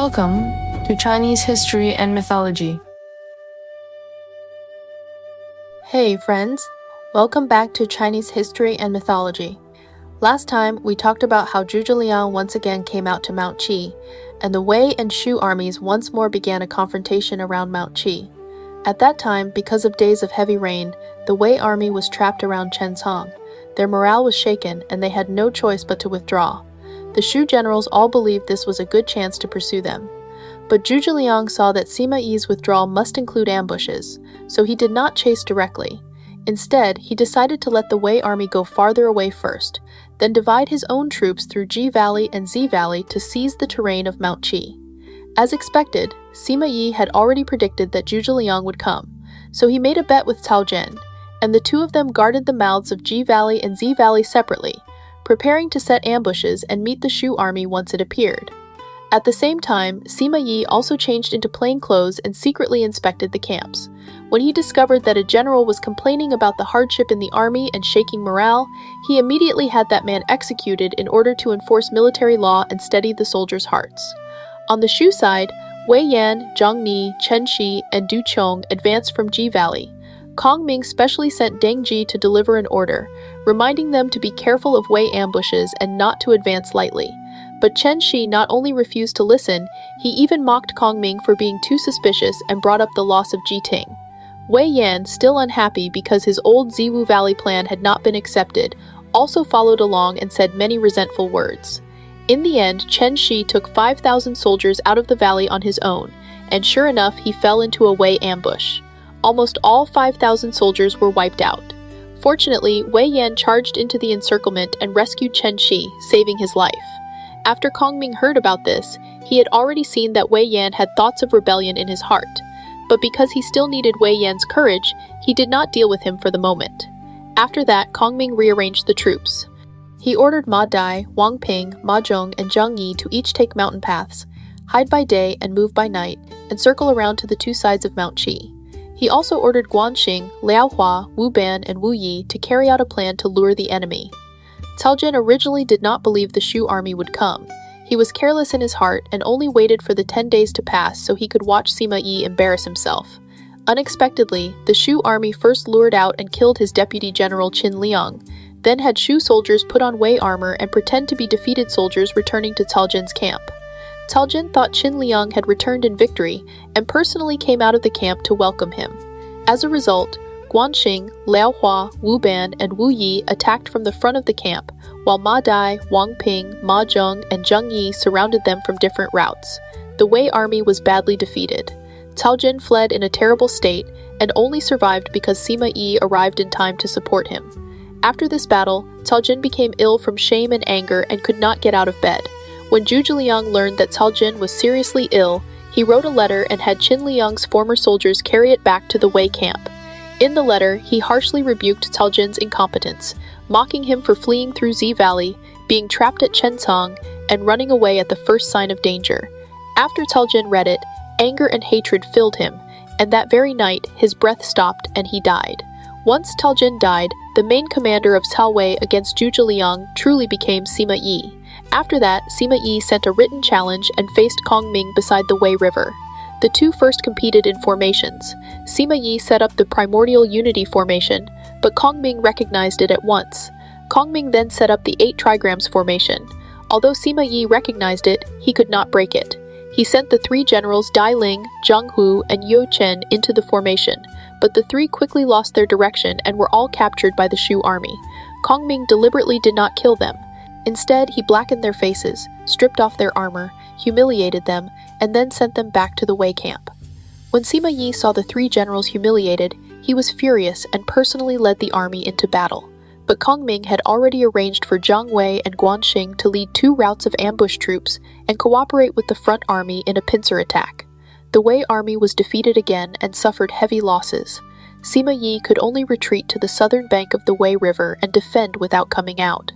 Welcome to Chinese History and Mythology. Hey friends, welcome back to Chinese History and Mythology. Last time, we talked about how Zhuge Liang once again came out to Mount Qi, and the Wei and Shu armies once more began a confrontation around Mount Qi. At that time, because of days of heavy rain, the Wei army was trapped around Chencang. Their morale was shaken, and they had no choice but to withdraw. The Shu generals all believed this was a good chance to pursue them. But Zhuge Liang saw that Sima Yi's withdrawal must include ambushes, so he did not chase directly. Instead, he decided to let the Wei army go farther away first, then divide his own troops through Ji Valley and Zi Valley to seize the terrain of Mount Qi. As expected, Sima Yi had already predicted that Zhuge Liang would come, so he made a bet with Cao Zhen, and the two of them guarded the mouths of Ji Valley and Zi Valley separately, preparing to set ambushes and meet the Shu army once it appeared. At the same time, Sima Yi also changed into plain clothes and secretly inspected the camps. When he discovered that a general was complaining about the hardship in the army and shaking morale, he immediately had that man executed in order to enforce military law and steady the soldiers' hearts. On the Shu side, Wei Yan, Zhang Ni, Chen Shi, and Du Qiong advanced from Ji Valley. Kongming specially sent Deng Ji to deliver an order, reminding them to be careful of Wei ambushes and not to advance lightly. But Chen Shi not only refused to listen, he even mocked Kongming for being too suspicious and brought up the loss of Jiting. Wei Yan, still unhappy because his old Ziwu Valley plan had not been accepted, also followed along and said many resentful words. In the end, Chen Shi took 5,000 soldiers out of the valley on his own, and sure enough, he fell into a Wei ambush. Almost all 5,000 soldiers were wiped out. Fortunately, Wei Yan charged into the encirclement and rescued Chen Shi, saving his life. After Kongming heard about this, he had already seen that Wei Yan had thoughts of rebellion in his heart. But because he still needed Wei Yan's courage, he did not deal with him for the moment. After that, Kongming rearranged the troops. He ordered Ma Dai, Wang Ping, Ma Zhong, and Zhang Yi to each take mountain paths, hide by day and move by night, and circle around to the two sides of Mount Qi. He also ordered Guanxing, Liao Hua, Wu Ban, and Wu Yi to carry out a plan to lure the enemy. Cao Zhen originally did not believe the Shu army would come. He was careless in his heart and only waited for the 10 days to pass so he could watch Sima Yi embarrass himself. Unexpectedly, the Shu army first lured out and killed his deputy general Qin Liang, then had Shu soldiers put on Wei armor and pretend to be defeated soldiers returning to Cao Zhen's camp. Cao Zhen thought Qin Liang had returned in victory and personally came out of the camp to welcome him. As a result, Guanxing, Liao Hua, Wu Ban, and Wu Yi attacked from the front of the camp, while Ma Dai, Wang Ping, Ma Zhong, and Zhang Yi surrounded them from different routes. The Wei army was badly defeated. Cao Zhen fled in a terrible state and only survived because Sima Yi arrived in time to support him. After this battle, Cao Zhen became ill from shame and anger and could not get out of bed. When Zhuge Liang learned that Cao Zhen was seriously ill, he wrote a letter and had Qin Liang's former soldiers carry it back to the Wei camp. In the letter, he harshly rebuked Cao Zhen's incompetence, mocking him for fleeing through Zi Valley, being trapped at Chencang, and running away at the first sign of danger. After Cao Zhen read it, anger and hatred filled him, and that very night, his breath stopped and he died. Once Cao Zhen died, the main commander of Cao Wei against Zhuge Liang truly became Sima Yi. After that, Sima Yi sent a written challenge and faced Kongming beside the Wei River. The two first competed in formations. Sima Yi set up the primordial unity formation, but Kongming recognized it at once. Kongming then set up the 8 trigrams formation. Although Sima Yi recognized it, he could not break it. He sent the 3 generals Dai Ling, Zhang Hu, and Yo Chen into the formation, but the 3 quickly lost their direction and were all captured by the Shu army. Kongming deliberately did not kill them. Instead, he blackened their faces, stripped off their armor, humiliated them, and then sent them back to the Wei camp. When Sima Yi saw the 3 generals humiliated, he was furious and personally led the army into battle. But Kongming had already arranged for Zhang Wei and Guanxing to lead 2 routes of ambush troops and cooperate with the front army in a pincer attack. The Wei army was defeated again and suffered heavy losses. Sima Yi could only retreat to the southern bank of the Wei River and defend without coming out.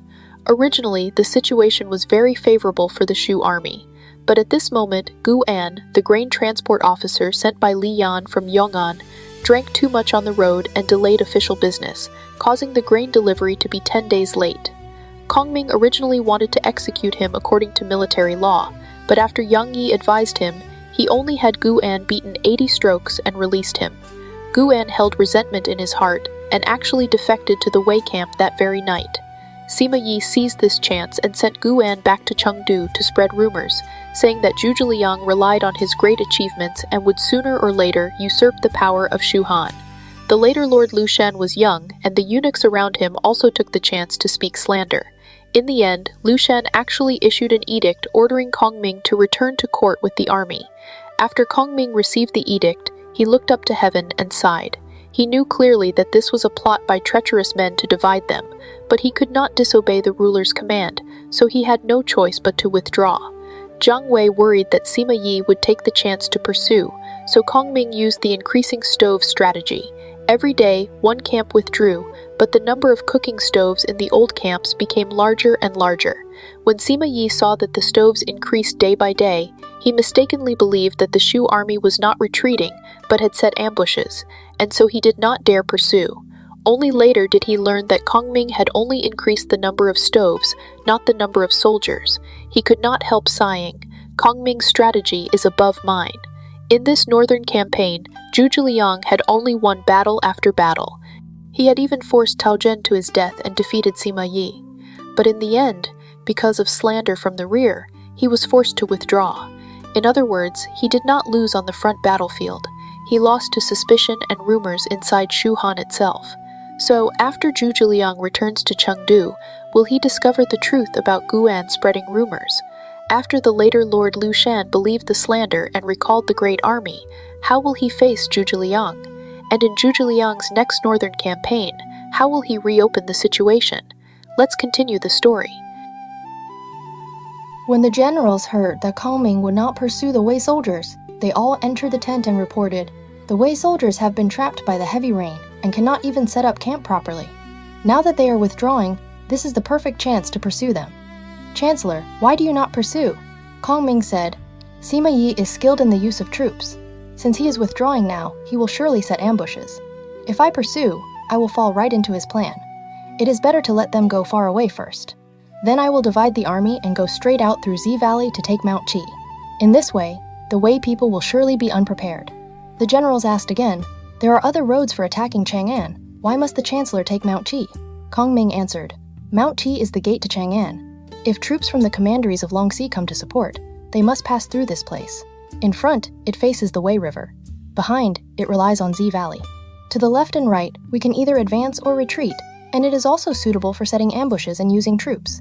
Originally, the situation was very favorable for the Shu army. But at this moment, Gu An, the grain transport officer sent by Li Yan from Yong'an, drank too much on the road and delayed official business, causing the grain delivery to be 10 days late. Kongming originally wanted to execute him according to military law, but after Yang Yi advised him, he only had Gu An beaten 80 strokes and released him. Gu An held resentment in his heart and actually defected to the Wei camp that very night. Sima Yi seized this chance and sent Gu An back to Chengdu to spread rumors, saying that Zhu Zhiliang relied on his great achievements and would sooner or later usurp the power of Shu Han. The later Lord Lu Shan was young, and the eunuchs around him also took the chance to speak slander. In the end, Lu Shan actually issued an edict ordering Kongming to return to court with the army. After Kongming received the edict, he looked up to heaven and sighed. He knew clearly that this was a plot by treacherous men to divide them, but he could not disobey the ruler's command, so he had no choice but to withdraw. Jiang Wei worried that Sima Yi would take the chance to pursue, so Kongming used the increasing stove strategy. Every day, one camp withdrew, but the number of cooking stoves in the old camps became larger and larger. When Sima Yi saw that the stoves increased day by day, he mistakenly believed that the Shu army was not retreating, but had set ambushes, and so he did not dare pursue. Only later did he learn that Kongming had only increased the number of stoves, not the number of soldiers. He could not help sighing, "Kongming's strategy is above mine." In this northern campaign, Zhu Zhiliang had only won battle after battle. He had even forced Tao Zhen to his death and defeated Sima Yi. But in the end, because of slander from the rear, he was forced to withdraw. In other words, he did not lose on the front battlefield. He lost to suspicion and rumors inside Shu Han itself. So, after Zhu Zhiliang returns to Chengdu, will he discover the truth about Gu An spreading rumors? After the later Lord Lu Shan believed the slander and recalled the great army, how will he face Zhu Zhiliang? And in Zhu Zhiliang's next northern campaign, how will he reopen the situation? Let's continue the story. When the generals heard that Kongming would not pursue the Wei soldiers, they all entered the tent and reported, "The Wei soldiers have been trapped by the heavy rain and cannot even set up camp properly. Now that they are withdrawing, this is the perfect chance to pursue them. Chancellor, why do you not pursue?" Kongming said, "Sima Yi is skilled in the use of troops. Since he is withdrawing now, he will surely set ambushes. If I pursue, I will fall right into his plan. It is better to let them go far away first. Then I will divide the army and go straight out through Z Valley to take Mount Qi. In this way, the Wei people will surely be unprepared." The generals asked again, "There are other roads for attacking Chang'an. Why must the Chancellor take Mount Qi?" Kongming answered, "Mount Qi is the gate to Chang'an. If troops from the commanderies of Longxi come to support, they must pass through this place. In front, it faces the Wei River. Behind, it relies on Z Valley. To the left and right, we can either advance or retreat, and it is also suitable for setting ambushes and using troops.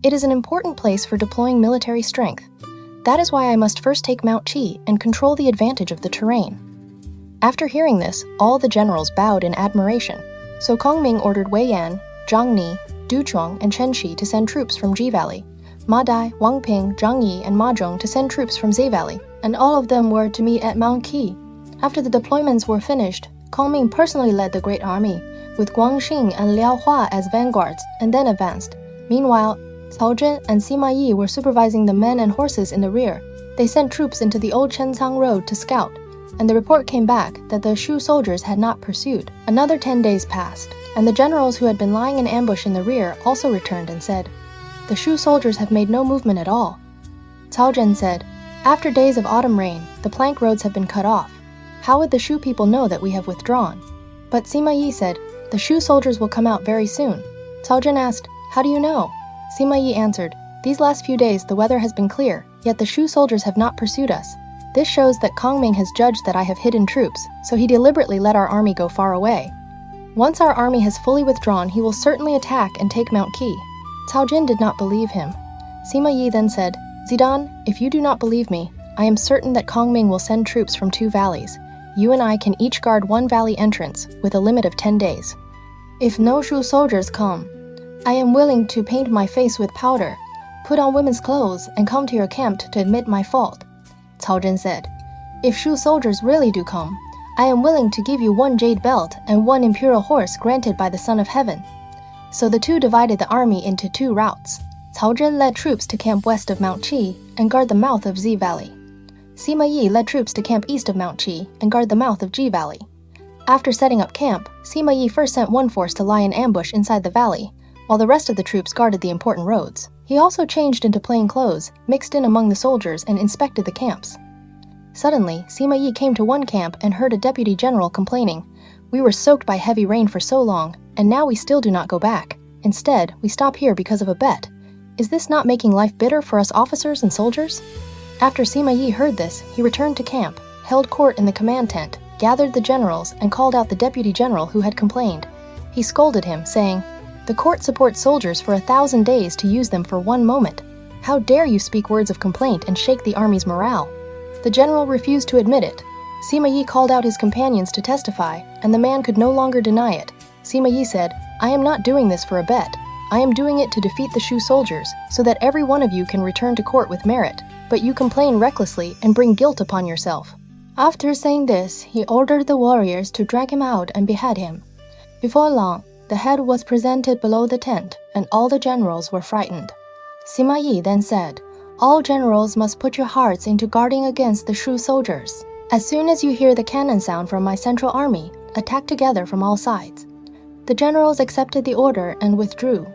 It is an important place for deploying military strength. That is why I must first take Mount Qi and control the advantage of the terrain." After hearing this, all the generals bowed in admiration. So Kongming ordered Wei Yan, Zhang Ni, Du Chuang, and Chen Shi to send troops from Ji Valley, Ma Dai, Wang Ping, Zhang Yi, and Ma Zhong to send troops from Z Valley, and all of them were to meet at Mount Qi. After the deployments were finished, Kongming personally led the great army, with Guang Xing and Liao Hua as vanguards, and then advanced. Meanwhile, Cao Zhen and Sima Yi were supervising the men and horses in the rear. They sent troops into the old Chencang Road to scout, and the report came back that the Shu soldiers had not pursued. Another 10 days passed, and the generals who had been lying in ambush in the rear also returned and said, "The Shu soldiers have made no movement at all." Cao Zhen said, "After days of autumn rain, the plank roads have been cut off. How would the Shu people know that we have withdrawn?" But Sima Yi said, "The Shu soldiers will come out very soon." Cao Zhen asked, "How do you know?" Sima Yi answered, "These last few days the weather has been clear, yet the Shu soldiers have not pursued us. This shows that Kongming has judged that I have hidden troops, so he deliberately let our army go far away. Once our army has fully withdrawn, he will certainly attack and take Mount Qi." Cao Zhen did not believe him. Sima Yi then said, "Zidan, if you do not believe me, I am certain that Kongming will send troops from 2 valleys. You and I can each guard 1 valley entrance, with a limit of 10 days. If no Shu soldiers come, I am willing to paint my face with powder, put on women's clothes, and come to your camp to admit my fault." Cao Zhen said, "If Shu soldiers really do come, I am willing to give you 1 jade belt and 1 imperial horse granted by the Son of Heaven." So the two divided the army into 2 routes. Cao Zhen led troops to camp west of Mount Qi and guard the mouth of Z Valley. Sima Yi led troops to camp east of Mount Qi and guard the mouth of Ji Valley. After setting up camp, Sima Yi first sent one force to lie in ambush inside the valley, while the rest of the troops guarded the important roads. He also changed into plain clothes, mixed in among the soldiers, and inspected the camps. Suddenly, Sima Yi came to one camp and heard a deputy general complaining, "We were soaked by heavy rain for so long, and now we still do not go back. Instead, we stop here because of a bet. Is this not making life bitter for us officers and soldiers?" After Sima Yi heard this, he returned to camp, held court in the command tent, gathered the generals, and called out the deputy general who had complained. He scolded him, saying, "The court supports soldiers for 1,000 days to use them for one moment. How dare you speak words of complaint and shake the army's morale?" The general refused to admit it. Sima Yi called out his companions to testify, and the man could no longer deny it. Sima Yi said, "I am not doing this for a bet. I am doing it to defeat the Shu soldiers, so that every one of you can return to court with merit, but you complain recklessly and bring guilt upon yourself." After saying this, he ordered the warriors to drag him out and behead him. Before long, the head was presented below the tent, and all the generals were frightened. Sima Yi then said, "All generals must put your hearts into guarding against the Shu soldiers. As soon as you hear the cannon sound from my central army, attack together from all sides." The generals accepted the order and withdrew.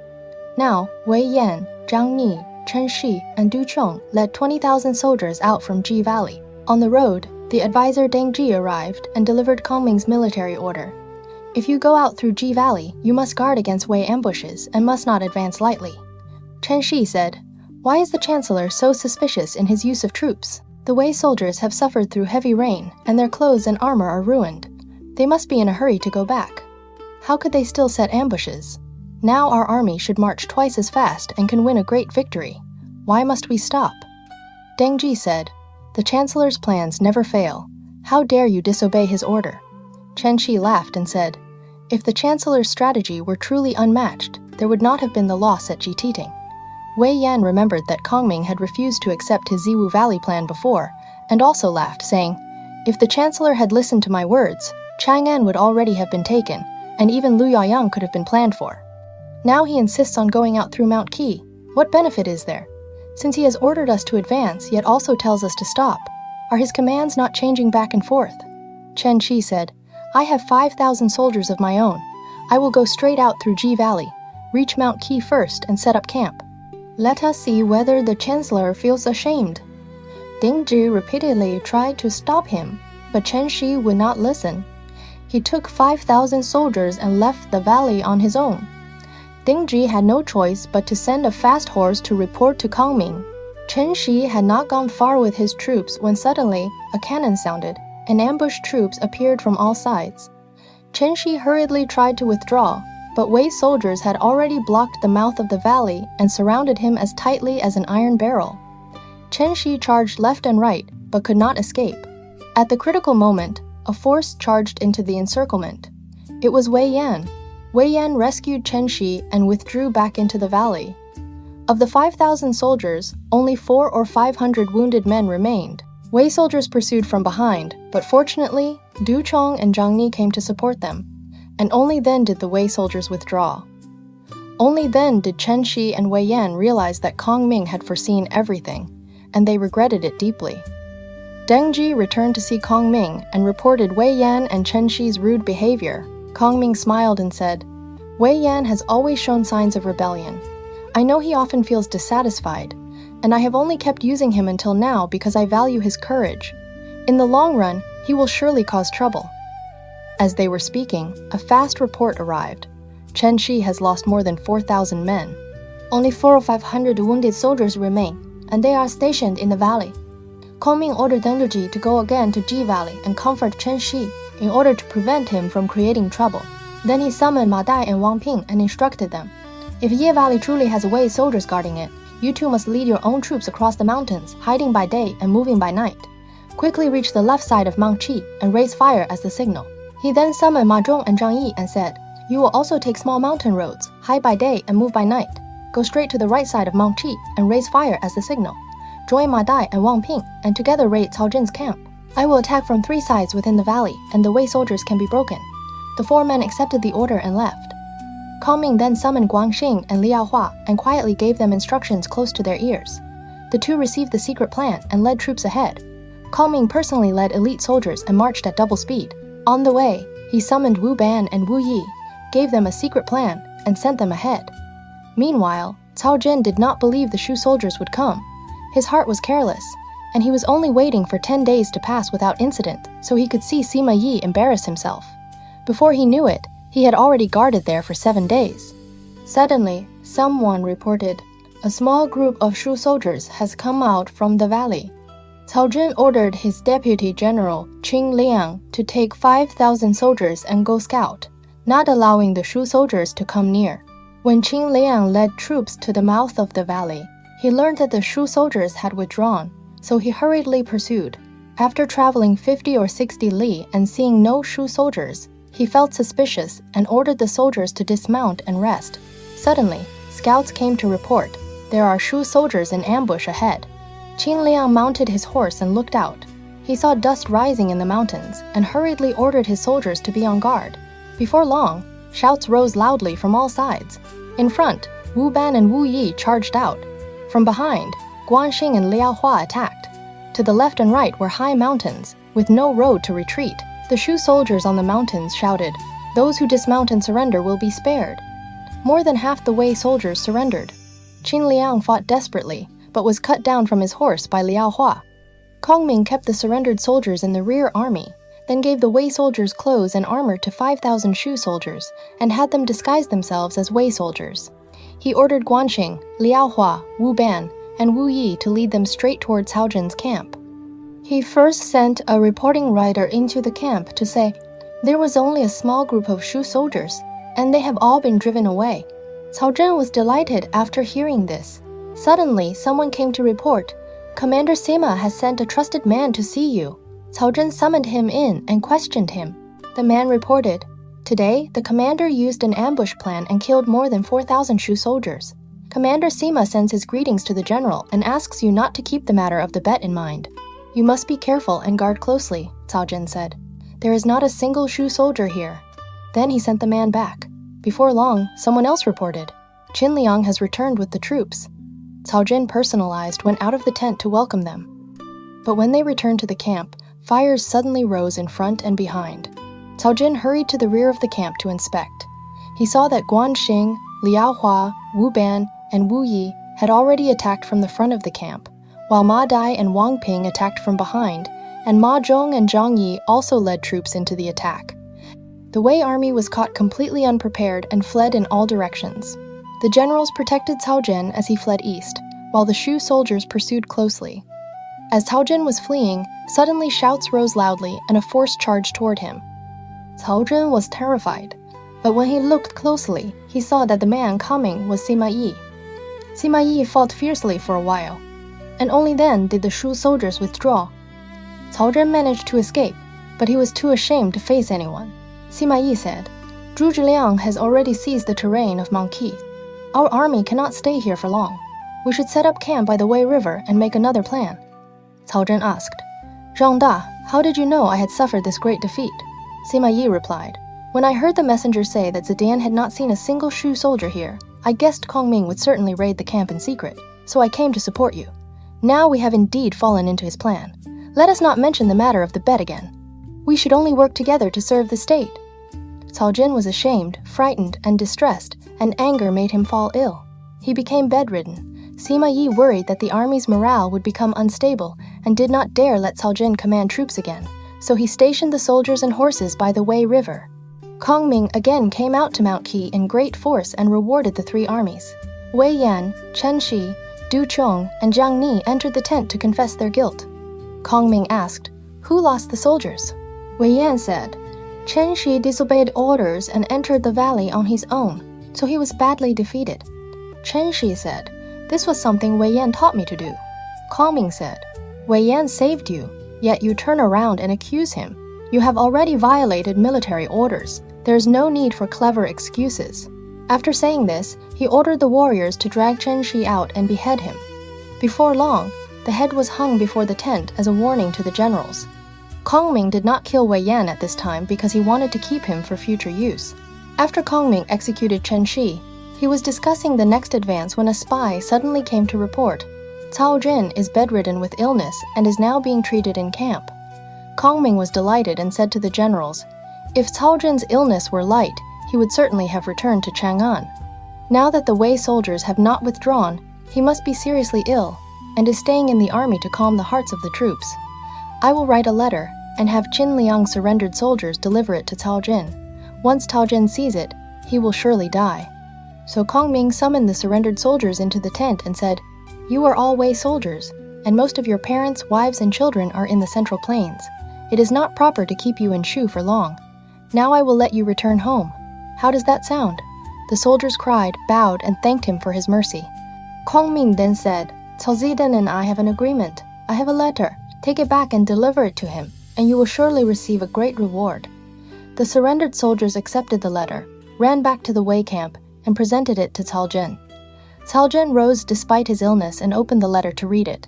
Now, Wei Yan, Zhang Ni, Chen Shi, and Du Chong led 20,000 soldiers out from Ji Valley. On the road, the advisor Deng Ji arrived and delivered Kongming's military order. "If you go out through Ji Valley, you must guard against Wei ambushes and must not advance lightly." Chen Shi said, "Why is the Chancellor so suspicious in his use of troops? The Wei soldiers have suffered through heavy rain, and their clothes and armor are ruined. They must be in a hurry to go back. How could they still set ambushes? Now our army should march twice as fast and can win a great victory. Why must we stop?" Deng Ji said, "The Chancellor's plans never fail. How dare you disobey his order?" Chen Shi laughed and said, "If the Chancellor's strategy were truly unmatched, there would not have been the loss at Jititing." Wei Yan remembered that Kongming had refused to accept his Ziwu Valley plan before, and also laughed, saying, "If the Chancellor had listened to my words, Chang'an would already have been taken, and even Lu Yaoyang could have been planned for. Now he insists on going out through Mount Qi. What benefit is there? Since he has ordered us to advance, yet also tells us to stop, are his commands not changing back and forth?" Chen Shi said, "I have 5,000 soldiers of my own. I will go straight out through Ji Valley, reach Mount Qi first, and set up camp. Let us see whether the Chancellor feels ashamed." Deng Ji repeatedly tried to stop him, but Chen Shi would not listen. He took 5,000 soldiers and left the valley on his own. Deng Ji had no choice but to send a fast horse to report to Kongming. Chen Shi had not gone far with his troops when suddenly a cannon sounded, and ambushed troops appeared from all sides. Chen Shi hurriedly tried to withdraw, but Wei soldiers had already blocked the mouth of the valley and surrounded him as tightly as an iron barrel. Chen Shi charged left and right, but could not escape. At the critical moment, a force charged into the encirclement. It was Wei Yan. Wei Yan rescued Chen Shi and withdrew back into the valley. Of the 5,000 soldiers, only 400 or 500 wounded men remained. Wei soldiers pursued from behind, but fortunately, Du Chong and Zhang Ni came to support them, and only then did the Wei soldiers withdraw. Only then did Chen Shi and Wei Yan realize that Kongming had foreseen everything, and they regretted it deeply. Deng Ji returned to see Kongming and reported Wei Yan and Chen Shi's rude behavior. Kongming smiled and said, "Wei Yan has always shown signs of rebellion. I know he often feels dissatisfied, and I have only kept using him until now because I value his courage. In the long run, he will surely cause trouble." As they were speaking, a fast report arrived. Chen Shi has lost more than 4,000 men. Only 400 or 500 wounded soldiers remain, and they are stationed in the valley. Kongming ordered Deng Ji to go again to Ji Valley and comfort Chen Shi in order to prevent him from creating trouble. Then he summoned Ma Dai and Wang Ping and instructed them, "If Ye Valley truly has Wei soldiers guarding it, you two must lead your own troops across the mountains, hiding by day and moving by night. Quickly reach the left side of Mount Qi and raise fire as the signal." He then summoned Ma Zhong and Zhang Yi and said, "You will also take small mountain roads, hide by day and move by night. Go straight to the right side of Mount Qi and raise fire as the signal. Join Ma Dai and Wang Ping and together raid Cao Zhen's camp. I will attack from 3 sides within the valley, and the Wei soldiers can be broken." The 4 men accepted the order and left. Kongming then summoned Guangxing and Liao Hua and quietly gave them instructions close to their ears. The two received the secret plan and led troops ahead. Kongming personally led elite soldiers and marched at double speed. On the way, he summoned Wu Ban and Wu Yi, gave them a secret plan, and sent them ahead. Meanwhile, Cao Zhen did not believe the Shu soldiers would come. His heart was careless, and he was only waiting for 10 days to pass without incident so he could see Sima Yi embarrass himself. Before he knew it, he had already guarded there for 7 days. Suddenly, someone reported, "A small group of Shu soldiers has come out from the valley." Cao Zhen ordered his deputy general, Qin Liang, to take 5,000 soldiers and go scout, not allowing the Shu soldiers to come near. When Qin Liang led troops to the mouth of the valley, he learned that the Shu soldiers had withdrawn, so he hurriedly pursued. After traveling 50 or 60 li and seeing no Shu soldiers, he felt suspicious and ordered the soldiers to dismount and rest. Suddenly, scouts came to report, "There are Shu soldiers in ambush ahead." Qin Liang mounted his horse and looked out. He saw dust rising in the mountains and hurriedly ordered his soldiers to be on guard. Before long, shouts rose loudly from all sides. In front, Wu Ban and Wu Yi charged out. From behind, Guanxing and Liao Hua attacked. To the left and right were high mountains, with no road to retreat. The Shu soldiers on the mountains shouted, "Those who dismount and surrender will be spared." More than half the Wei soldiers surrendered. Qin Liang fought desperately, but was cut down from his horse by Liao Hua. Kongming kept the surrendered soldiers in the rear army, then gave the Wei soldiers clothes and armor to 5,000 Shu soldiers, and had them disguise themselves as Wei soldiers. He ordered Guanxing, Liao Hua, Wu Ban, and Wu Yi to lead them straight toward Cao Zhen's camp. He first sent a reporting rider into the camp to say, "There was only a small group of Shu soldiers, and they have all been driven away." Cao Zhen was delighted after hearing this. Suddenly, someone came to report, "Commander Sima has sent a trusted man to see you." Cao Zhen summoned him in and questioned him. The man reported, "Today, the commander used an ambush plan and killed more than 4,000 Shu soldiers. Commander Sima sends his greetings to the general and asks you not to keep the matter of the bet in mind. You must be careful and guard closely," Cao Zhen said. "There is not a single Shu soldier here." Then he sent the man back. Before long, someone else reported, "Qin Liang has returned with the troops." Cao Zhen personalized went out of the tent to welcome them. But when they returned to the camp, fires suddenly rose in front and behind. Cao Zhen hurried to the rear of the camp to inspect. He saw that Guanxing, Liao Hua, Wu Ban, and Wu Yi had already attacked from the front of the camp, while Ma Dai and Wang Ping attacked from behind, and Ma Zhong and Zhang Yi also led troops into the attack. The Wei army was caught completely unprepared and fled in all directions. The generals protected Cao Zhen as he fled east, while the Shu soldiers pursued closely. As Cao Zhen was fleeing, suddenly shouts rose loudly and a force charged toward him. Cao Zhen was terrified, but when he looked closely, he saw that the man coming was Sima Yi. Sima Yi fought fiercely for a while, and only then did the Shu soldiers withdraw. Cao Zhen managed to escape, but he was too ashamed to face anyone. Sima Yi said, "Zhuge Liang has already seized the terrain of Monkey. Our army cannot stay here for long. We should set up camp by the Wei River and make another plan." Cao Zhen asked, "Zhang Da, how did you know I had suffered this great defeat?" Sima Yi replied, "When I heard the messenger say that Zidian had not seen a single Shu soldier here, I guessed Kongming would certainly raid the camp in secret, so I came to support you. Now we have indeed fallen into his plan. Let us not mention the matter of the bet again. We should only work together to serve the state." Cao Zhen was ashamed, frightened, and distressed, and anger made him fall ill. He became bedridden. Sima Yi worried that the army's morale would become unstable and did not dare let Cao Zhen command troops again, so he stationed the soldiers and horses by the Wei River. Kongming again came out to Mount Qi in great force and rewarded the three armies. Wei Yan, Chen Shi, Du Chong, and Jiang Ni entered the tent to confess their guilt. Kongming asked, "Who lost the soldiers?" Wei Yan said, "Chen Shi disobeyed orders and entered the valley on his own, so he was badly defeated." Chen Shi said, "This was something Wei Yan taught me to do." Kongming said, "Wei Yan saved you, yet you turn around and accuse him. You have already violated military orders. There is no need for clever excuses." After saying this, he ordered the warriors to drag Chen Shi out and behead him. Before long, the head was hung before the tent as a warning to the generals. Kongming did not kill Wei Yan at this time because he wanted to keep him for future use. After Kongming executed Chen Shi, he was discussing the next advance when a spy suddenly came to report, "Cao Zhen is bedridden with illness and is now being treated in camp." Kongming was delighted and said to the generals, "If Cao Zhen's illness were light, he would certainly have returned to Chang'an." Now that the Wei soldiers have not withdrawn, he must be seriously ill and is staying in the army to calm the hearts of the troops. I will write a letter and have Qin Liang's surrendered soldiers deliver it to Cao Zhen. Once Cao Zhen sees it, he will surely die." So Kongming summoned the surrendered soldiers into the tent and said, "You are all Wei soldiers, and most of your parents, wives, and children are in the Central Plains. It is not proper to keep you in Shu for long. Now I will let you return home. How does that sound?" The soldiers cried, bowed, and thanked him for his mercy. Kongming then said, "Cao Zidan and I have an agreement. I have a letter. Take it back and deliver it to him, and you will surely receive a great reward." The surrendered soldiers accepted the letter, ran back to the Wei camp, and presented it to Cao Zhen. Cao Zhen rose despite his illness and opened the letter to read it.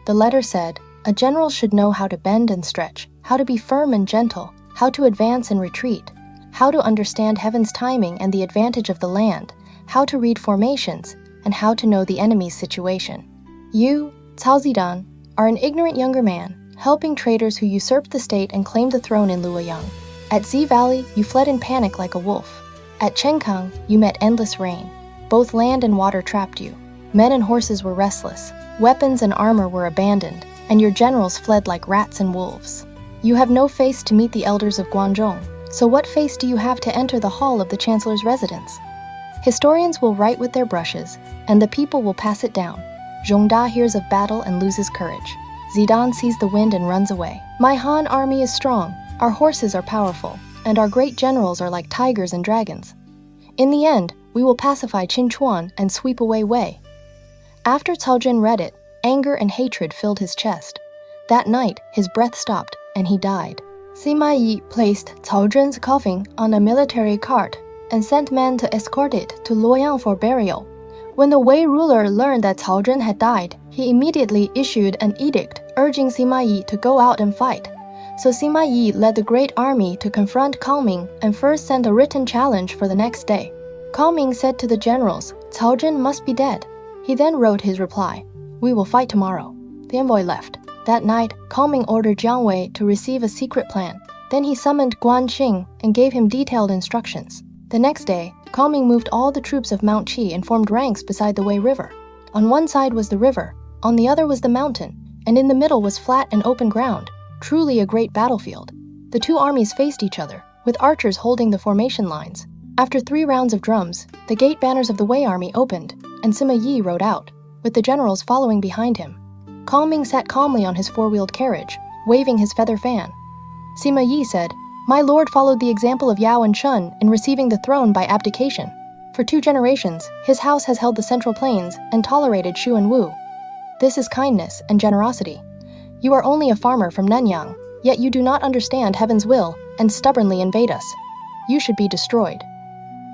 The letter said, "A general should know how to bend and stretch, how to be firm and gentle, how to advance and retreat, how to understand heaven's timing and the advantage of the land, how to read formations, and how to know the enemy's situation. You, Cao Zidan, are an ignorant younger man, helping traitors who usurped the state and claimed the throne in Luoyang. At Zi Valley, you fled in panic like a wolf. At Chenkang, you met endless rain. Both land and water trapped you. Men and horses were restless. Weapons and armor were abandoned, and your generals fled like rats and wolves. You have no face to meet the elders of Guangzhong, so what face do you have to enter the hall of the Chancellor's residence? Historians will write with their brushes, and the people will pass it down. Zhongda hears of battle and loses courage. Zidan sees the wind and runs away. My Han army is strong, our horses are powerful, and our great generals are like tigers and dragons. In the end, we will pacify Qinchuan and sweep away Wei." After Cao Zhen read it, anger and hatred filled his chest. That night, his breath stopped, and he died. Sima Yi placed Cao Zhen's coffin on a military cart and sent men to escort it to Luoyang for burial. When the Wei ruler learned that Cao Zhen had died, he immediately issued an edict urging Sima Yi to go out and fight. So Sima Yi led the great army to confront Kongming and first sent a written challenge for the next day. Kongming said to the generals, "Cao Zhen must be dead." He then wrote his reply, "We will fight tomorrow." The envoy left. That night, Kongming ordered Jiang Wei to receive a secret plan. Then he summoned Guan Xing and gave him detailed instructions. The next day, Kongming moved all the troops of Mount Qi and formed ranks beside the Wei River. On one side was the river, on the other was the mountain, and in the middle was flat and open ground, truly a great battlefield. The two armies faced each other, with archers holding the formation lines. After 3 rounds of drums, the gate banners of the Wei army opened, and Sima Yi rode out, with the generals following behind him. Kongming sat calmly on his 4-wheeled carriage, waving his feather fan. Sima Yi said, "My lord followed the example of Yao and Shun in receiving the throne by abdication. For 2 generations, his house has held the Central Plains and tolerated Shu and Wu. This is kindness and generosity. You are only a farmer from Nanyang, yet you do not understand heaven's will and stubbornly invade us. You should be destroyed.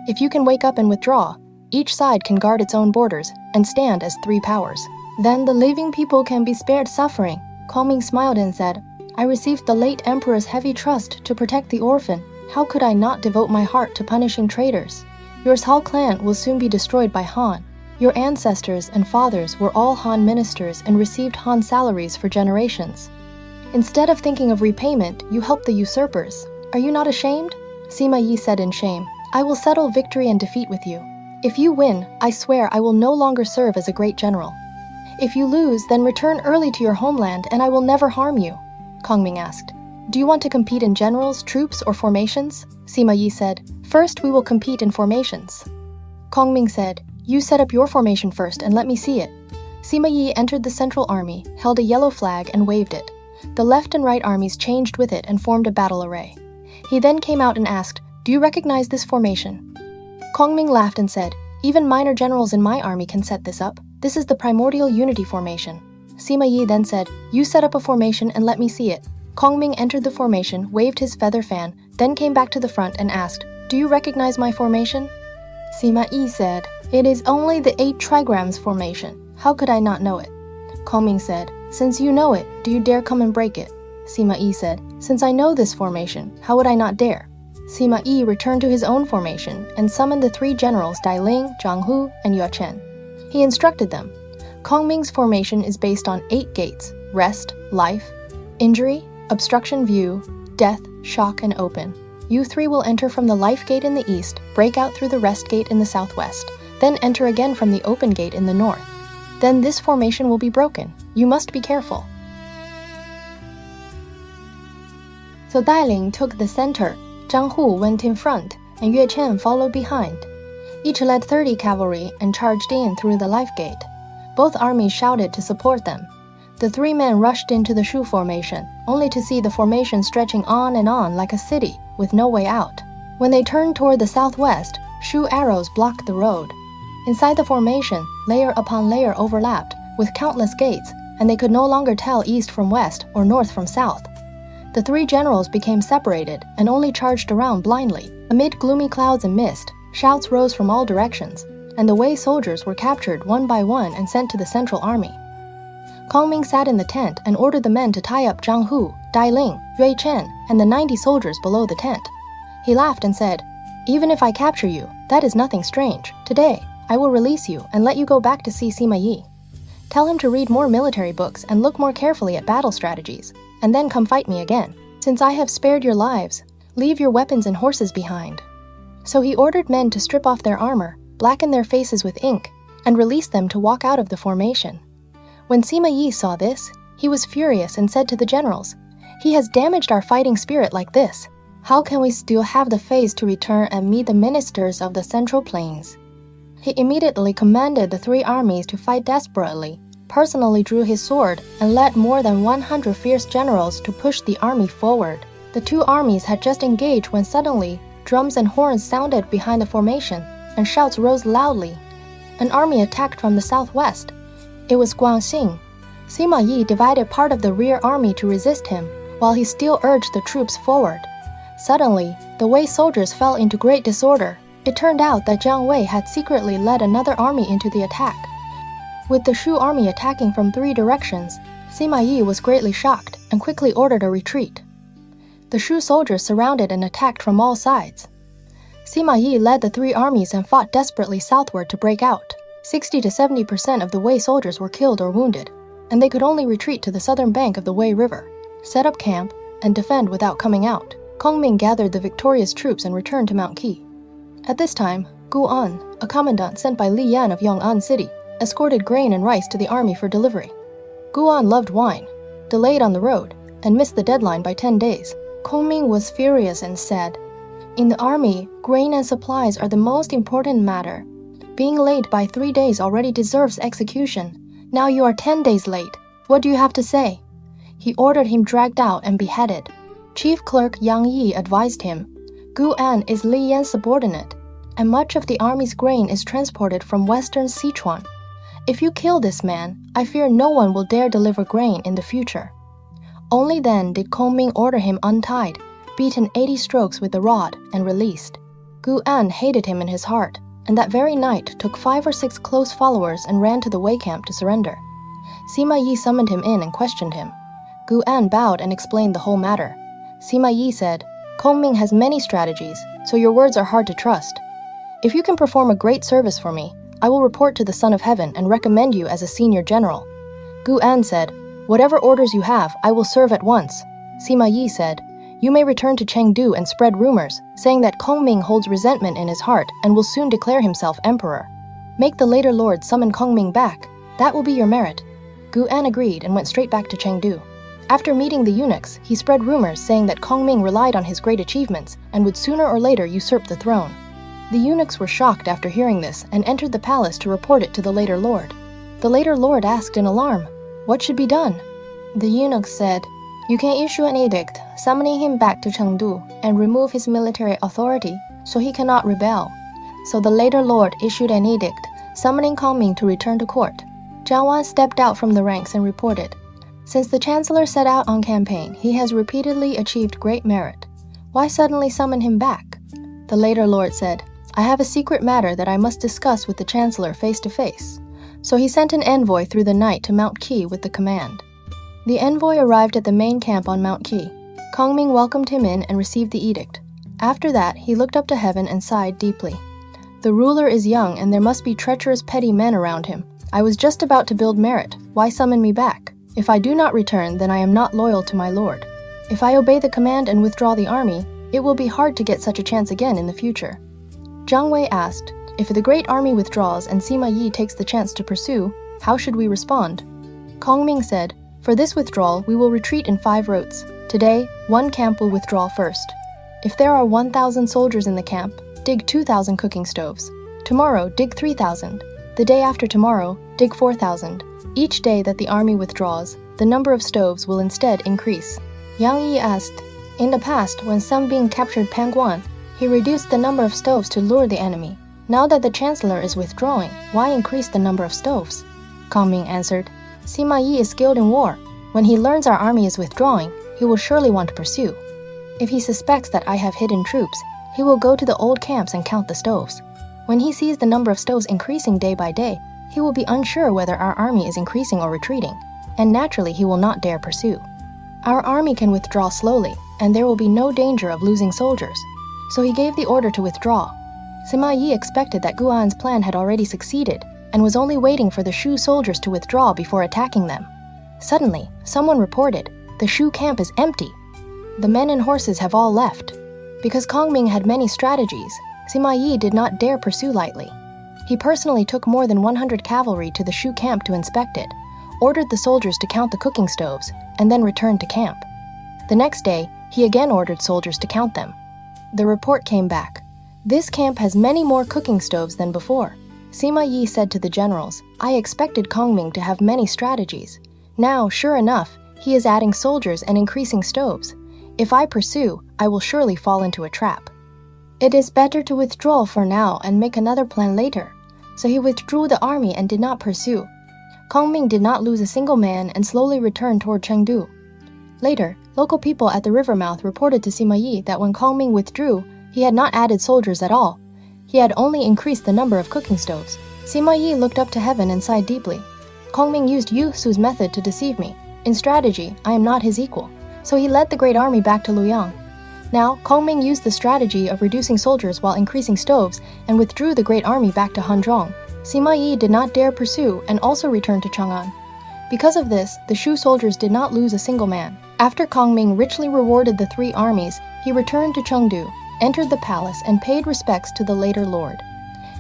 If you can wake up and withdraw, each side can guard its own borders and stand as 3 powers. Then the living people can be spared suffering." Kongming smiled and said, "I received the late emperor's heavy trust to protect the orphan. How could I not devote my heart to punishing traitors? Your Cao clan will soon be destroyed by Han. Your ancestors and fathers were all Han ministers and received Han salaries for generations. Instead of thinking of repayment, you helped the usurpers. Are you not ashamed?" Sima Yi said in shame, "I will settle victory and defeat with you. If you win, I swear I will no longer serve as a great general. If you lose, then return early to your homeland and I will never harm you." Kongming asked, "Do you want to compete in generals, troops, or formations?" Sima Yi said, "First we will compete in formations." Kongming said, "You set up your formation first and let me see it." Sima Yi entered the central army, held a yellow flag, and waved it. The left and right armies changed with it and formed a battle array. He then came out and asked, "Do you recognize this formation?" Kongming laughed and said, "Even minor generals in my army can set this up. This is the primordial unity formation." Sima Yi then said, "You set up a formation and let me see it." Kongming entered the formation, waved his feather fan, then came back to the front and asked, "Do you recognize my formation?" Sima Yi said, "It is only the 8 trigrams formation. How could I not know it?" Kongming said, "Since you know it, do you dare come and break it?" Sima Yi said, "Since I know this formation, how would I not dare?" Sima Yi returned to his own formation and summoned the 3 generals Dai Ling, Zhang Hu, and Yue Chen. He instructed them, "Kongming's formation is based on 8 gates: rest, life, injury, obstruction view, death, shock, and open. You 3 will enter from the life gate in the east, break out through the rest gate in the southwest, then enter again from the open gate in the north. Then this formation will be broken. You must be careful." So Dai Ling took the center, Zhang Hu went in front, and Yue Chen followed behind. Each led 30 cavalry and charged in through the life gate. Both armies shouted to support them. The three men rushed into the Shu formation, only to see the formation stretching on and on like a city, with no way out. When they turned toward the southwest, Shu arrows blocked the road. Inside the formation, layer upon layer overlapped, with countless gates, and they could no longer tell east from west or north from south. The three generals became separated and only charged around blindly. Amid gloomy clouds and mist, shouts rose from all directions, and the Wei soldiers were captured one by one and sent to the central army. Kongming sat in the tent and ordered the men to tie up Zhang Hu, Dai Ling, Yue Chen, and the 90 soldiers below the tent. He laughed and said, "Even if I capture you, that is nothing strange. Today, I will release you and let you go back to see Sima Yi. Tell him to read more military books and look more carefully at battle strategies, and then come fight me again. Since I have spared your lives, leave your weapons and horses behind." So he ordered men to strip off their armor, blacken their faces with ink, and release them to walk out of the formation. When Sima Yi saw this, he was furious and said to the generals, "He has damaged our fighting spirit like this. How can we still have the face to return and meet the ministers of the Central Plains?" He immediately commanded the three armies to fight desperately, personally drew his sword, and led more than 100 fierce generals to push the army forward. The two armies had just engaged when suddenly, drums and horns sounded behind the formation, and shouts rose loudly. An army attacked from the southwest. It was Guangxing. Sima Yi divided part of the rear army to resist him, while he still urged the troops forward. Suddenly, the Wei soldiers fell into great disorder. It turned out that Jiang Wei had secretly led another army into the attack. With the Shu army attacking from 3 directions, Sima Yi was greatly shocked and quickly ordered a retreat. The Shu soldiers surrounded and attacked from all sides. Sima Yi led the 3 armies and fought desperately southward to break out. 60 to 70% of the Wei soldiers were killed or wounded, and they could only retreat to the southern bank of the Wei River, set up camp, and defend without coming out. Kongming gathered the victorious troops and returned to Mount Qi. At this time, Gu An, a commandant sent by Li Yan of Yong'an City, escorted grain and rice to the army for delivery. Gu An loved wine, delayed on the road, and missed the deadline by 10 days. Kongming was furious and said, "In the army, grain and supplies are the most important matter. Being late by 3 days already deserves execution. Now you are 10 days late. What do you have to say?" He ordered him dragged out and beheaded. Chief Clerk Yang Yi advised him, "Gu An is Li Yan's subordinate, and much of the army's grain is transported from western Sichuan. If you kill this man, I fear no one will dare deliver grain in the future." Only then did Kongming order him untied, beaten 80 strokes with the rod, and released. Gu An hated him in his heart, and that very night took 5 or 6 close followers and ran to the Wei camp to surrender. Sima Yi summoned him in and questioned him. Gu An bowed and explained the whole matter. Sima Yi said, "Kongming has many strategies, so your words are hard to trust. If you can perform a great service for me, I will report to the Son of Heaven and recommend you as a senior general." Gu An said, "Whatever orders you have, I will serve at once." Sima Yi said, "You may return to Chengdu and spread rumors, saying that Kongming holds resentment in his heart and will soon declare himself emperor. Make the later lord summon Kongming back. That will be your merit." Gu An agreed and went straight back to Chengdu. After meeting the eunuchs, he spread rumors saying that Kongming relied on his great achievements and would sooner or later usurp the throne. The eunuchs were shocked after hearing this and entered the palace to report it to the later lord. The later lord asked in alarm, "What should be done?" The eunuchs said, "You can issue an edict summoning him back to Chengdu and remove his military authority so he cannot rebel." So the later lord issued an edict summoning Kongming to return to court. Zhang Wan stepped out from the ranks and reported, "Since the Chancellor set out on campaign, he has repeatedly achieved great merit. Why suddenly summon him back?" The later lord said, "I have a secret matter that I must discuss with the Chancellor face to face." So he sent an envoy through the night to Mount Qi with the command. The envoy arrived at the main camp on Mount Qi. Kongming welcomed him in and received the edict. After that, he looked up to heaven and sighed deeply. "The ruler is young and there must be treacherous petty men around him. I was just about to build merit. Why summon me back? If I do not return, then I am not loyal to my lord. If I obey the command and withdraw the army, it will be hard to get such a chance again in the future." Jiang Wei asked, If the great army withdraws and Sima Yi takes the chance to pursue, how should we respond? Kongming said, "For this withdrawal, we will retreat in 5 routes. Today, 1 camp will withdraw first. If there are 1,000 soldiers in the camp, dig 2,000 cooking stoves. Tomorrow, dig 3,000. The day after tomorrow, dig 4,000. Each day that the army withdraws, the number of stoves will instead increase." Yang Yi asked, "In the past, when Sun Bing captured Pangguan, he reduced the number of stoves to lure the enemy. Now that the Chancellor is withdrawing, why increase the number of stoves?" Kongming answered, "Sima Yi is skilled in war. When he learns our army is withdrawing, he will surely want to pursue. If he suspects that I have hidden troops, he will go to the old camps and count the stoves. When he sees the number of stoves increasing day by day, he will be unsure whether our army is increasing or retreating, and naturally he will not dare pursue. Our army can withdraw slowly, and there will be no danger of losing soldiers." So he gave the order to withdraw. Sima Yi expected that Guan's plan had already succeeded, and was only waiting for the Shu soldiers to withdraw before attacking them. Suddenly, someone reported, "The Shu camp is empty. The men and horses have all left." Because Kongming had many strategies, Sima Yi did not dare pursue lightly. He personally took more than 100 cavalry to the Shu camp to inspect it, ordered the soldiers to count the cooking stoves, and then returned to camp. The next day, he again ordered soldiers to count them. The report came back. "This camp has many more cooking stoves than before." Sima Yi said to the generals, "I expected Kongming to have many strategies. Now, sure enough, he is adding soldiers and increasing stoves. If I pursue, I will surely fall into a trap. It is better to withdraw for now and make another plan later." So he withdrew the army and did not pursue. Kongming did not lose a single man and slowly returned toward Chengdu. Later, local people at the river mouth reported to Sima Yi that when Kongming withdrew, he had not added soldiers at all. He had only increased the number of cooking stoves. Sima Yi looked up to heaven and sighed deeply. "Kongming used Yu Su's method to deceive me. In strategy, I am not his equal." So he led the great army back to Luoyang. Now, Kongming used the strategy of reducing soldiers while increasing stoves and withdrew the great army back to Hanzhong. Sima Yi did not dare pursue and also returned to Chang'an. Because of this, the Shu soldiers did not lose a single man. After Kongming richly rewarded the 3 armies, he returned to Chengdu, entered the palace, and paid respects to the later lord.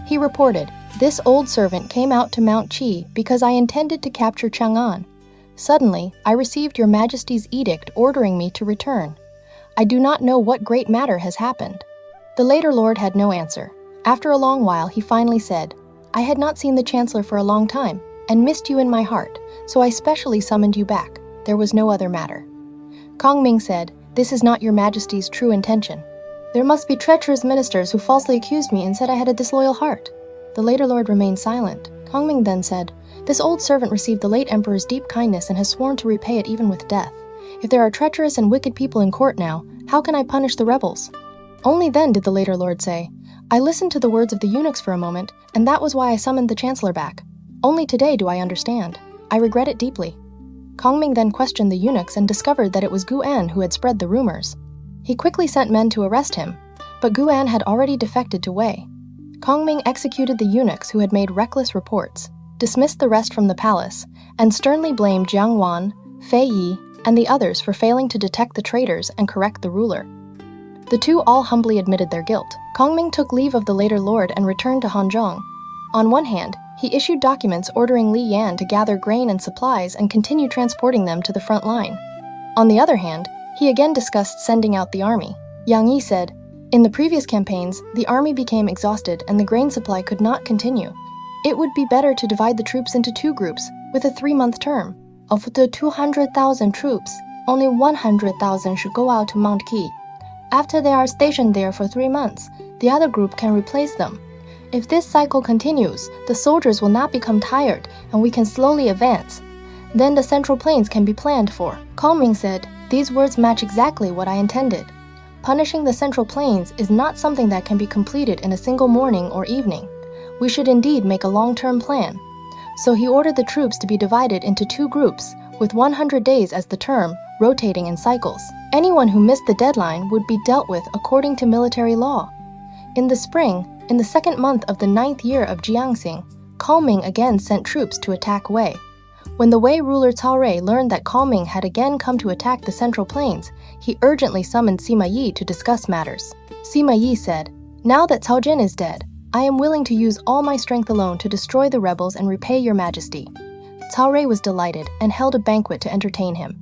He reported, "This old servant came out to Mount Qi because I intended to capture Chang'an. Suddenly, I received your majesty's edict ordering me to return. I do not know what great matter has happened." The later lord had no answer. After a long while, he finally said, "I had not seen the Chancellor for a long time, and missed you in my heart, so I specially summoned you back. There was no other matter." Kongming said, "This is not your majesty's true intention. There must be treacherous ministers who falsely accused me and said I had a disloyal heart." The later lord remained silent. Kongming then said, "This old servant received the late emperor's deep kindness and has sworn to repay it even with death. If there are treacherous and wicked people in court now, how can I punish the rebels?" Only then did the later lord say, "I listened to the words of the eunuchs for a moment, and that was why I summoned the Chancellor back. Only today do I understand. I regret it deeply." Kongming then questioned the eunuchs and discovered that it was Guan who had spread the rumors. He quickly sent men to arrest him, but Guan had already defected to Wei. Kongming executed the eunuchs who had made reckless reports, dismissed the rest from the palace, and sternly blamed Jiang Wan, Fei Yi, and the others for failing to detect the traitors and correct the ruler. The 2 all humbly admitted their guilt. Kongming took leave of the later lord and returned to Hanzhong. On one hand, he issued documents ordering Li Yan to gather grain and supplies and continue transporting them to the front line. On the other hand, he again discussed sending out the army. Yang Yi said, "In the previous campaigns, the army became exhausted and the grain supply could not continue. It would be better to divide the troops into 2 groups, with a 3-month term. Of the 200,000 troops, only 100,000 should go out to Mount Qi. After they are stationed there for 3 months, the other group can replace them. If this cycle continues, the soldiers will not become tired and we can slowly advance. Then the Central Plains can be planned for." Kongming said, "These words match exactly what I intended. Punishing the Central Plains is not something that can be completed in a single morning or evening. We should indeed make a long-term plan." So he ordered the troops to be divided into 2 groups, with 100 days as the term, rotating in cycles. Anyone who missed the deadline would be dealt with according to military law. In the spring, in the 2nd month of the 9th year of Jiangxing, Kongming again sent troops to attack Wei. When the Wei ruler Cao Rui learned that Kongming had again come to attack the Central Plains, he urgently summoned Sima Yi to discuss matters. Sima Yi said, "Now that Cao Jin is dead, I am willing to use all my strength alone to destroy the rebels and repay your majesty." Cao Rui was delighted and held a banquet to entertain him.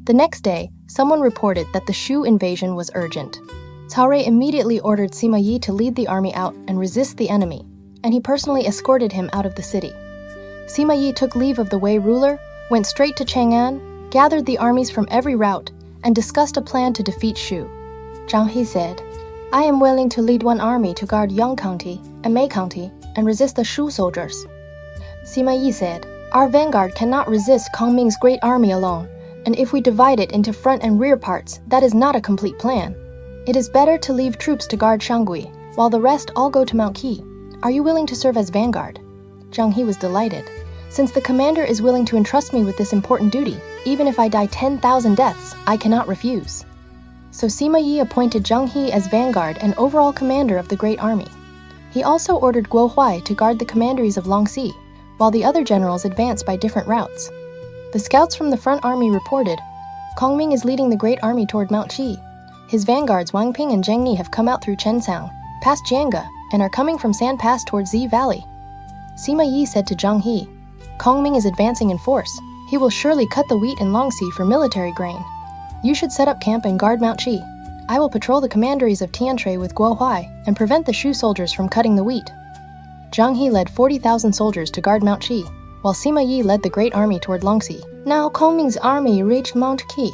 The next day, someone reported that the Shu invasion was urgent. Cao Rui immediately ordered Sima Yi to lead the army out and resist the enemy, and he personally escorted him out of the city. Sima Yi took leave of the Wei ruler, went straight to Chang'an, gathered the armies from every route, and discussed a plan to defeat Shu. Zhang He said, "I am willing to lead one army to guard Yang County and Mei County and resist the Shu soldiers." Sima Yi said, "Our vanguard cannot resist Kongming's great army alone, and if we divide it into front and rear parts, that is not a complete plan. It is better to leave troops to guard Shangui, while the rest all go to Mount Qi. Are you willing to serve as vanguard?" Zhang He was delighted. "Since the commander is willing to entrust me with this important duty, even if I die 10,000 deaths, I cannot refuse." So Sima Yi appointed Zhang He as vanguard and overall commander of the great army. He also ordered Guo Huai to guard the commanderies of Longxi, while the other generals advanced by different routes. The scouts from the front army reported, "Kongming is leading the great army toward Mount Qi. His vanguards Wang Ping and Zheng Ni have come out through Chencang, past Jianga, and are coming from Sand Pass towards Zi Valley." Sima Yi said to Zhang He, "Kongming is advancing in force. He will surely cut the wheat in Longxi for military grain. You should set up camp and guard Mount Qi. I will patrol the commanderies of Tianshui with Guo Huai and prevent the Shu soldiers from cutting the wheat." Zhang He led 40,000 soldiers to guard Mount Qi, while Sima Yi led the great army toward Longxi. Now Kongming's army reached Mount Qi.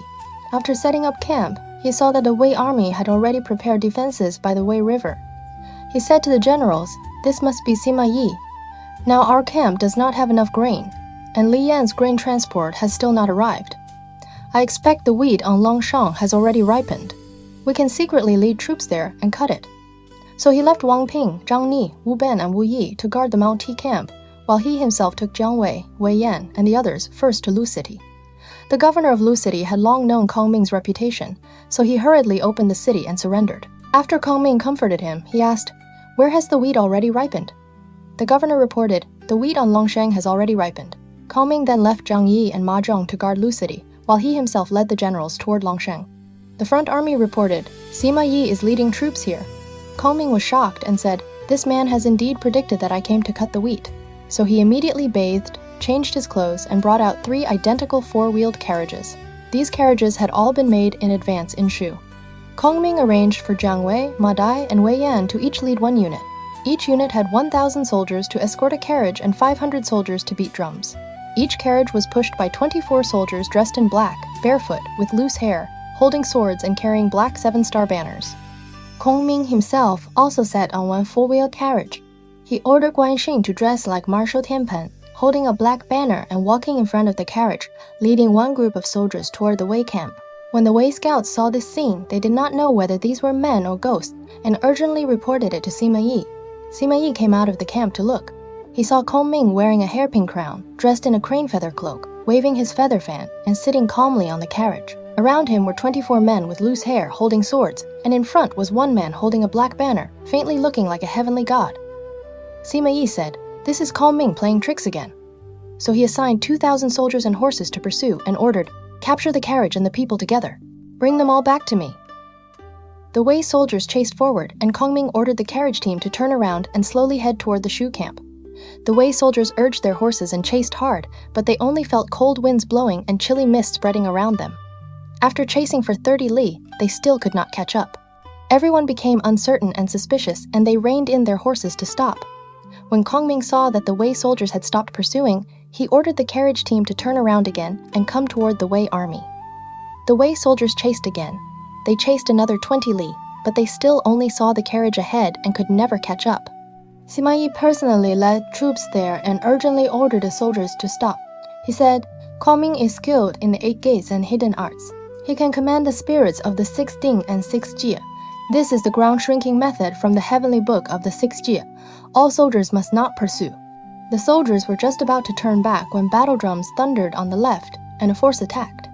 After setting up camp, he saw that the Wei army had already prepared defenses by the Wei River. He said to the generals, "This must be Sima Yi. Now our camp does not have enough grain, and Li Yan's grain transport has still not arrived. I expect the wheat on Longshang has already ripened. We can secretly lead troops there and cut it." So he left Wang Ping, Zhang Ni, Wu Ben, and Wu Yi to guard the Mount Qi camp, while he himself took Jiang Wei, Wei Yan, and the others first to Lu City. The governor of Lu City had long known Kongming's reputation, so he hurriedly opened the city and surrendered. After Kongming comforted him, he asked, "Where has the wheat already ripened?" The governor reported, "The wheat on Longsheng has already ripened." Kongming then left Zhang Yi and Ma Zhong to guard Lu City, while he himself led the generals toward Longsheng. The front army reported, "Sima Yi is leading troops here." Kongming was shocked and said, "This man has indeed predicted that I came to cut the wheat." So he immediately bathed, changed his clothes, and brought out 3 identical 4-wheeled carriages. These carriages had all been made in advance in Shu. Kongming arranged for Jiang Wei, Ma Dai, and Wei Yan to each lead one unit. Each unit had 1,000 soldiers to escort a carriage and 500 soldiers to beat drums. Each carriage was pushed by 24 soldiers dressed in black, barefoot, with loose hair, holding swords and carrying black 7-star banners. Kongming himself also sat on one 4-wheeled carriage. He ordered Guan Xing to dress like Marshal Tianpan, holding a black banner and walking in front of the carriage, leading one group of soldiers toward the Wei camp. When the Wei scouts saw this scene, they did not know whether these were men or ghosts, and urgently reported it to Sima Yi. Sima Yi came out of the camp to look. He saw Kongming wearing a hairpin crown, dressed in a crane feather cloak, waving his feather fan, and sitting calmly on the carriage. Around him were 24 men with loose hair holding swords, and in front was one man holding a black banner, faintly looking like a heavenly god. Sima Yi said, "This is Kongming playing tricks again." So he assigned 2,000 soldiers and horses to pursue and ordered, "Capture the carriage and the people together. Bring them all back to me." The Wei soldiers chased forward, and Kongming ordered the carriage team to turn around and slowly head toward the Shu camp. The Wei soldiers urged their horses and chased hard, but they only felt cold winds blowing and chilly mist spreading around them. After chasing for 30 li, they still could not catch up. Everyone became uncertain and suspicious, and they reined in their horses to stop. When Kongming saw that the Wei soldiers had stopped pursuing, he ordered the carriage team to turn around again and come toward the Wei army. The Wei soldiers chased again. They chased another 20 li, but they still only saw the carriage ahead and could never catch up. Sima Yi personally led troops there and urgently ordered the soldiers to stop. He said, "Kongming is skilled in the 8 gates and hidden arts. He can command the spirits of the 6 Ding and 6 Jie. This is the ground shrinking method from the heavenly book of the 6 Jie. All soldiers must not pursue." The soldiers were just about to turn back when battle drums thundered on the left and a force attacked.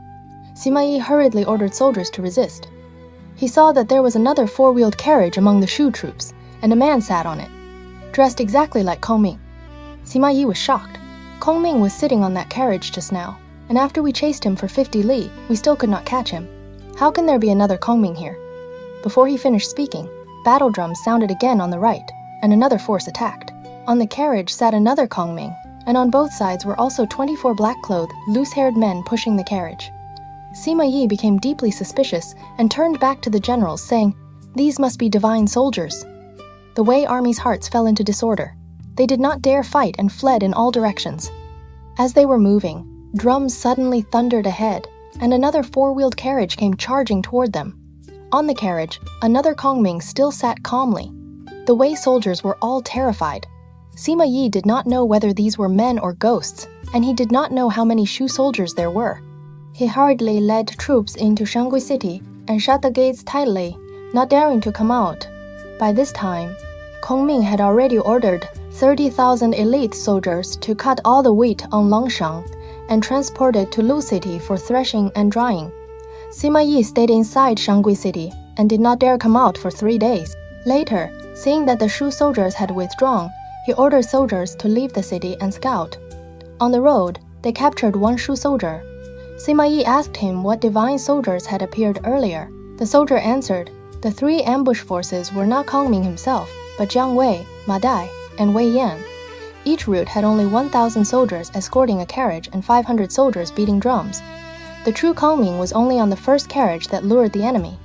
Sima Yi hurriedly ordered soldiers to resist. He saw that there was another 4-wheeled carriage among the Shu troops, and a man sat on it, dressed exactly like Kongming. Sima Yi was shocked. Kongming was sitting on that carriage just now, and after we chased him for 50 li, we still could not catch him. How can there be another Kongming here? Before he finished speaking, battle drums sounded again on the right, and another force attacked. On the carriage sat another Kongming, and on both sides were also 24 black-clothed, loose-haired men pushing the carriage. Sima Yi became deeply suspicious and turned back to the generals, saying, "These must be divine soldiers." The Wei army's hearts fell into disorder. They did not dare fight and fled in all directions. As they were moving, drums suddenly thundered ahead, and another four-wheeled carriage came charging toward them. On the carriage, another Kongming still sat calmly. The Wei soldiers were all terrified. Sima Yi did not know whether these were men or ghosts, and he did not know how many Shu soldiers there were. He hurriedly led troops into Shangui City and shut the gates tightly, not daring to come out. By this time, Kongming had already ordered 30,000 elite soldiers to cut all the wheat on Longshang and transport it to Lu City for threshing and drying. Sima Yi stayed inside Shangui City and did not dare come out for 3 days. Later, seeing that the Shu soldiers had withdrawn, he ordered soldiers to leave the city and scout. On the road, they captured one Shu soldier. Sima Yi asked him what divine soldiers had appeared earlier. The soldier answered, the 3 ambush forces were not Kongming himself, but Jiang Wei, Ma Dai, and Wei Yan. Each route had only 1,000 soldiers escorting a carriage and 500 soldiers beating drums. The true Kongming was only on the first carriage that lured the enemy.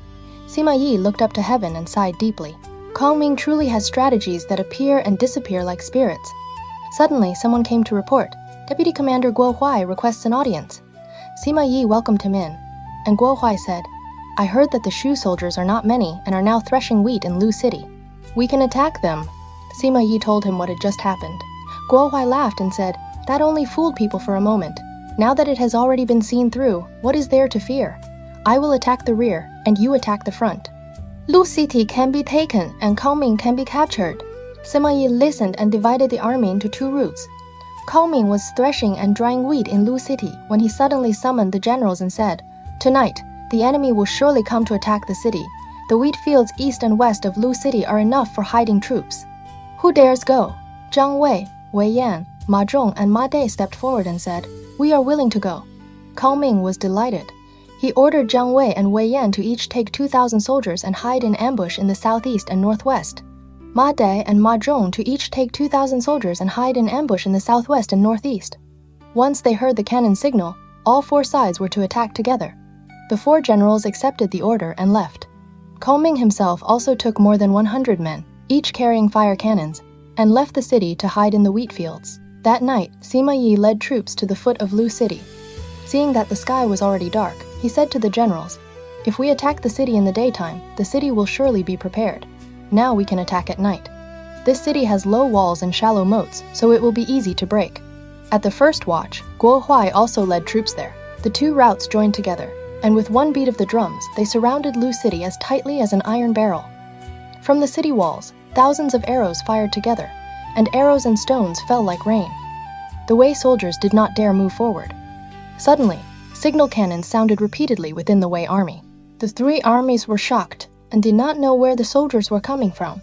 Sima Yi looked up to heaven and sighed deeply. Kongming truly has strategies that appear and disappear like spirits. Suddenly, someone came to report. Deputy Commander Guo Huai requests an audience. Sima Yi welcomed him in, and Guo Huai said, "I heard that the Shu soldiers are not many and are now threshing wheat in Lu City. We can attack them." Sima Yi told him what had just happened. Guo Huai laughed and said, "That only fooled people for a moment. Now that it has already been seen through, what is there to fear? I will attack the rear, and you attack the front. Lu City can be taken, and Kongming can be captured." Sima Yi listened and divided the army into 2 routes. Kongming was threshing and drying wheat in Lu City when he suddenly summoned the generals and said, "Tonight, the enemy will surely come to attack the city. The wheat fields east and west of Lu City are enough for hiding troops. Who dares go?" Jiang Wei, Wei Yan, Ma Zhong, and Ma Dai stepped forward and said, "We are willing to go." Kongming was delighted. He ordered Jiang Wei and Wei Yan to each take 2,000 soldiers and hide in ambush in the southeast and northwest. Ma Dai and Ma Zhong to each take 2,000 soldiers and hide in ambush in the southwest and northeast. Once they heard the cannon signal, all 4 sides were to attack together. The 4 generals accepted the order and left. Kongming himself also took more than 100 men, each carrying fire cannons, and left the city to hide in the wheat fields. That night, Sima Yi led troops to the foot of Lu City. Seeing that the sky was already dark, he said to the generals, "If we attack the city in the daytime, the city will surely be prepared. Now we can attack at night. This city has low walls and shallow moats, so it will be easy to break." At the first watch, Guo Huai also led troops there. The 2 routes joined together, and with one beat of the drums, they surrounded Lu City as tightly as an iron barrel. From the city walls, thousands of arrows fired together, and arrows and stones fell like rain. The Wei soldiers did not dare move forward. Suddenly, signal cannons sounded repeatedly within the Wei army. The 3 armies were shocked and did not know where the soldiers were coming from.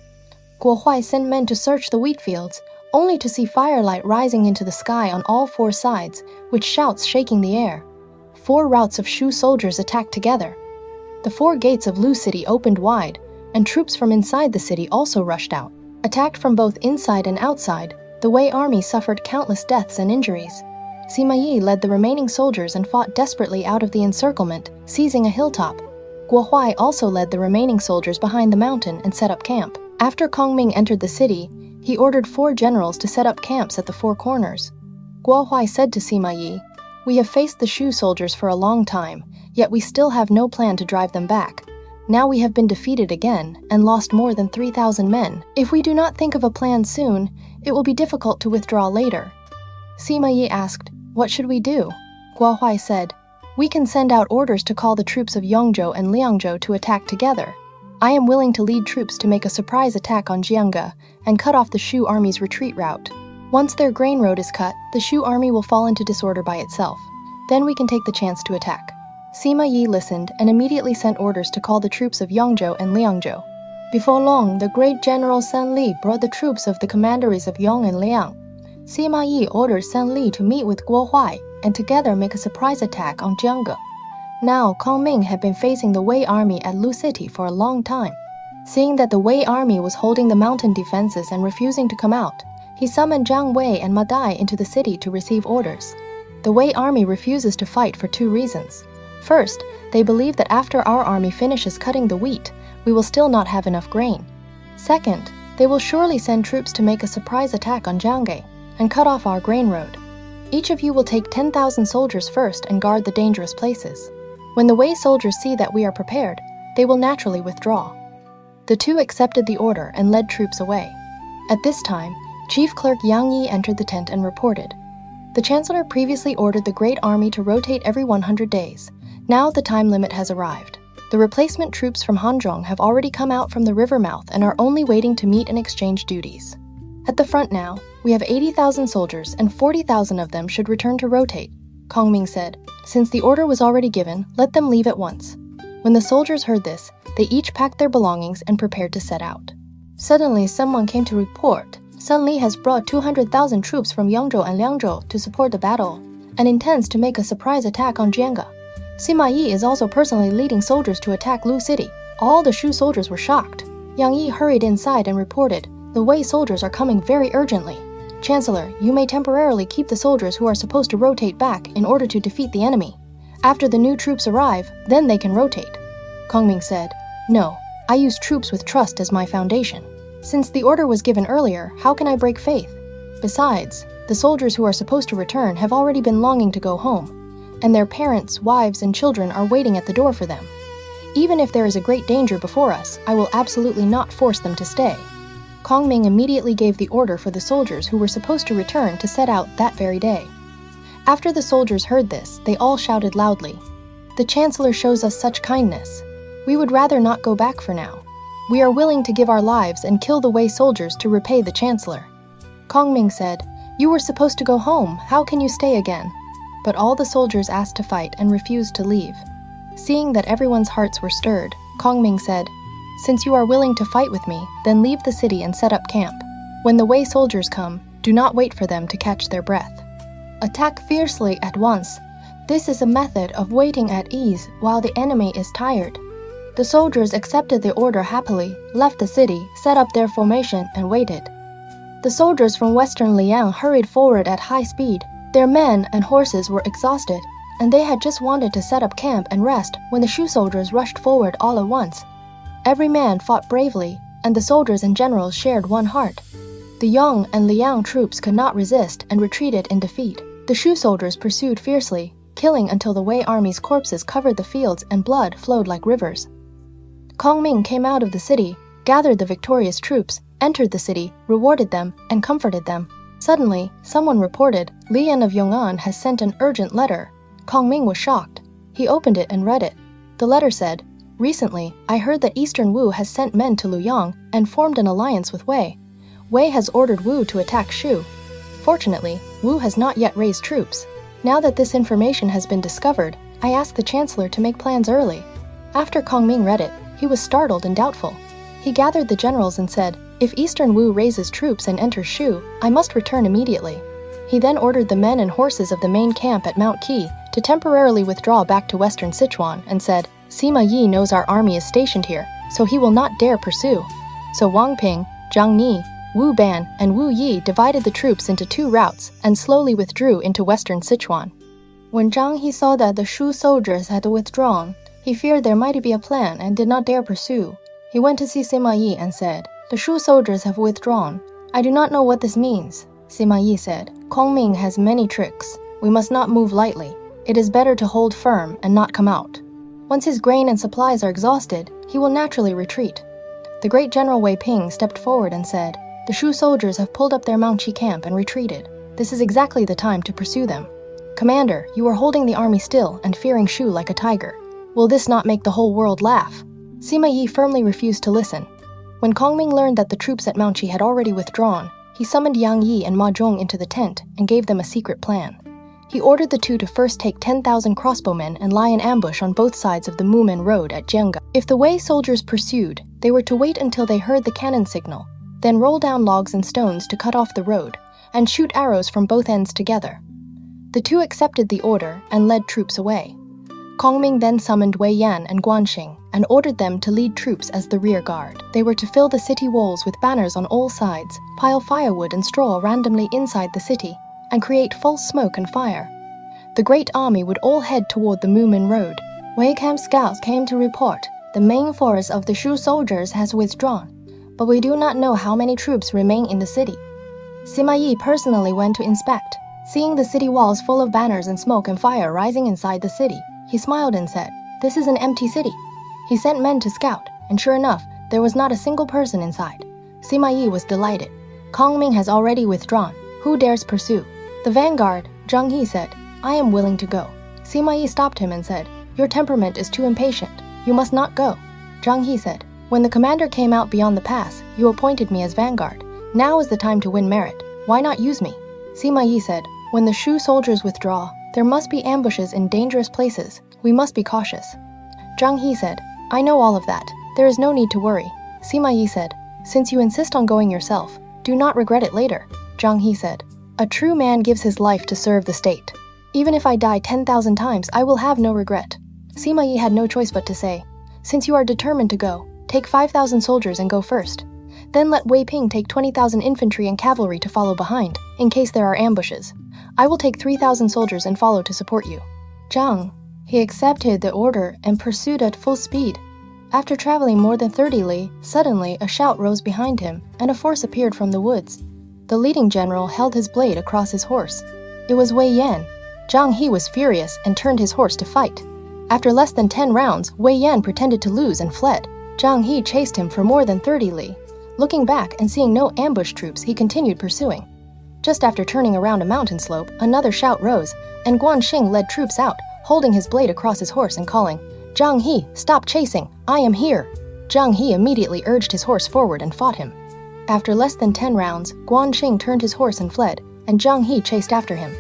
Guo Huai sent men to search the wheat fields, only to see firelight rising into the sky on all 4 sides, with shouts shaking the air. 4 routes of Shu soldiers attacked together. The 4 gates of Lu City opened wide, and troops from inside the city also rushed out. Attacked from both inside and outside, the Wei army suffered countless deaths and injuries. Sima Yi led the remaining soldiers and fought desperately out of the encirclement, seizing a hilltop. Guo Huai also led the remaining soldiers behind the mountain and set up camp. After Kongming entered the city, he ordered 4 generals to set up camps at the 4 corners. Guo Huai said to Sima Yi, "We have faced the Shu soldiers for a long time, yet we still have no plan to drive them back. Now we have been defeated again and lost more than 3,000 men. If we do not think of a plan soon, it will be difficult to withdraw later." Sima Yi asked, "What should we do?" Guo Huai said, "We can send out orders to call the troops of Yongzhou and Liangzhou to attack together. I am willing to lead troops to make a surprise attack on Jianga and cut off the Shu army's retreat route. Once their grain road is cut, the Shu army will fall into disorder by itself. Then we can take the chance to attack." Sima Yi listened and immediately sent orders to call the troops of Yongzhou and Liangzhou. Before long, the great general San Li brought the troops of the commanderies of Yong and Liang. Sima Yi ordered San Li to meet with Guo Huai and together make a surprise attack on Jianga. Now, Kongming had been facing the Wei army at Lu City for a long time. Seeing that the Wei army was holding the mountain defenses and refusing to come out, he summoned Jiang Wei and Ma Dai into the city to receive orders. The Wei army refuses to fight for 2 reasons. First, they believe that after our army finishes cutting the wheat, we will still not have enough grain. Second, they will surely send troops to make a surprise attack on Jiangge and cut off our grain road. Each of you will take 10,000 soldiers first and guard the dangerous places. When the Wei soldiers see that we are prepared, they will naturally withdraw. The 2 accepted the order and led troops away. At this time, Chief Clerk Yang Yi entered the tent and reported. The Chancellor previously ordered the Great Army to rotate every 100 days. Now the time limit has arrived. The replacement troops from Hanzhong have already come out from the river mouth and are only waiting to meet and exchange duties. At the front now, we have 80,000 soldiers and 40,000 of them should return to rotate, Kongming said. Since the order was already given, let them leave at once. When the soldiers heard this, they each packed their belongings and prepared to set out. Suddenly, someone came to report. Sun Li has brought 200,000 troops from Yangzhou and Liangzhou to support the battle, and intends to make a surprise attack on Jiangge. Sima Yi is also personally leading soldiers to attack Lu City. All the Shu soldiers were shocked. Yang Yi hurried inside and reported, the Wei soldiers are coming very urgently. Chancellor, you may temporarily keep the soldiers who are supposed to rotate back in order to defeat the enemy. After the new troops arrive, then they can rotate. Kongming said, no, I use troops with trust as my foundation. Since the order was given earlier, how can I break faith? Besides, the soldiers who are supposed to return have already been longing to go home, and their parents, wives, and children are waiting at the door for them. Even if there is a great danger before us, I will absolutely not force them to stay. Kongming immediately gave the order for the soldiers who were supposed to return to set out that very day. After the soldiers heard this, they all shouted loudly, the Chancellor shows us such kindness. We would rather not go back for now. We are willing to give our lives and kill the Wei soldiers to repay the Chancellor. Kongming said, you were supposed to go home, how can you stay again? But all the soldiers asked to fight and refused to leave. Seeing that everyone's hearts were stirred, Kongming said, since you are willing to fight with me, then leave the city and set up camp. When the Wei soldiers come, do not wait for them to catch their breath. Attack fiercely at once. This is a method of waiting at ease while the enemy is tired. The soldiers accepted the order happily, left the city, set up their formation, and waited. The soldiers from western Liang hurried forward at high speed. Their men and horses were exhausted, and they had just wanted to set up camp and rest when the Shu soldiers rushed forward all at once. Every man fought bravely, and the soldiers and generals shared one heart. The Yang and Liang troops could not resist and retreated in defeat. The Shu soldiers pursued fiercely, killing until the Wei army's corpses covered the fields and blood flowed like rivers. Kongming came out of the city, gathered the victorious troops, entered the city, rewarded them, and comforted them. Suddenly, someone reported, Lian of Yong'an has sent an urgent letter. Kongming was shocked. He opened it and read it. The letter said, recently, I heard that Eastern Wu has sent men to Luoyang and formed an alliance with Wei. Wei has ordered Wu to attack Shu. Fortunately, Wu has not yet raised troops. Now that this information has been discovered, I asked the Chancellor to make plans early. After Kongming read it, he was startled and doubtful. He gathered the generals and said, if Eastern Wu raises troops and enters Shu, I must return immediately. He then ordered the men and horses of the main camp at Mount Qi to temporarily withdraw back to western Sichuan and said, Sima Yi knows our army is stationed here, so he will not dare pursue. So Wang Ping, Zhang Ni, Wu Ban, and Wu Yi divided the troops into 2 routes and slowly withdrew into western Sichuan. When Zhang He saw that the Shu soldiers had withdrawn, he feared there might be a plan and did not dare pursue. He went to see Sima Yi and said, the Shu soldiers have withdrawn. I do not know what this means. Sima Yi said, Kongming has many tricks. We must not move lightly. It is better to hold firm and not come out. Once his grain and supplies are exhausted, he will naturally retreat. The great General Wei Ping stepped forward and said, the Shu soldiers have pulled up their Mount Qi camp and retreated. This is exactly the time to pursue them. Commander, you are holding the army still and fearing Shu like a tiger. Will this not make the whole world laugh? Sima Yi firmly refused to listen. When Kongming learned that the troops at Mount Qi had already withdrawn, he summoned Yang Yi and Ma Zhong into the tent and gave them a secret plan. He ordered the 2 to first take 10,000 crossbowmen and lie in ambush on both sides of the Mumen Road at Jiangge. If the Wei soldiers pursued, they were to wait until they heard the cannon signal, then roll down logs and stones to cut off the road, and shoot arrows from both ends together. The 2 accepted the order and led troops away. Kongming then summoned Wei Yan and Guanxing and ordered them to lead troops as the rear guard. They were to fill the city walls with banners on all sides, pile firewood and straw randomly inside the city, and create false smoke and fire. The great army would all head toward the Moomin Road. Wei camp scouts came to report the main force of the Shu soldiers has withdrawn, but we do not know how many troops remain in the city. Sima Yi personally went to inspect. Seeing the city walls full of banners and smoke and fire rising inside the city, he smiled and said, "This is an empty city." He sent men to scout, and sure enough, there was not a single person inside. Sima Yi was delighted. Kongming has already withdrawn. Who dares pursue? The vanguard, Zhang He said, "I am willing to go." Sima Yi stopped him and said, "Your temperament is too impatient. You must not go." Zhang He said, "When the commander came out beyond the pass, you appointed me as vanguard. Now is the time to win merit. Why not use me?" Sima Yi said, "When the Shu soldiers withdraw, there must be ambushes in dangerous places. We must be cautious." Zhang He said, "I know all of that. There is no need to worry." Sima Yi said, "Since you insist on going yourself, do not regret it later." Zhang He said, "A true man gives his life to serve the state. Even if I die 10,000 times, I will have no regret." Sima Yi had no choice but to say, "Since you are determined to go, take 5,000 soldiers and go first. Then let Wei Ping take 20,000 infantry and cavalry to follow behind, in case there are ambushes. I will take 3,000 soldiers and follow to support you." Zhang, he accepted the order and pursued at full speed. After traveling more than 30 li, suddenly a shout rose behind him, and a force appeared from the woods. The leading general held his blade across his horse. It was Wei Yan. Zhang He was furious and turned his horse to fight. After less than 10 rounds, Wei Yan pretended to lose and fled. Zhang He chased him for more than 30 li. Looking back and seeing no ambush troops, he continued pursuing. Just after turning around a mountain slope, another shout rose, and Guanxing led troops out, holding his blade across his horse and calling, "Zhang He, stop chasing! I am here!" Zhang He immediately urged his horse forward and fought him. After less than 10 rounds, Guanxing turned his horse and fled, and Zhang He chased after him.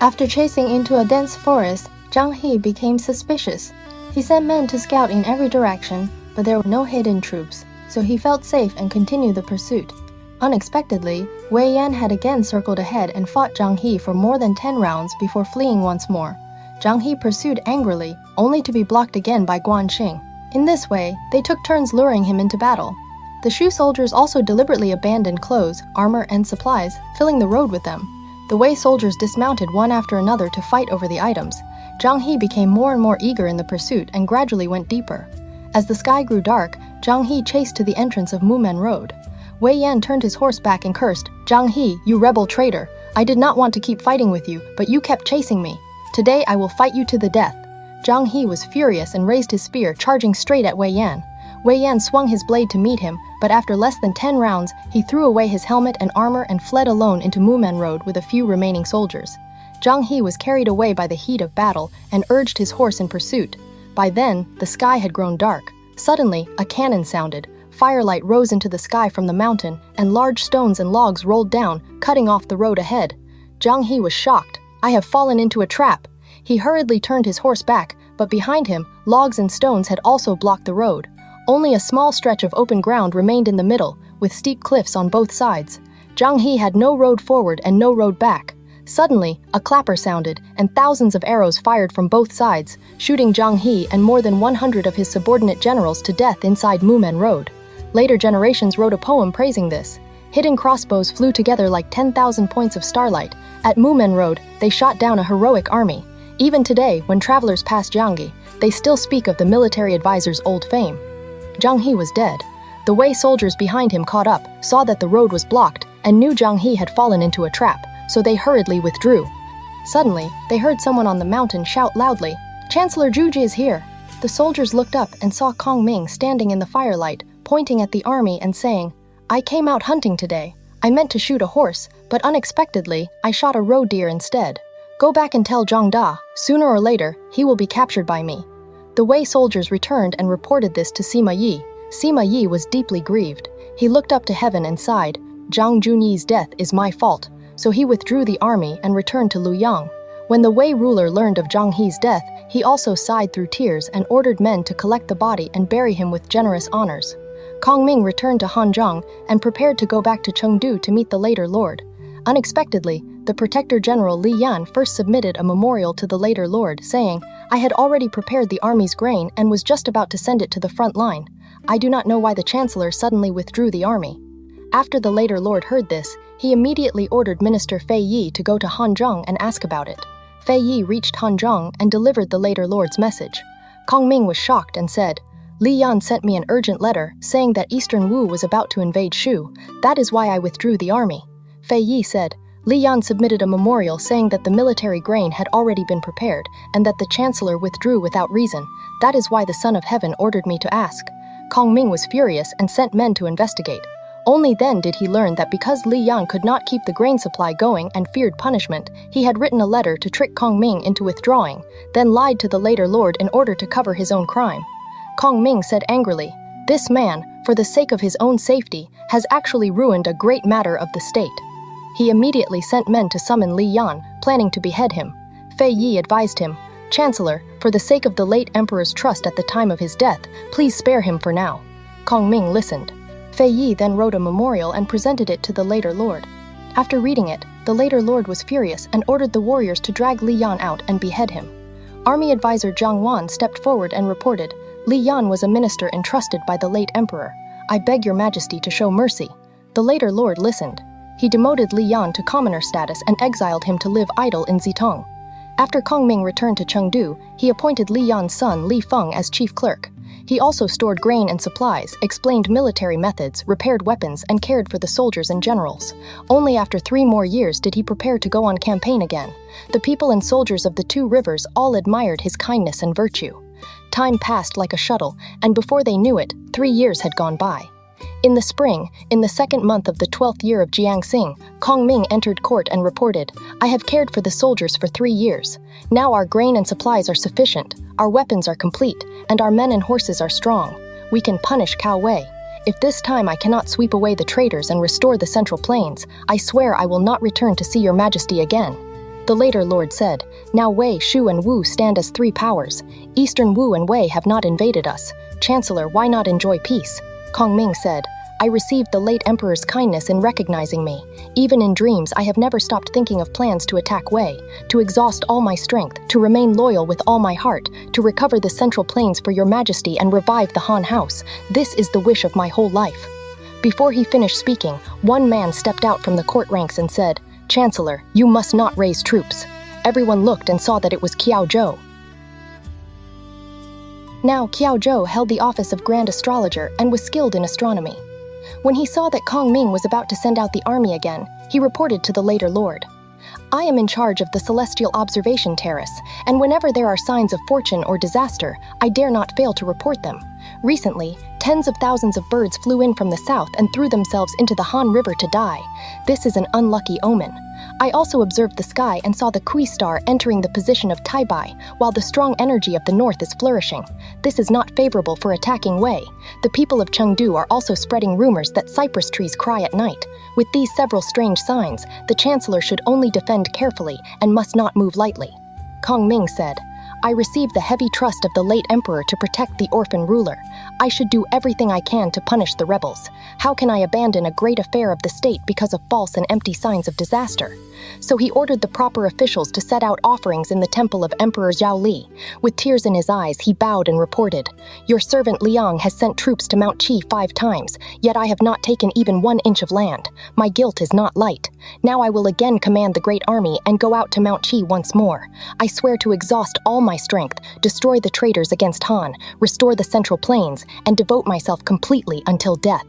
After chasing into a dense forest, Zhang He became suspicious. He sent men to scout in every direction, but there were no hidden troops, so he felt safe and continued the pursuit. Unexpectedly, Wei Yan had again circled ahead and fought Zhang He for more than 10 rounds before fleeing once more. Zhang He pursued angrily, only to be blocked again by Guanxing. In this way, they took turns luring him into battle. The Shu soldiers also deliberately abandoned clothes, armor, and supplies, filling the road with them. The Wei soldiers dismounted one after another to fight over the items. Zhang He became more and more eager in the pursuit and gradually went deeper. As the sky grew dark, Zhang He chased to the entrance of Mumen Road. Wei Yan turned his horse back and cursed, "Zhang He, you rebel traitor! I did not want to keep fighting with you, but you kept chasing me. Today I will fight you to the death." Zhang He was furious and raised his spear, charging straight at Wei Yan. Wei Yan swung his blade to meet him, but after less than 10 rounds, he threw away his helmet and armor and fled alone into Mumen Road with a few remaining soldiers. Zhang He was carried away by the heat of battle and urged his horse in pursuit. By then, the sky had grown dark. Suddenly, a cannon sounded. Firelight rose into the sky from the mountain, and large stones and logs rolled down, cutting off the road ahead. Zhang He was shocked. "I have fallen into a trap." He hurriedly turned his horse back, but behind him, logs and stones had also blocked the road. Only a small stretch of open ground remained in the middle, with steep cliffs on both sides. Zhang He had no road forward and no road back. Suddenly, a clapper sounded, and thousands of arrows fired from both sides, shooting Zhang He and more than 100 of his subordinate generals to death inside Mumen Road. Later generations wrote a poem praising this. Hidden crossbows flew together like 10,000 points of starlight. At Mumen Road, they shot down a heroic army. Even today, when travelers pass Jiangyi, they still speak of the military advisor's old fame. Zhang He was dead. The Wei soldiers behind him caught up, saw that the road was blocked, and knew Zhang He had fallen into a trap, so they hurriedly withdrew. Suddenly, they heard someone on the mountain shout loudly, "Chancellor Zhuji is here!" The soldiers looked up and saw Kongming standing in the firelight, pointing at the army and saying, "I came out hunting today. I meant to shoot a horse, but unexpectedly, I shot a roe deer instead. Go back and tell Zhang Da, sooner or later, he will be captured by me." The Wei soldiers returned and reported this to Sima Yi. Sima Yi was deeply grieved. He looked up to heaven and sighed, "Zhang Junyi's death is my fault." So he withdrew the army and returned to Luoyang. When the Wei ruler learned of Zhang He's death, he also sighed through tears and ordered men to collect the body and bury him with generous honors. Kongming returned to Hanzhong and prepared to go back to Chengdu to meet the later lord. Unexpectedly, the Protector General Li Yan first submitted a memorial to the later lord, saying, I had already prepared the army's grain and was just about to send it to the front line. I do not know why the Chancellor suddenly withdrew the army." After the later lord heard this, he immediately ordered Minister Fei Yi to go to Hanzhong and ask about it. Fei Yi reached Hanzhong and delivered the later lord's message. Kongming was shocked and said, "Li Yan sent me an urgent letter saying that Eastern Wu was about to invade Shu. That is why I withdrew the army." Fei Yi said, "Li Yan submitted a memorial saying that the military grain had already been prepared and that the Chancellor withdrew without reason. That is why the Son of Heaven ordered me to ask." Kongming was furious and sent men to investigate. Only then did he learn that because Li Yan could not keep the grain supply going and feared punishment, he had written a letter to trick Kongming into withdrawing, then lied to the later lord in order to cover his own crime. Kongming said angrily, "This man, for the sake of his own safety, has actually ruined a great matter of the state." He immediately sent men to summon Li Yan, planning to behead him. Fei Yi advised him, "Chancellor, for the sake of the late emperor's trust at the time of his death, please spare him for now." Kongming listened. Fei Yi then wrote a memorial and presented it to the later lord. After reading it, the later lord was furious and ordered the warriors to drag Li Yan out and behead him. Army advisor Zhang Wan stepped forward and reported, "Li Yan was a minister entrusted by the late emperor. I beg your majesty to show mercy." The later lord listened. He demoted Li Yan to commoner status and exiled him to live idle in Zitong. After Kongming returned to Chengdu, he appointed Li Yan's son Li Feng as chief clerk. He also stored grain and supplies, explained military methods, repaired weapons, and cared for the soldiers and generals. Only after 3 more years did he prepare to go on campaign again. The people and soldiers of the 2 rivers all admired his kindness and virtue. Time passed like a shuttle, and before they knew it, 3 years had gone by. In the spring, in the 2nd month of the 12th year of Jiangxing, Kongming entered court and reported, "I have cared for the soldiers for 3 years. Now our grain and supplies are sufficient, our weapons are complete, and our men and horses are strong. We can punish Cao Wei. If this time I cannot sweep away the traitors and restore the Central Plains, I swear I will not return to see your majesty again." The later lord said, "Now Wei, Shu, and Wu stand as 3 powers. Eastern Wu and Wei have not invaded us. Chancellor, why not enjoy peace?" Kongming said, "I received the late emperor's kindness in recognizing me. Even in dreams, I have never stopped thinking of plans to attack Wei, to exhaust all my strength, to remain loyal with all my heart, to recover the Central Plains for your majesty and revive the Han house. This is the wish of my whole life." Before he finished speaking, one man stepped out from the court ranks and said, "Chancellor, you must not raise troops." Everyone looked and saw that it was Qiao Zhou. Now, Qiao Zhou held the office of Grand Astrologer and was skilled in astronomy. When he saw that Kongming was about to send out the army again, he reported to the later lord, "I am in charge of the Celestial Observation Terrace, and whenever there are signs of fortune or disaster, I dare not fail to report them. Recently, tens of thousands of birds flew in from the south and threw themselves into the Han River to die. This is an unlucky omen. I also observed the sky and saw the Kui star entering the position of Taibai, while the strong energy of the north is flourishing. This is not favorable for attacking Wei. The people of Chengdu are also spreading rumors that cypress trees cry at night. With these several strange signs, the Chancellor should only defend carefully and must not move lightly." Kongming said, "I received the heavy trust of the late emperor to protect the orphan ruler. I should do everything I can to punish the rebels. How can I abandon a great affair of the state because of false and empty signs of disaster?" So he ordered the proper officials to set out offerings in the temple of Emperor Zhao Li. With tears in his eyes, he bowed and reported, "Your servant Liang has sent troops to Mount Qi 5 times, yet I have not taken even 1 inch of land. My guilt is not light. Now I will again command the great army and go out to Mount Qi once more. I swear to exhaust all my strength, destroy the traitors against Han, restore the Central Plains, and devote myself completely until death."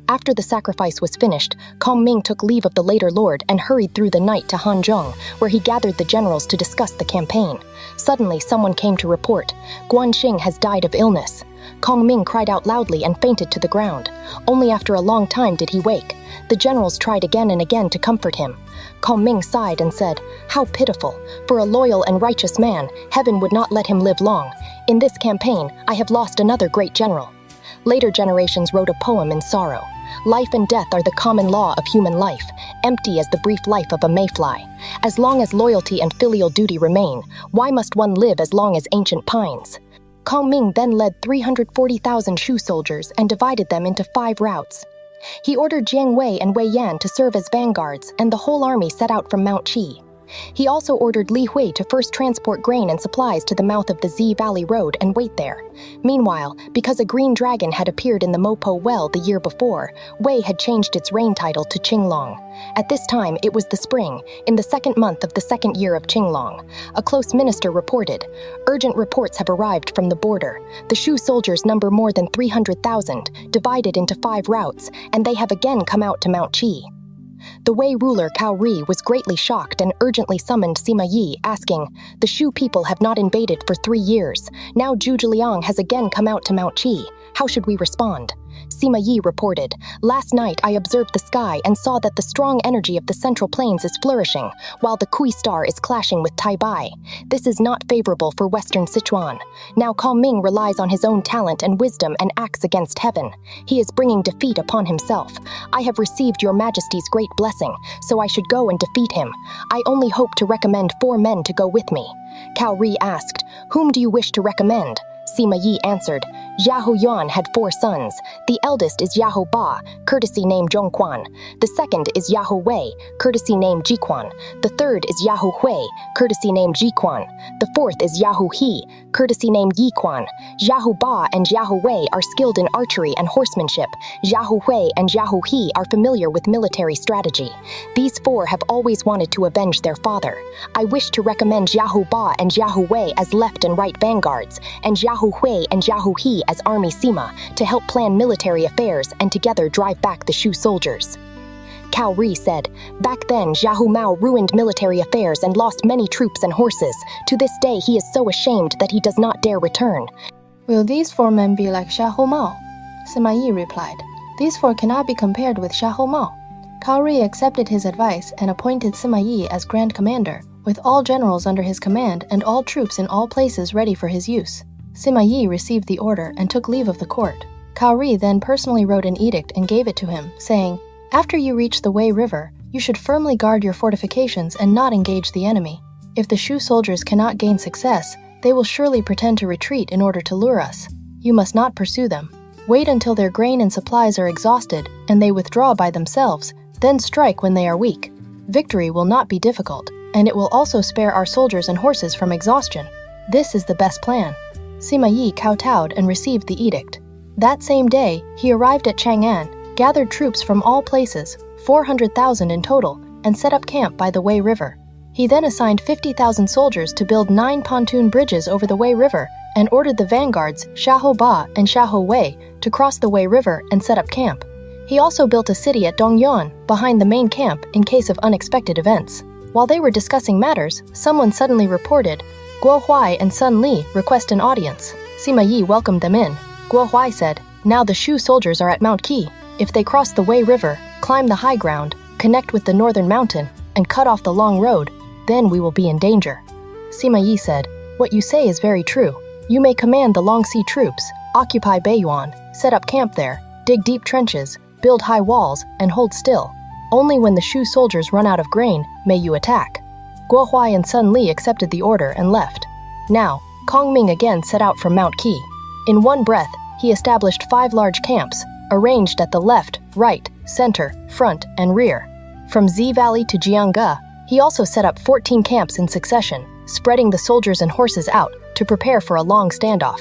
After the sacrifice was finished, Kongming took leave of the later lord and hurried through the night to Hanzhong, where he gathered the generals to discuss the campaign. Suddenly, someone came to report, "Guanxing has died of illness." Kongming cried out loudly and fainted to the ground. Only after a long time did he wake. The generals tried again and again to comfort him. Kongming sighed and said, "How pitiful! For a loyal and righteous man, heaven would not let him live long. In this campaign, I have lost another great general." Later generations wrote a poem in sorrow. "Life and death are the common law of human life, empty as the brief life of a mayfly. As long as loyalty and filial duty remain, why must one live as long as ancient pines?" Kongming then led 340,000 Shu soldiers and divided them into 5 routes. He ordered Jiang Wei and Wei Yan to serve as vanguards, and the whole army set out from Mount Qi. He also ordered Li Hui to first transport grain and supplies to the mouth of the Z Valley Road and wait there. Meanwhile, because a green dragon had appeared in the Mopo well the year before, Wei had changed its reign title to Qinglong. At this time, it was the spring, in the second month of the second year of Qinglong. A close minister reported, "Urgent reports have arrived from the border. The Shu soldiers number more than 300,000, divided into 5 routes, and they have again come out to Mount Qi." The Wei ruler Cao Ri was greatly shocked and urgently summoned Sima Yi, asking, "The Shu people have not invaded for 3 years. Now Zhu Zhiliang has again come out to Mount Qi. How should we respond?" Sima Yi reported, "Last night I observed the sky and saw that the strong energy of the Central Plains is flourishing, while the Kui star is clashing with Taibai. This is not favorable for Western Sichuan. Now Kongming relies on his own talent and wisdom and acts against heaven. He is bringing defeat upon himself. I have received your Majesty's great blessing, so I should go and defeat him. I only hope to recommend 4 men to go with me." Cao Ri asked, "Whom do you wish to recommend?" Sima Yi answered, "Yahu Yuan had 4 sons. The eldest is Yahu Ba, courtesy name Zhongquan. The second is Yahu Wei, courtesy name Jiquan. The third is Yahu Hui, courtesy name Jiquan. The fourth is Yahu He, courtesy name Yiquan. Yahu Ba and Yahu Wei are skilled in archery and horsemanship. Yahu Hui and Yahu He are familiar with military strategy. These 4 have always wanted to avenge their father. I wish to recommend Yahu Ba and Yahu Wei as left and right vanguards, and Yahu Hui and Yahu He as Army Sima to help plan military affairs and together drive back the Shu soldiers." Cao Ri said, "Back then, Yahu Mao ruined military affairs and lost many troops and horses. To this day, he is so ashamed that he does not dare return." Will these 4 men be like Xiahou Mao? Sima Yi replied, "These 4 cannot be compared with Xiahou Mao." Cao Ri accepted his advice and appointed Sima Yi as Grand Commander, with all generals under his command and all troops in all places ready for his use. Sima Yi received the order and took leave of the court. Cao Ri then personally wrote an edict and gave it to him, saying, "After you reach the Wei River, you should firmly guard your fortifications and not engage the enemy. If the Shu soldiers cannot gain success, they will surely pretend to retreat in order to lure us. You must not pursue them. Wait until their grain and supplies are exhausted and they withdraw by themselves, then strike when they are weak. Victory will not be difficult, and it will also spare our soldiers and horses from exhaustion. This is the best plan." Sima Yi kowtowed and received the edict. That same day, he arrived at Chang'an, gathered troops from all places, 400,000 in total, and set up camp by the Wei River. He then assigned 50,000 soldiers to build 9 pontoon bridges over the Wei River and ordered the vanguards, Xiahou Ba and Xiahou Wei, to cross the Wei River and set up camp. He also built a city at Dongyuan, behind the main camp, in case of unexpected events. While they were discussing matters, someone suddenly reported, "Guo Huai and Sun Li request an audience." Sima Yi welcomed them in. Guo Huai said, "Now the Shu soldiers are at Mount Qi. If they cross the Wei River, climb the high ground, connect with the northern mountain, and cut off the long road, then we will be in danger." Sima Yi said, "What you say is very true. You may command the Longxi troops, occupy Beiyuan, set up camp there, dig deep trenches, build high walls, and hold still. Only when the Shu soldiers run out of grain may you attack." Guo Huai and Sun Li accepted the order and left. Now, Kongming again set out from Mount Qi. In one breath, he established 5 large camps, arranged at the left, right, center, front, and rear. From Z Valley to Jiangge, he also set up 14 camps in succession, spreading the soldiers and horses out to prepare for a long standoff.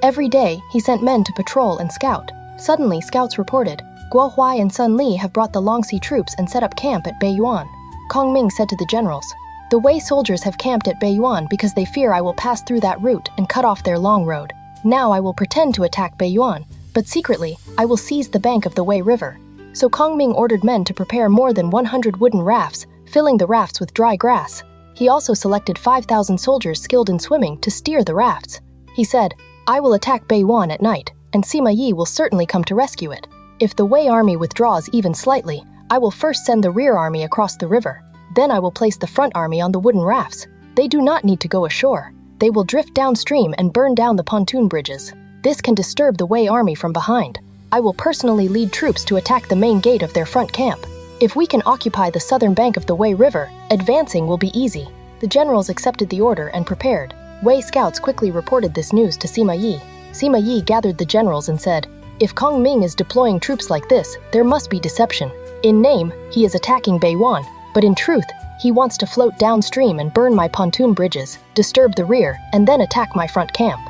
Every day, he sent men to patrol and scout. Suddenly, scouts reported, "Guo Huai and Sun Li have brought the Longxi troops and set up camp at Beiyuan." Kongming said to the generals, "The Wei soldiers have camped at Beiyuan because they fear I will pass through that route and cut off their long road. Now I will pretend to attack Beiyuan, but secretly I will seize the bank of the Wei River." So Kongming ordered men to prepare more than 100 wooden rafts, filling the rafts with dry grass. He also selected 5,000 soldiers skilled in swimming to steer the rafts. He said, "I will attack Beiyuan at night, and Sima Yi will certainly come to rescue it. If the Wei army withdraws even slightly, I will first send the rear army across the river. Then I will place the front army on the wooden rafts. They do not need to go ashore. They will drift downstream and burn down the pontoon bridges. This can disturb the Wei army from behind. I will personally lead troops to attack the main gate of their front camp. If we can occupy the southern bank of the Wei River, advancing will be easy." The generals accepted the order and prepared. Wei scouts quickly reported this news to Sima Yi. Sima Yi gathered the generals and said, "If Kongming is deploying troops like this, there must be deception. In name, he is attacking Beiyuan, but in truth, He wants to float downstream and burn my pontoon bridges, disturb the rear, and then attack my front camp.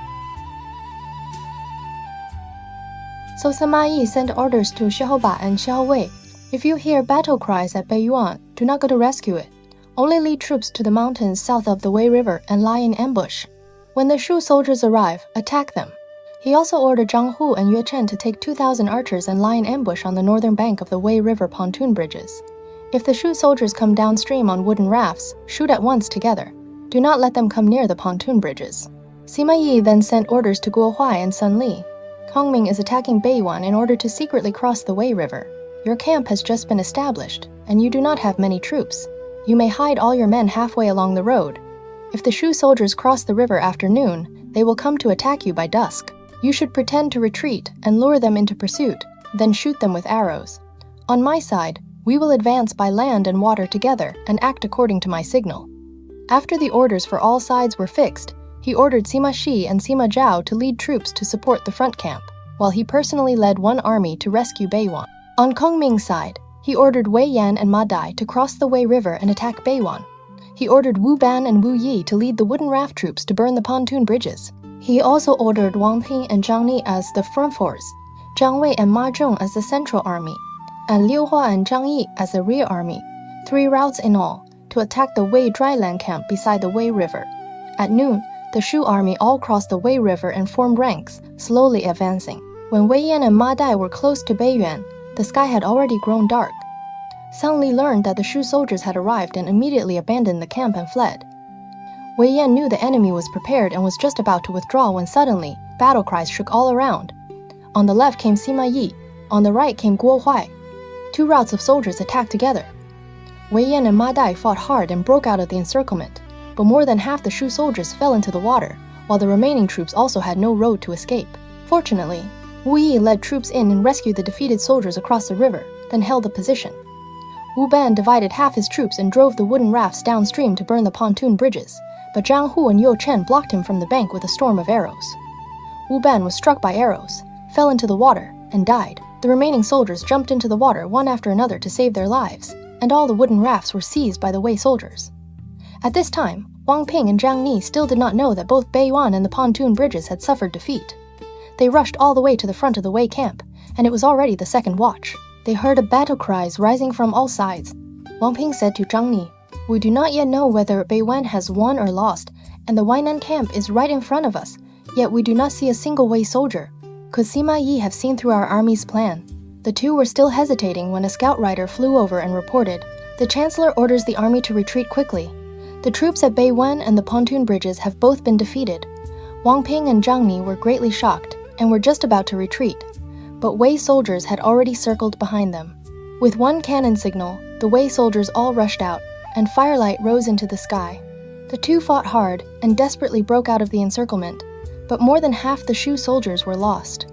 So Sima Yi sent orders to Xiaoba and Xiaowei. If you hear battle cries at Beiyuan, do not go to rescue it. Only lead troops to the mountains south of the Wei River and lie in ambush. When the Shu soldiers arrive, attack them. He also ordered Zhang Hu and Yue Chen to take 2,000 archers and lie in ambush on the northern bank of the Wei River pontoon bridges. If the Shu soldiers come downstream on wooden rafts, shoot at once together. Do not let them come near the pontoon bridges. Sima Yi then sent orders to Guo Huai and Sun Li. Kongming is attacking Beiyuan in order to secretly cross the Wei River. Your camp has just been established, and you do not have many troops. You may hide all your men halfway along the road. If the Shu soldiers cross the river after noon, they will come to attack you by dusk. You should pretend to retreat and lure them into pursuit, then shoot them with arrows. On my side, we will advance by land and water together and act according to my signal. After the orders for all sides were fixed, he ordered Sima Shi and Sima Zhao to lead troops to support the front camp, while he personally led one army to rescue Beiyuan. On Kongming's side, he ordered Wei Yan and Ma Dai to cross the Wei River and attack Beiyuan. He ordered Wu Ban and Wu Yi to lead the wooden raft troops to burn the pontoon bridges. He also ordered Wang Ping and Zhang Ni as the front force, Zhang Wei and Ma Zhong as the central army, and Liu Hua and Zhang Yi as the rear army, 3 routes in all, to attack the Wei dryland camp beside the Wei River. At noon, the Shu army all crossed the Wei River and formed ranks, slowly advancing. When Wei Yan and Ma Dai were close to Beiyuan, the sky had already grown dark. Sang Li learned that the Shu soldiers had arrived and immediately abandoned the camp and fled. Wei Yan knew the enemy was prepared and was just about to withdraw when suddenly, battle cries shook all around. On the left came Sima Yi, on the right came Guo Huai. 2 routes of soldiers attacked together. Wei Yan and Ma Dai fought hard and broke out of the encirclement, but more than half the Shu soldiers fell into the water, while the remaining troops also had no road to escape. Fortunately, Wu Yi led troops in and rescued the defeated soldiers across the river, then held the position. Wu Ban divided half his troops and drove the wooden rafts downstream to burn the pontoon bridges, but Zhang Hu and Yue Chen blocked him from the bank with a storm of arrows. Wu Ban was struck by arrows, fell into the water, and died. The remaining soldiers jumped into the water one after another to save their lives, and all the wooden rafts were seized by the Wei soldiers. At this time, Wang Ping and Zhang Ni still did not know that both Beiyuan and the pontoon bridges had suffered defeat. They rushed all the way to the front of the Wei camp, and it was already the second watch. They heard battle cries rising from all sides. Wang Ping said to Zhang Ni, "We do not yet know whether Beiyuan has won or lost, and the Wainan camp is right in front of us, yet we do not see a single Wei soldier. Could Sima Yi have seen through our army's plan?" The two were still hesitating when a scout rider flew over and reported, "The Chancellor orders the army to retreat quickly. The troops at Beiyuan and the pontoon bridges have both been defeated." Wang Ping and Zhang Ni were greatly shocked and were just about to retreat, but Wei soldiers had already circled behind them. With one cannon signal, the Wei soldiers all rushed out, and firelight rose into the sky. The two fought hard and desperately broke out of the encirclement, but more than half the Shu soldiers were lost.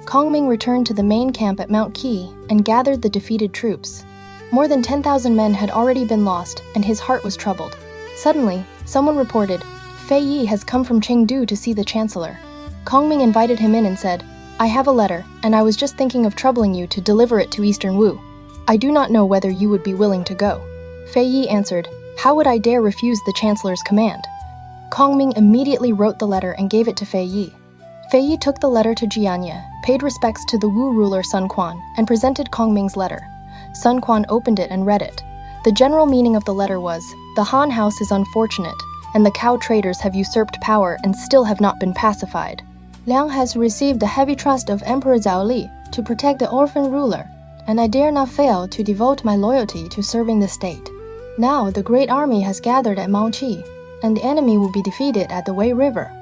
Kongming returned to the main camp at Mount Qi and gathered the defeated troops. More than 10,000 men had already been lost, and his heart was troubled. Suddenly, someone reported, "Fei Yi has come from Chengdu to see the Chancellor." Kongming invited him in and said, "I have a letter, and I was just thinking of troubling you to deliver it to Eastern Wu. I do not know whether you would be willing to go." Fei Yi answered, "How would I dare refuse the Chancellor's command?" Kongming immediately wrote the letter and gave it to Fei Yi. Fei Yi took the letter to Jianye, paid respects to the Wu ruler Sun Quan, and presented Kongming's letter. Sun Quan opened it and read it. The general meaning of the letter was, "The Han house is unfortunate, and the cow traders have usurped power and still have not been pacified. Liang has received the heavy trust of Emperor Zhao Li to protect the orphan ruler, and I dare not fail to devote my loyalty to serving the state. Now the great army has gathered at Mao Qi, and the enemy will be defeated at the Wei River.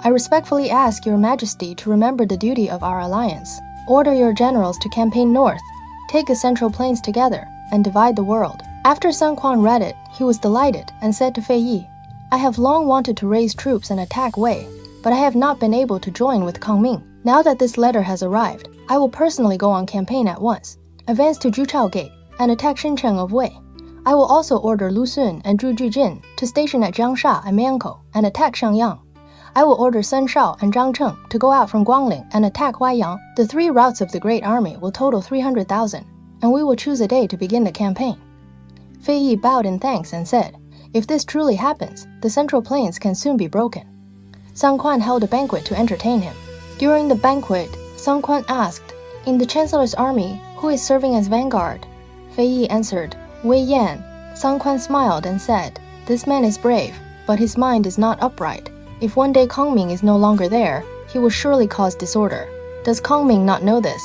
I respectfully ask your majesty to remember the duty of our alliance. Order your generals to campaign north, take the central plains together, and divide the world." After Sun Quan read it, he was delighted and said to Fei Yi, "I have long wanted to raise troops and attack Wei, but I have not been able to join with Kongming. Now that this letter has arrived, I will personally go on campaign at once, advance to Zhuchao Gate, and attack Shincheng of Wei. I will also order Lu Sun and Zhu Jujin to station at Jiangsha and Miankou and attack Xiangyang. I will order Sun Shao and Zhang Cheng to go out from Guangling and attack Huaiyang. The 3 routes of the great army will total 300,000, and we will choose a day to begin the campaign." Fei Yi bowed in thanks and said, "If this truly happens, the Central Plains can soon be broken." Sang Quan held a banquet to entertain him. During the banquet, Sang Quan asked, "In the Chancellor's army, who is serving as vanguard?" Fei Yi answered, "Wei Yan." Sang Quan smiled and said, "This man is brave, but his mind is not upright. If one day Kongming is no longer there, he will surely cause disorder. Does Kongming not know this?"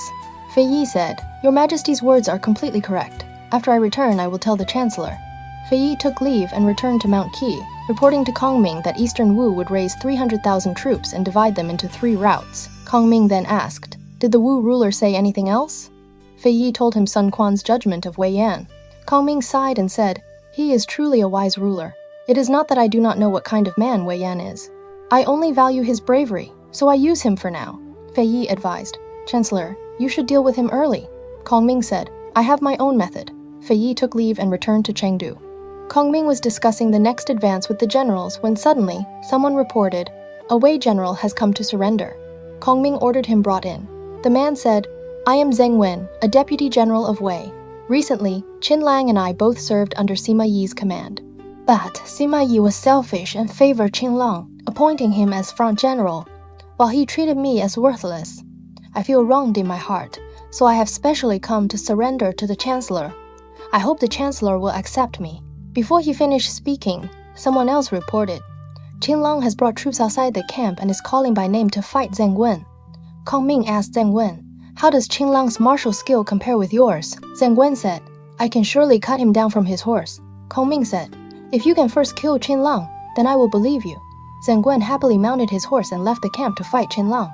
Fei Yi said, "Your Majesty's words are completely correct. After I return, I will tell the Chancellor." Fei Yi took leave and returned to Mount Qi, reporting to Kongming that Eastern Wu would raise 300,000 troops and divide them into 3 routes. Kongming then asked, "Did the Wu ruler say anything else?" Fei Yi told him Sun Quan's judgment of Wei Yan. Kongming sighed and said, "He is truly a wise ruler. It is not that I do not know what kind of man Wei Yan is. I only value his bravery, so I use him for now." Fei Yi advised, "Chancellor, you should deal with him early." Kongming said, "I have my own method." Fei Yi took leave and returned to Chengdu. Kongming was discussing the next advance with the generals when suddenly, someone reported, "A Wei general has come to surrender." Kongming ordered him brought in. The man said, "I am Zheng Wen, a deputy general of Wei. Recently, Qin Lang and I both served under Sima Yi's command. But Sima Yi was selfish and favored Qin Lang, appointing him as front general, while he treated me as worthless. I feel wronged in my heart, so I have specially come to surrender to the Chancellor. I hope the Chancellor will accept me." Before he finished speaking, someone else reported, "Qin Lang has brought troops outside the camp and is calling by name to fight Zheng Wen." Kongming asked Zheng Wen, "How does Qin Lang's martial skill compare with yours?" Zheng Wen said, "I can surely cut him down from his horse." Kongming said, "If you can first kill Qin Lang, then I will believe you." Zheng Wen happily mounted his horse and left the camp to fight Qin Lang.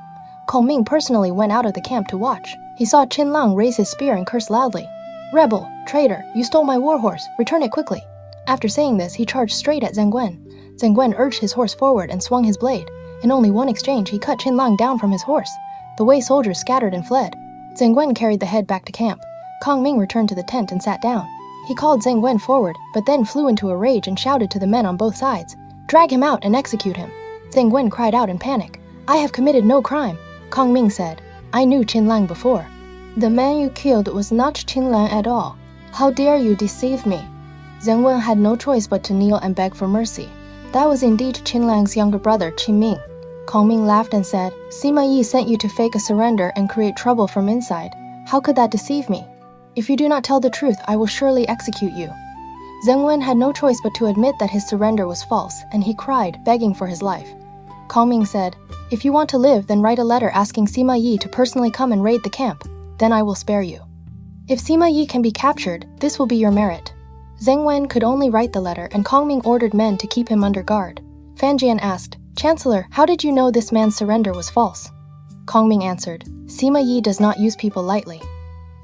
Kongming personally went out of the camp to watch. He saw Qin Lang raise his spear and curse loudly. "Rebel, traitor, you stole my war horse, return it quickly." After saying this, he charged straight at Zheng Wen. Zheng Wen urged his horse forward and swung his blade. In only one exchange, he cut Qin Lang down from his horse. The Wei soldiers scattered and fled. Zheng Wen carried the head back to camp. Kongming returned to the tent and sat down. He called Zheng Wen forward, but then flew into a rage and shouted to the men on both sides, "Drag him out and execute him." Zheng Wen cried out in panic, "I have committed no crime." Kongming said, "I knew Qin Lang before. The man you killed was not Qin Lang at all. How dare you deceive me?" Zheng Wen had no choice but to kneel and beg for mercy. That was indeed Qin Lang's younger brother, Qin Ming. Kongming laughed and said, "Sima Yi sent you to fake a surrender and create trouble from inside. How could that deceive me? If you do not tell the truth, I will surely execute you." Zheng Wen had no choice but to admit that his surrender was false, and he cried, begging for his life. Kongming said, "If you want to live, then write a letter asking Sima Yi to personally come and raid the camp. Then I will spare you. If Sima Yi can be captured, this will be your merit." Zheng Wen could only write the letter, and Kongming ordered men to keep him under guard. Fan Jian asked, "Chancellor, how did you know this man's surrender was false?" Kongming answered, "Sima Yi does not use people lightly.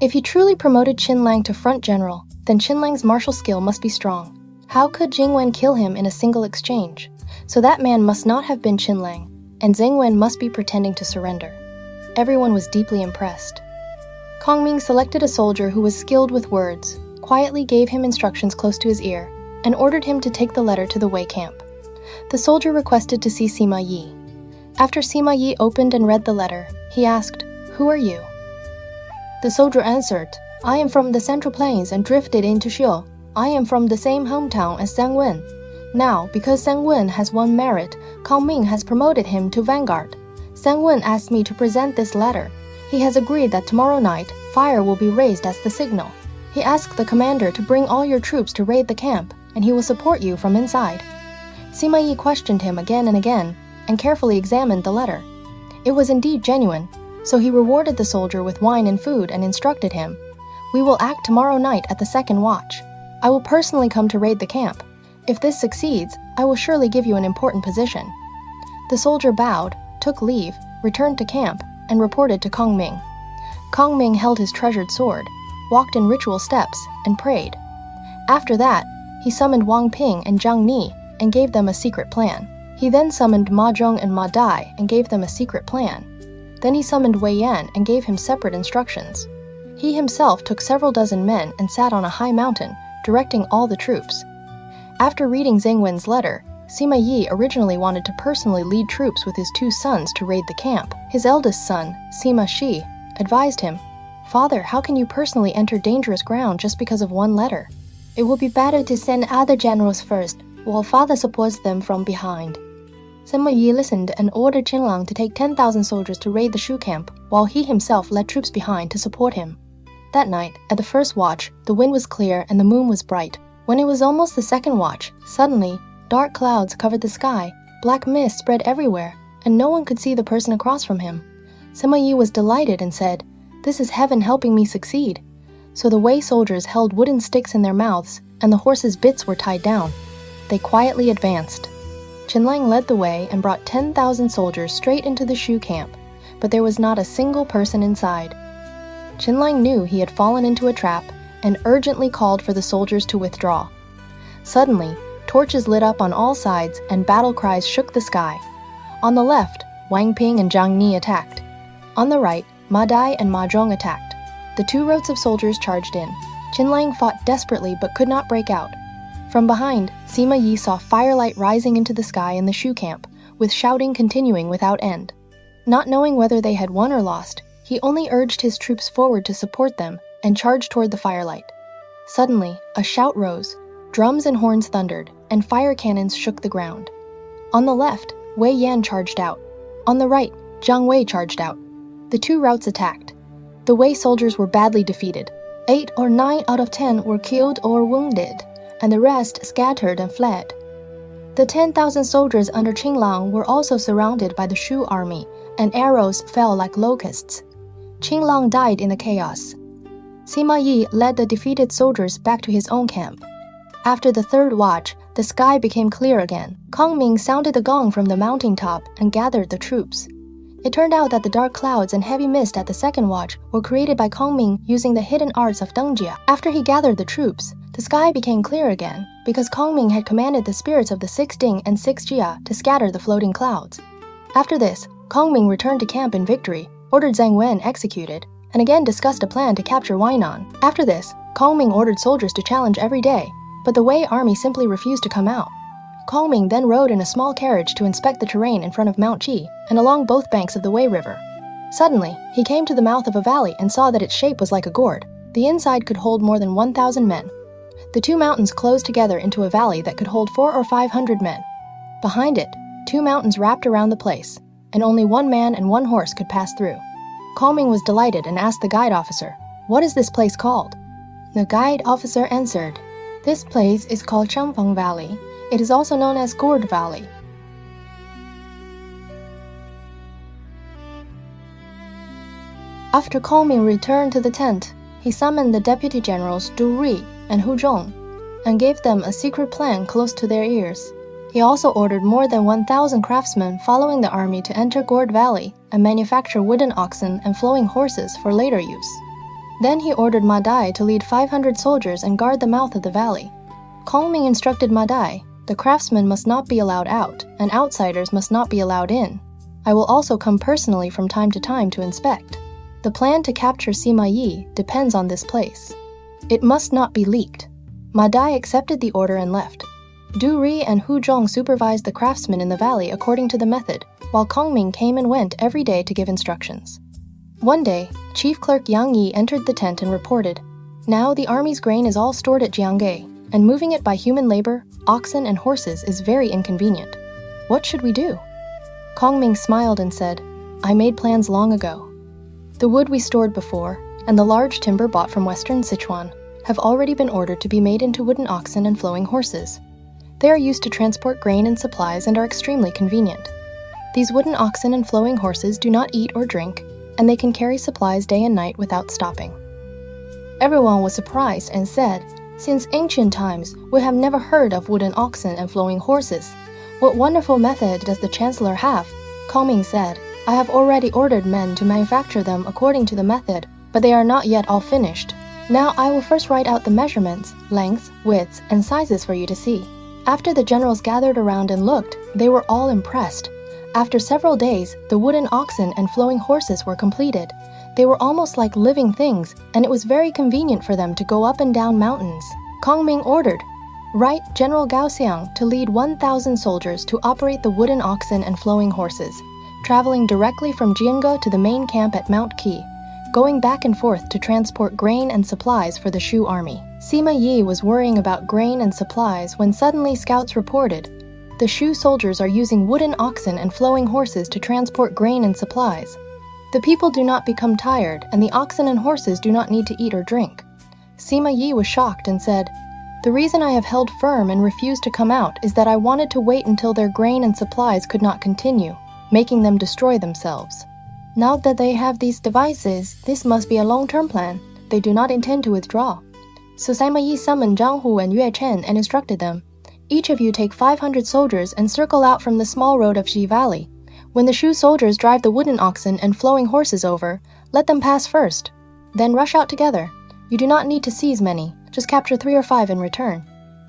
If he truly promoted Qin Lang to front general, then Qin Lang's martial skill must be strong. How could Jing Wen kill him in a single exchange? So that man must not have been Qin Lang, and Zheng Wen must be pretending to surrender." Everyone was deeply impressed. Kongming selected a soldier who was skilled with words, quietly gave him instructions close to his ear, and ordered him to take the letter to the Wei camp. The soldier requested to see Sima Yi. After Sima Yi opened and read the letter, he asked, "Who are you?" The soldier answered, "I am from the Central Plains and drifted into Xiu. I am from the same hometown as Zheng Wen. Now, because Zheng Wen has won merit, Kongming has promoted him to vanguard. Zheng Wen asked me to present this letter. He has agreed that tomorrow night, fire will be raised as the signal. He asked the commander to bring all your troops to raid the camp, and he will support you from inside." Sima Yi questioned him again and again, and carefully examined the letter. It was indeed genuine, so he rewarded the soldier with wine and food and instructed him, "We will act tomorrow night at the second watch. I will personally come to raid the camp. If this succeeds, I will surely give you an important position." The soldier bowed, took leave, returned to camp, and reported to Kongming. Kongming held his treasured sword, walked in ritual steps, and prayed. After that, he summoned Wang Ping and Zhang Ni and gave them a secret plan. He then summoned Ma Zhong and Ma Dai and gave them a secret plan. Then he summoned Wei Yan and gave him separate instructions. He himself took several dozen men and sat on a high mountain, directing all the troops. After reading Zheng Wen's letter, Sima Yi originally wanted to personally lead troops with his 2 sons to raid the camp. His eldest son, Sima Shi, advised him, "Father, how can you personally enter dangerous ground just because of one letter? It would be better to send other generals first, while father supports them from behind. Sima Yi listened and ordered Qinlang to take 10,000 soldiers to raid the Shu camp, while he himself led troops behind to support him. That night, at the first watch, the wind was clear and the moon was bright. When it was almost the second watch, suddenly, dark clouds covered the sky, black mist spread everywhere, and no one could see the person across from him. Sima Yi was delighted and said, "This is heaven helping me succeed." So the Wei soldiers held wooden sticks in their mouths, and the horses' bits were tied down. They quietly advanced. Qinlang led the way and brought 10,000 soldiers straight into the Shu camp, but there was not a single person inside. Qinlang knew he had fallen into a trap and urgently called for the soldiers to withdraw. Suddenly, torches lit up on all sides and battle cries shook the sky. On the left, Wang Ping and Zhang Ni attacked. On the right, Ma Dai and Ma Zhong attacked. The two rows of soldiers charged in. Qinlang fought desperately but could not break out. From behind, Sima Yi saw firelight rising into the sky in the Shu camp, with shouting continuing without end. Not knowing whether they had won or lost, he only urged his troops forward to support them and charged toward the firelight. Suddenly, a shout rose, drums and horns thundered, and fire cannons shook the ground. On the left, Wei Yan charged out. On the right, Zhang Wei charged out. The two routes attacked. The Wei soldiers were badly defeated. 8 or 9 out of 10 were killed or wounded, and the rest scattered and fled. The 10,000 soldiers under Qinlang were also surrounded by the Shu army, and arrows fell like locusts. Qinlang died in the chaos. Sima Yi led the defeated soldiers back to his own camp. After the third watch, the sky became clear again. Kongming sounded the gong from the mountaintop and gathered the troops. It turned out that the dark clouds and heavy mist at the second watch were created by Kongming using the hidden arts of Dengjia. After he gathered the troops, the sky became clear again because Kongming had commanded the spirits of the 6 Ding and 6 Jia to scatter the floating clouds. After this, Kongming returned to camp in victory, ordered Zhang Wen executed, and again discussed a plan to capture Wainan. After this, Kongming ordered soldiers to challenge every day, but the Wei army simply refused to come out. Kongming then rode in a small carriage to inspect the terrain in front of Mount Qi and along both banks of the Wei River. Suddenly, he came to the mouth of a valley and saw that its shape was like a gourd. The inside could hold more than 1,000 men. The two mountains closed together into a valley that could hold 400 or 500 men. Behind it, 2 mountains wrapped around the place, and only 1 man and 1 horse could pass through. Kongming was delighted and asked the guide officer, "What is this place called?" The guide officer answered, "This place is called Changfeng Valley. It is also known as Gourd Valley." After Kongming returned to the tent, he summoned the deputy generals Du Rui and Hu Zhong and gave them a secret plan close to their ears. He also ordered more than 1,000 craftsmen following the army to enter Gourd Valley and manufacture wooden oxen and flowing horses for later use. Then he ordered Ma Dai to lead 500 soldiers and guard the mouth of the valley. Kongming instructed Ma Dai, "The craftsmen must not be allowed out, and outsiders must not be allowed in. I will also come personally from time to time to inspect. The plan to capture Sima Yi depends on this place. It must not be leaked." Ma Dai accepted the order and left. Du Rui and Hu Zhong supervised the craftsmen in the valley according to the method, while Kongming came and went every day to give instructions. One day, Chief Clerk Yang Yi entered the tent and reported, "Now the army's grain is all stored at Jiangge, and moving it by human labor, oxen and horses is very inconvenient. What should we do?" Kongming smiled and said, "I made plans long ago. The wood we stored before, and the large timber bought from western Sichuan, have already been ordered to be made into wooden oxen and flowing horses. They are used to transport grain and supplies and are extremely convenient. These wooden oxen and flowing horses do not eat or drink, and they can carry supplies day and night without stopping." Everyone was surprised and said, "Since ancient times, we have never heard of wooden oxen and flowing horses. What wonderful method does the Chancellor have?" Kongming said, "I have already ordered men to manufacture them according to the method, but they are not yet all finished. Now I will first write out the measurements, lengths, widths, and sizes for you to see." After the generals gathered around and looked, they were all impressed. After several days, the wooden oxen and flowing horses were completed. They were almost like living things, and it was very convenient for them to go up and down mountains. Kongming ordered, "Write General Gao Xiang to lead 1,000 soldiers to operate the wooden oxen and flowing horses, traveling directly from Jiangge to the main camp at Mount Qi, going back and forth to transport grain and supplies for the Shu army." Sima Yi was worrying about grain and supplies when suddenly scouts reported, "The Shu soldiers are using wooden oxen and flowing horses to transport grain and supplies. The people do not become tired, and the oxen and horses do not need to eat or drink." Sima Yi was shocked and said, "The reason I have held firm and refused to come out is that I wanted to wait until their grain and supplies could not continue, making them destroy themselves. Now that they have these devices, this must be a long-term plan. They do not intend to withdraw." So Sima Yi summoned Zhang Hu and Yue Chen and instructed them, "Each of you take 500 soldiers and circle out from the small road of Xi Valley. When the Shu soldiers drive the wooden oxen and flowing horses over, let them pass first. Then rush out together. You do not need to seize many, just capture 3 or 5 in return."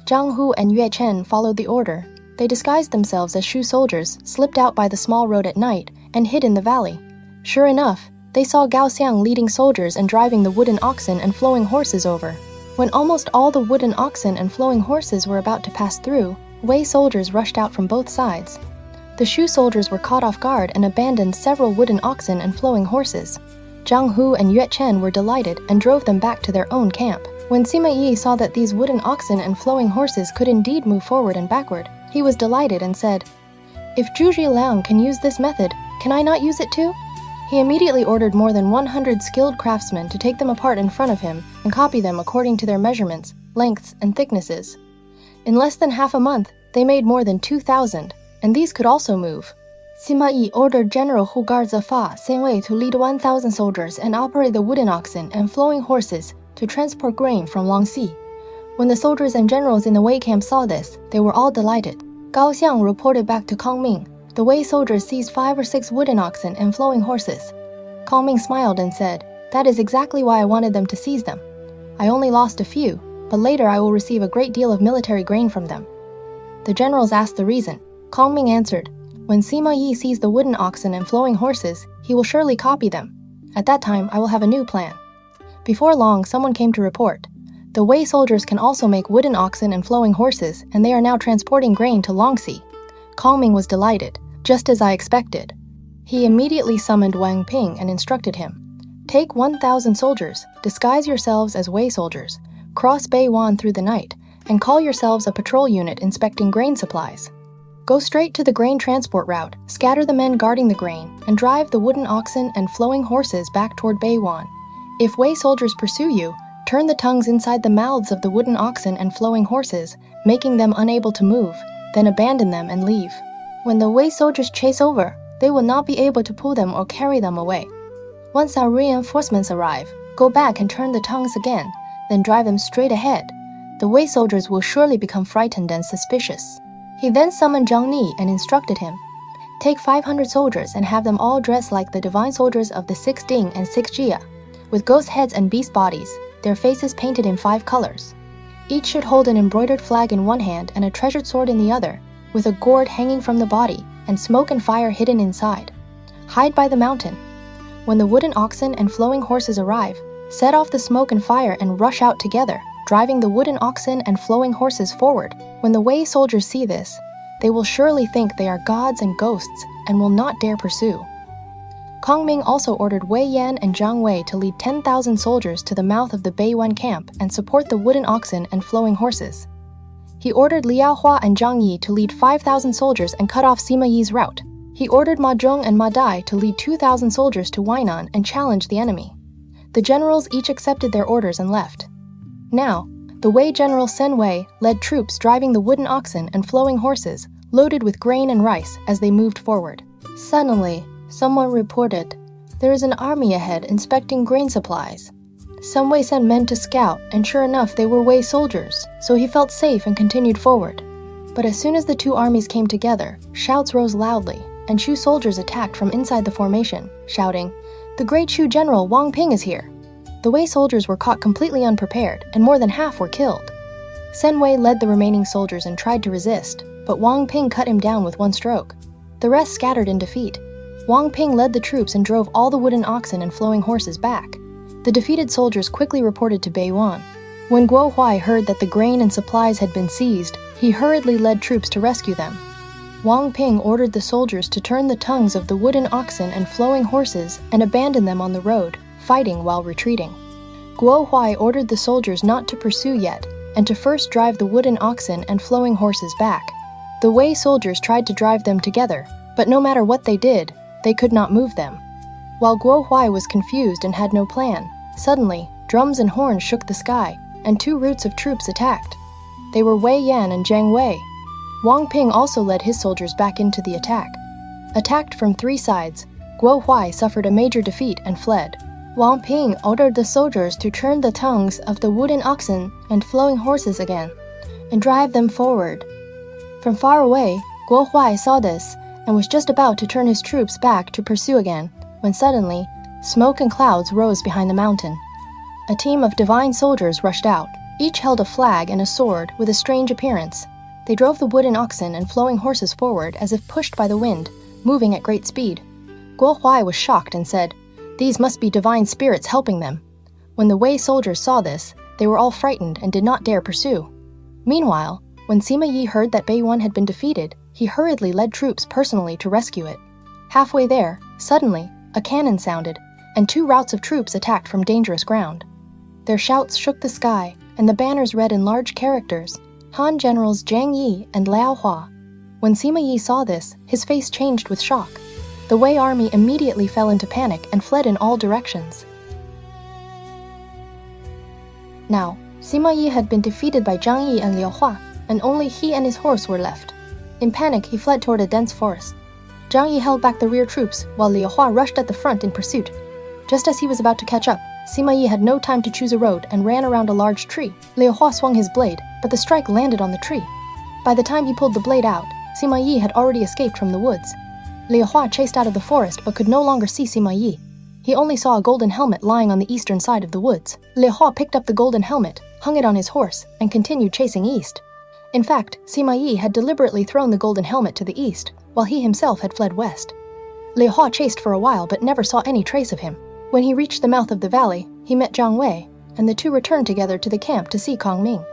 Zhang Hu and Yue Chen followed the order. They disguised themselves as Shu soldiers, slipped out by the small road at night, and hid in the valley. Sure enough, they saw Gao Xiang leading soldiers and driving the wooden oxen and flowing horses over. When almost all the wooden oxen and flowing horses were about to pass through, Wei soldiers rushed out from both sides. The Shu soldiers were caught off guard and abandoned several wooden oxen and flowing horses. Zhang Hu and Yue Chen were delighted and drove them back to their own camp. When Sima Yi saw that these wooden oxen and flowing horses could indeed move forward and backward, he was delighted and said, "If Zhu Zhiliang can use this method, can I not use it too?" He immediately ordered more than 100 skilled craftsmen to take them apart in front of him and copy them according to their measurements, lengths, and thicknesses. In less than half a month, they made more than 2,000, and these could also move. Sima Yi ordered General who guards the Fa, Sen Wei, to lead 1,000 soldiers and operate the wooden oxen and flowing horses to transport grain from Longxi. When the soldiers and generals in the Wei camp saw this, they were all delighted. Gao Xiang reported back to Kongming. The Wei soldiers seized 5 or 6 wooden oxen and flowing horses. Kongming smiled and said, "That is exactly why I wanted them to seize them. I only lost a few, but later I will receive a great deal of military grain from them." The generals asked the reason. Kongming answered, "When Sima Yi sees the wooden oxen and flowing horses, he will surely copy them. At that time, I will have a new plan." Before long, someone came to report. The Wei soldiers can also make wooden oxen and flowing horses, and they are now transporting grain to Longxi. Kongming was delighted, just as I expected. He immediately summoned Wang Ping and instructed him, "Take 1,000 soldiers, disguise yourselves as Wei soldiers, cross Beiwan through the night, and call yourselves a patrol unit inspecting grain supplies. Go straight to the grain transport route, scatter the men guarding the grain, and drive the wooden oxen and flowing horses back toward Beiwan. If Wei soldiers pursue you, turn the tongues inside the mouths of the wooden oxen and flowing horses, making them unable to move, then abandon them and leave. When the Wei soldiers chase over, they will not be able to pull them or carry them away. Once our reinforcements arrive, go back and turn the tongues again, then drive them straight ahead. The Wei soldiers will surely become frightened and suspicious." He then summoned Zhang Ni and instructed him, "Take 500 soldiers and have them all dressed like the divine soldiers of the 6 Ding and 6 Jia, with ghost heads and beast bodies, their faces painted in 5 colors. Each should hold an embroidered flag in one hand and a treasured sword in the other, with a gourd hanging from the body and smoke and fire hidden inside. Hide by the mountain. When the wooden oxen and flowing horses arrive, set off the smoke and fire and rush out together, driving the wooden oxen and flowing horses forward. When the Wei soldiers see this, they will surely think they are gods and ghosts and will not dare pursue." Kongming also ordered Wei Yan and Zhang Wei to lead 10,000 soldiers to the mouth of the Beiwan camp and support the wooden oxen and flowing horses. He ordered Liao Hua and Zhang Yi to lead 5,000 soldiers and cut off Sima Yi's route. He ordered Ma Zhong and Ma Dai to lead 2,000 soldiers to Weinan and challenge the enemy. The generals each accepted their orders and left. Now, the Wei general Sen Wei led troops driving the wooden oxen and flowing horses, loaded with grain and rice as they moved forward. Suddenly, someone reported, "There is an army ahead inspecting grain supplies." Sen Wei sent men to scout, and sure enough they were Wei soldiers, so he felt safe and continued forward. But as soon as the two armies came together, shouts rose loudly, and Shu soldiers attacked from inside the formation, shouting, "The great Shu general Wang Ping is here!" The Wei soldiers were caught completely unprepared, and more than half were killed. Sen Wei led the remaining soldiers and tried to resist, but Wang Ping cut him down with one stroke. The rest scattered in defeat. Wang Ping led the troops and drove all the wooden oxen and flowing horses back. The defeated soldiers quickly reported to Beiwan. When Guo Huai heard that the grain and supplies had been seized, he hurriedly led troops to rescue them. Wang Ping ordered the soldiers to turn the tongues of the wooden oxen and flowing horses and abandon them on the road, fighting while retreating. Guo Huai ordered the soldiers not to pursue yet, and to first drive the wooden oxen and flowing horses back. The Wei soldiers tried to drive them together, but no matter what they did, they could not move them. While Guo Huai was confused and had no plan, suddenly, drums and horns shook the sky, and 2 routes of troops attacked. They were Wei Yan and Zhang Wei. Wang Ping also led his soldiers back into the attack. Attacked from 3 sides, Guo Huai suffered a major defeat and fled. Wang Ping ordered the soldiers to turn the tongues of the wooden oxen and flowing horses again, and drive them forward. From far away, Guo Huai saw this, and was just about to turn his troops back to pursue again, when suddenly, smoke and clouds rose behind the mountain. A team of divine soldiers rushed out. Each held a flag and a sword with a strange appearance. They drove the wooden oxen and flowing horses forward as if pushed by the wind, moving at great speed. Guo Huai was shocked and said, "These must be divine spirits helping them." When the Wei soldiers saw this, they were all frightened and did not dare pursue. Meanwhile, when Sima Yi heard that Beiyuan had been defeated, he hurriedly led troops personally to rescue it. Halfway there, suddenly, a cannon sounded, and 2 routes of troops attacked from dangerous ground. Their shouts shook the sky, and the banners read in large characters, "Han Generals Zhang Yi and Liao Hua." When Sima Yi saw this, his face changed with shock. The Wei army immediately fell into panic and fled in all directions. Now, Sima Yi had been defeated by Zhang Yi and Liao Hua, and only he and his horse were left. In panic, he fled toward a dense forest. Zhang Yi held back the rear troops, while Liao Hua rushed at the front in pursuit. Just as he was about to catch up, Sima Yi had no time to choose a road and ran around a large tree. Liao Hua swung his blade, but the strike landed on the tree. By the time he pulled the blade out, Sima Yi had already escaped from the woods. Liao Hua chased out of the forest but could no longer see Sima Yi. He only saw a golden helmet lying on the eastern side of the woods. Liao Hua picked up the golden helmet, hung it on his horse, and continued chasing east. In fact, Sima Yi had deliberately thrown the golden helmet to the east, while he himself had fled west. Liao Hua chased for a while but never saw any trace of him. When he reached the mouth of the valley, he met Zhang Wei, and the 2 returned together to the camp to see Kongming.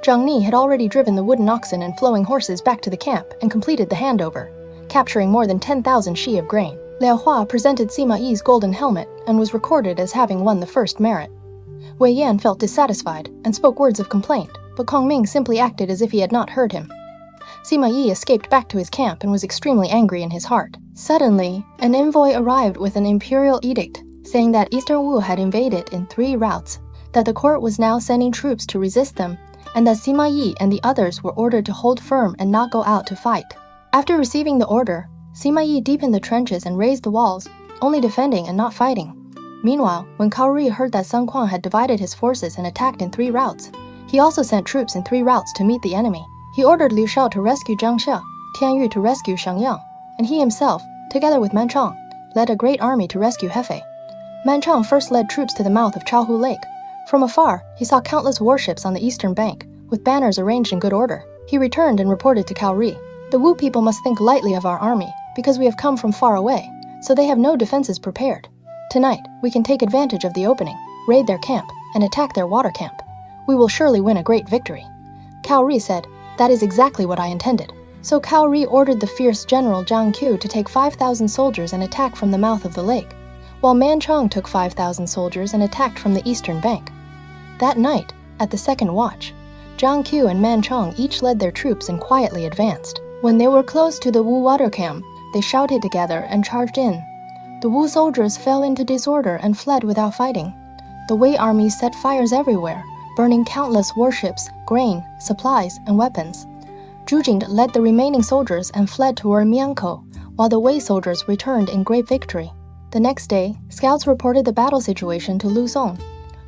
Zhang Ni had already driven the wooden oxen and flowing horses back to the camp and completed the handover, capturing more than 10,000 shi of grain. Liao Hua presented Sima Yi's golden helmet and was recorded as having won the first merit. Wei Yan felt dissatisfied and spoke words of complaint, but Kongming simply acted as if he had not heard him. Sima Yi escaped back to his camp and was extremely angry in his heart. Suddenly, an envoy arrived with an imperial edict, saying that Eastern Wu had invaded in 3 routes, that the court was now sending troops to resist them, and that Sima Yi and the others were ordered to hold firm and not go out to fight. After receiving the order, Sima Yi deepened the trenches and raised the walls, only defending and not fighting. Meanwhile, when Cao Rui heard that Sun Quan had divided his forces and attacked in 3 routes, he also sent troops in 3 routes to meet the enemy. He ordered Liu Shao to rescue Zhang Xia, Tian Yu to rescue Shangyang, and he himself, together with Man Chong, led a great army to rescue Hefei. Man Chong first led troops to the mouth of Chaohu Lake. From afar, he saw countless warships on the eastern bank, with banners arranged in good order. He returned and reported to Cao Rui, "The Wu people must think lightly of our army, because we have come from far away, so they have no defenses prepared. Tonight, we can take advantage of the opening, raid their camp, and attack their water camp. We will surely win a great victory." Cao Rui said, "That is exactly what I intended." So Cao Rui ordered the fierce general Zhang Qiu to take 5,000 soldiers and attack from the mouth of the lake, while Man Chong took 5,000 soldiers and attacked from the eastern bank. That night, at the second watch, Zhang Qiu and Man Chong each led their troops and quietly advanced. When they were close to the Wu water camp, they shouted together and charged in. The Wu soldiers fell into disorder and fled without fighting. The Wei army set fires everywhere, burning countless warships, grain, supplies, and weapons. Zhu Jing led the remaining soldiers and fled toward Miankou, while the Wei soldiers returned in great victory. The next day, scouts reported the battle situation to Lu Song.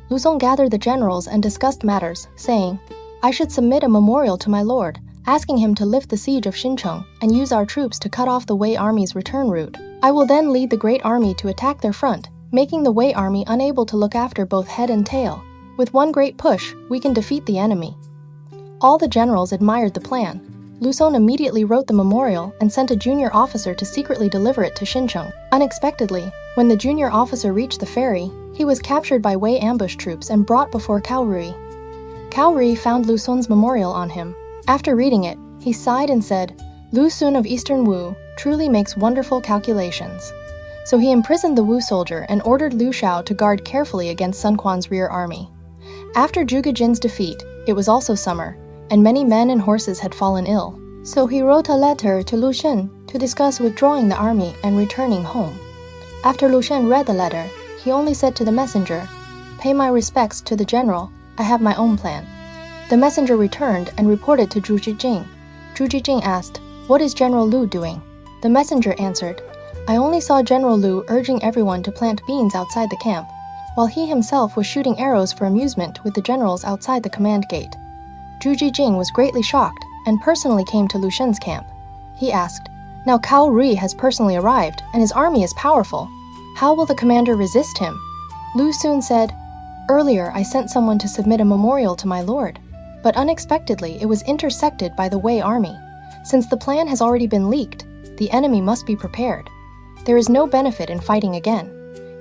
Lu Song gathered the generals and discussed matters, saying, "I should submit a memorial to my lord, asking him to lift the siege of Xincheng and use our troops to cut off the Wei army's return route. I will then lead the great army to attack their front, making the Wei army unable to look after both head and tail. With one great push, we can defeat the enemy." All the generals admired the plan. Lu Song immediately wrote the memorial and sent a junior officer to secretly deliver it to Xincheng. Unexpectedly, when the junior officer reached the ferry, he was captured by Wei ambush troops and brought before Cao Rui. Cao Rui found Lu Song's memorial on him. After reading it, he sighed and said, "Lu Sun of Eastern Wu truly makes wonderful calculations." So he imprisoned the Wu soldier and ordered Liu Shao to guard carefully against Sun Quan's rear army. After Zhuge Jin's defeat, it was also summer, and many men and horses had fallen ill. So he wrote a letter to Lu Xun to discuss withdrawing the army and returning home. After Lu Xun read the letter, he only said to the messenger, "Pay my respects to the general, I have my own plan." The messenger returned and reported to Zhuge Jin. Zhuge Jin asked, "What is General Lu doing?" The messenger answered, "I only saw General Lu urging everyone to plant beans outside the camp, while he himself was shooting arrows for amusement with the generals outside the command gate." Zhuge Jin was greatly shocked and personally came to Lu Xun's camp. He asked, "Now Cao Rui has personally arrived, and his army is powerful. How will the commander resist him?" Lu Xun said, "Earlier I sent someone to submit a memorial to my lord, but unexpectedly it was intersected by the Wei army. Since the plan has already been leaked, the enemy must be prepared. There is no benefit in fighting again.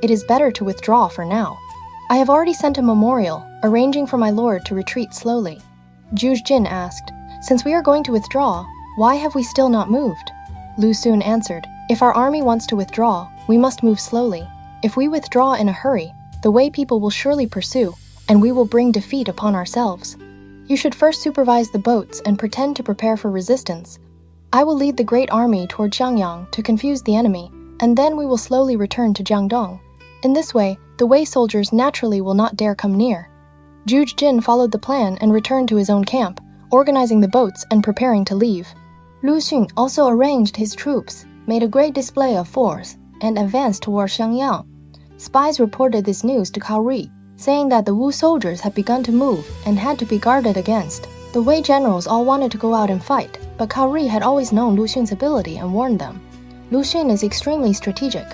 It is better to withdraw for now. I have already sent a memorial, arranging for my lord to retreat slowly." Zhuge Jin asked, "Since we are going to withdraw, why have we still not moved?" Lu Xun answered, "If our army wants to withdraw, we must move slowly. If we withdraw in a hurry, the Wei people will surely pursue, and we will bring defeat upon ourselves. You should first supervise the boats and pretend to prepare for resistance. I will lead the great army toward Xiangyang to confuse the enemy, and then we will slowly return to Jiangdong. In this way, the Wei soldiers naturally will not dare come near." Zhuge Jin followed the plan and returned to his own camp, organizing the boats and preparing to leave. Lu Xun also arranged his troops, made a great display of force, and advanced toward Xiangyang. Spies reported this news to Cao Rui, saying that the Wu soldiers had begun to move and had to be guarded against. The Wei generals all wanted to go out and fight, but Cao Rui had always known Lu Xun's ability and warned them. "Lu Xun is extremely strategic.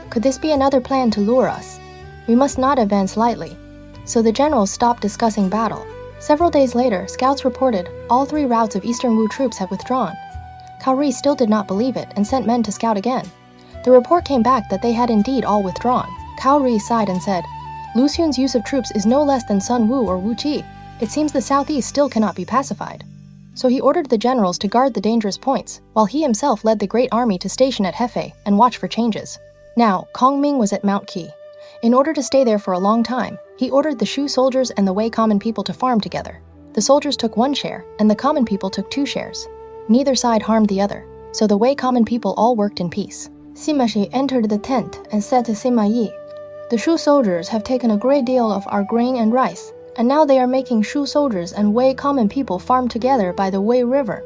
Could this be another plan to lure us? We must not advance lightly." So the generals stopped discussing battle. Several days later, scouts reported all 3 routes of Eastern Wu troops had withdrawn. Cao Rui still did not believe it and sent men to scout again. The report came back that they had indeed all withdrawn. Cao Rui sighed and said, "Lu Xun's use of troops is no less than Sun Wu or Wu Qi. It seems the southeast still cannot be pacified." So he ordered the generals to guard the dangerous points, while he himself led the great army to station at Hefei and watch for changes. Now, Kongming was at Mount Qi. In order to stay there for a long time, he ordered the Shu soldiers and the Wei common people to farm together. The soldiers took 1 share, and the common people took 2 shares. Neither side harmed the other, so the Wei common people all worked in peace. Sima Shi entered the tent and said to Sima Yi, "The Shu soldiers have taken a great deal of our grain and rice, and now they are making Shu soldiers and Wei common people farm together by the Wei River.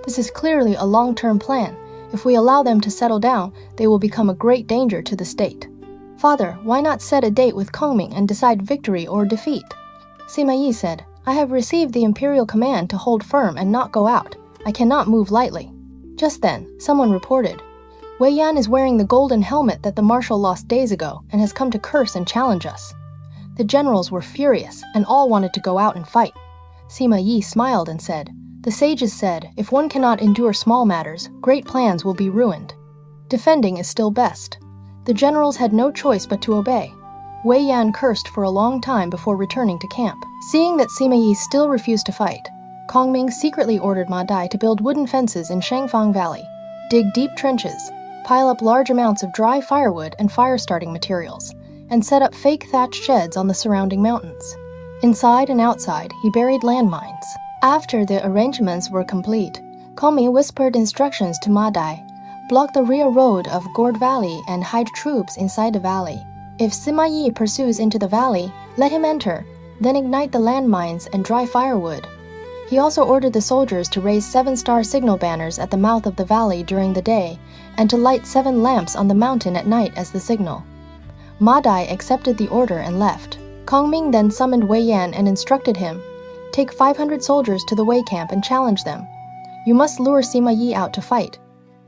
This is clearly a long-term plan. If we allow them to settle down, they will become a great danger to the state. Father, why not set a date with Kongming and decide victory or defeat?" Sima Yi said, "I have received the imperial command to hold firm and not go out. I cannot move lightly." Just then, someone reported, "Wei Yan is wearing the golden helmet that the marshal lost days ago and has come to curse and challenge us." The generals were furious and all wanted to go out and fight. Sima Yi smiled and said, "The sages said, if one cannot endure small matters, great plans will be ruined. Defending is still best." The generals had no choice but to obey. Wei Yan cursed for a long time before returning to camp. Seeing that Sima Yi still refused to fight, Kongming secretly ordered Ma Dai to build wooden fences in Shangfang Valley, dig deep trenches, pile up large amounts of dry firewood and fire-starting materials, and set up fake thatched sheds on the surrounding mountains. Inside and outside, he buried landmines. After the arrangements were complete, Kongming whispered instructions to Ma Dai, "Block the rear road of Gourd Valley and hide troops inside the valley. If Sima Yi pursues into the valley, let him enter, then ignite the landmines and dry firewood." He also ordered the soldiers to raise 7-star signal banners at the mouth of the valley during the day, and to light 7 lamps on the mountain at night as the signal. Ma Dai accepted the order and left. Kongming then summoned Wei Yan and instructed him, "Take 500 soldiers to the Wei camp and challenge them. You must lure Sima Yi out to fight.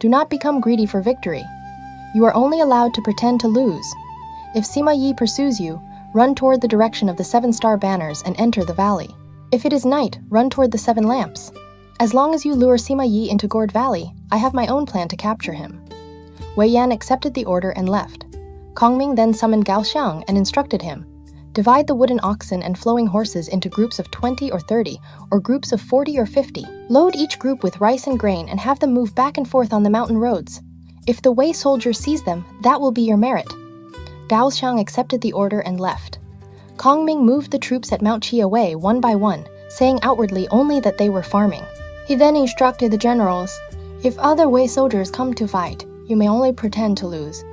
Do not become greedy for victory. You are only allowed to pretend to lose. If Sima Yi pursues you, run toward the direction of the 7-star banners and enter the valley. If it is night, run toward the 7 lamps. As long as you lure Sima Yi into Gourd Valley, I have my own plan to capture him." Wei Yan accepted the order and left. Kongming then summoned Gao Xiang and instructed him, "Divide the wooden oxen and flowing horses into groups of 20 or 30, or groups of 40 or 50. Load each group with rice and grain and have them move back and forth on the mountain roads. If the Wei soldier sees them, that will be your merit. Gao Xiang accepted the order and left. Kongming moved the troops at Mount Qi away one by one, saying outwardly only that they were farming. He then instructed the generals, "If other Wei soldiers come to fight, you may only pretend to lose.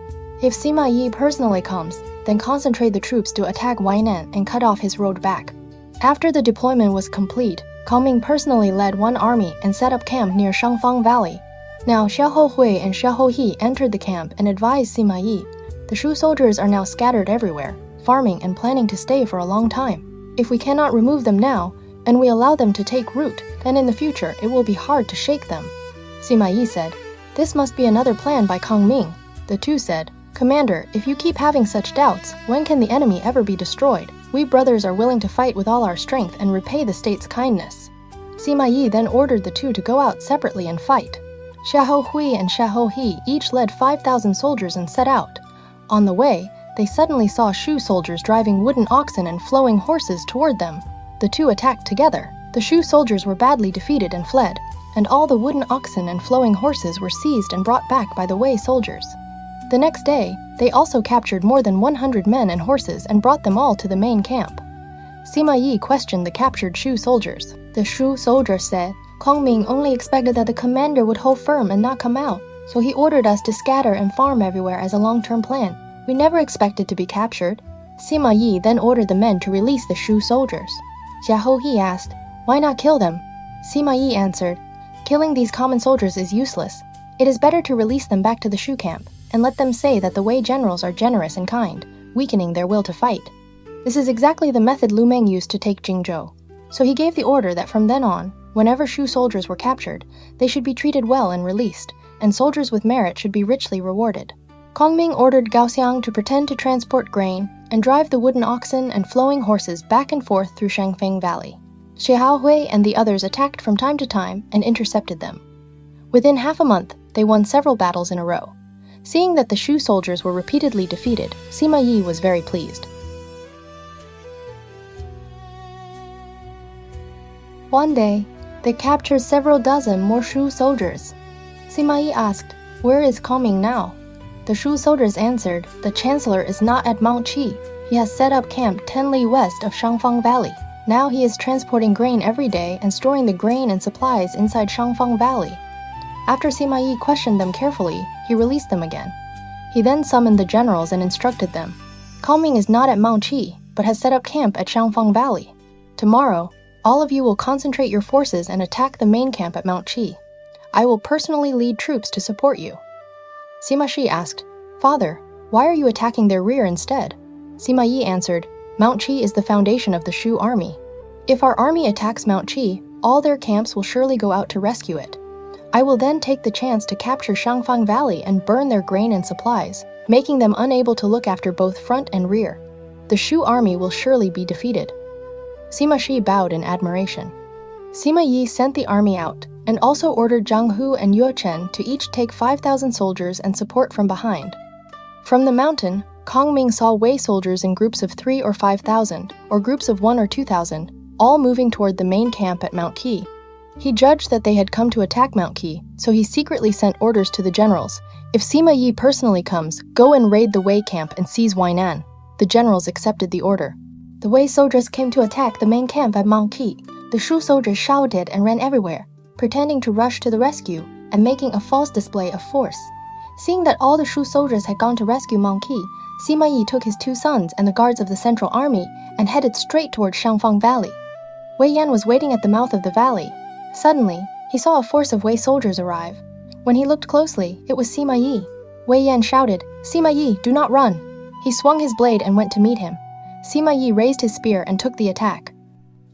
If Sima Yi personally comes, then concentrate the troops to attack Wainan and cut off his road back." After the deployment was complete, Kongming personally led one army and set up camp near Shangfang Valley. Now Xia Hui and Xia He entered the camp and advised Sima Yi, "The Shu soldiers are now scattered everywhere, farming and planning to stay for a long time. If we cannot remove them now, and we allow them to take root, then in the future it will be hard to shake them." Sima Yi said, "This must be another plan by Kongming." The two said, "Commander, if you keep having such doubts, when can the enemy ever be destroyed? We brothers are willing to fight with all our strength and repay the state's kindness." Sima Yi then ordered the two to go out separately and fight. Xia Hui and Xia He each led 5,000 soldiers and set out. On the way, they suddenly saw Shu soldiers driving wooden oxen and flowing horses toward them. The two attacked together. The Shu soldiers were badly defeated and fled, and all the wooden oxen and flowing horses were seized and brought back by the Wei soldiers. The next day, they also captured more than 100 men and horses and brought them all to the main camp. Sima Yi questioned the captured Shu soldiers. The Shu soldiers said, "Kongming only expected that the commander would hold firm and not come out, so he ordered us to scatter and farm everywhere as a long-term plan. We never expected to be captured." Sima Yi then ordered the men to release the Shu soldiers. Xia He asked, "Why not kill them?" Sima Yi answered, "Killing these common soldiers is useless. It is better to release them back to the Shu camp and let them say that the Wei generals are generous and kind, weakening their will to fight." This is exactly the method Lu Meng used to take Jingzhou. So he gave the order that from then on, whenever Shu soldiers were captured, they should be treated well and released, and soldiers with merit should be richly rewarded. Kongming ordered Gao Xiang to pretend to transport grain and drive the wooden oxen and flowing horses back and forth through Shangfeng Valley. Xia Hui and the others attacked from time to time and intercepted them. Within half a month, they won several battles in a row. Seeing that the Shu soldiers were repeatedly defeated, Sima Yi was very pleased. One day, they captured several dozen more Shu soldiers. Sima Yi asked, "Where is Kongming now?" The Shu soldiers answered, "The Chancellor is not at Mount Qi. He has set up camp 10 li west of Shangfang Valley. Now he is transporting grain every day and storing the grain and supplies inside Shangfang Valley." After Sima Yi questioned them carefully, he released them again. He then summoned the generals and instructed them, "Kongming is not at Mount Qi, but has set up camp at Shangfang Valley. Tomorrow, all of you will concentrate your forces and attack the main camp at Mount Qi. I will personally lead troops to support you." Sima Shi asked, "Father, why are you attacking their rear instead?" Sima Yi answered, "Mount Qi is the foundation of the Shu army. If our army attacks Mount Qi, all their camps will surely go out to rescue it. I will then take the chance to capture Shangfang Valley and burn their grain and supplies, making them unable to look after both front and rear. The Shu army will surely be defeated." Sima Shi bowed in admiration. Sima Yi sent the army out, and also ordered Zhang Hu and Yue Chen to each take 5,000 soldiers and support from behind. From the mountain, Kongming saw Wei soldiers in groups of 3 or 5,000, or groups of 1 or 2,000, all moving toward the main camp at Mount Qi. He judged that they had come to attack Mount Qi, so he secretly sent orders to the generals, "If Sima Yi personally comes, go and raid the Wei camp and seize Wainan." The generals accepted the order. The Wei soldiers came to attack the main camp at Mount Qi. The Shu soldiers shouted and ran everywhere, pretending to rush to the rescue and making a false display of force. Seeing that all the Shu soldiers had gone to rescue Mount Qi, Sima Yi took his 2 sons and the guards of the central army and headed straight toward Shangfang Valley. Wei Yan was waiting at the mouth of the valley. Suddenly, he saw a force of Wei soldiers arrive. When he looked closely, it was Sima Yi. Wei Yan shouted, "Sima Yi, do not run!" He swung his blade and went to meet him. Sima Yi raised his spear and took the attack.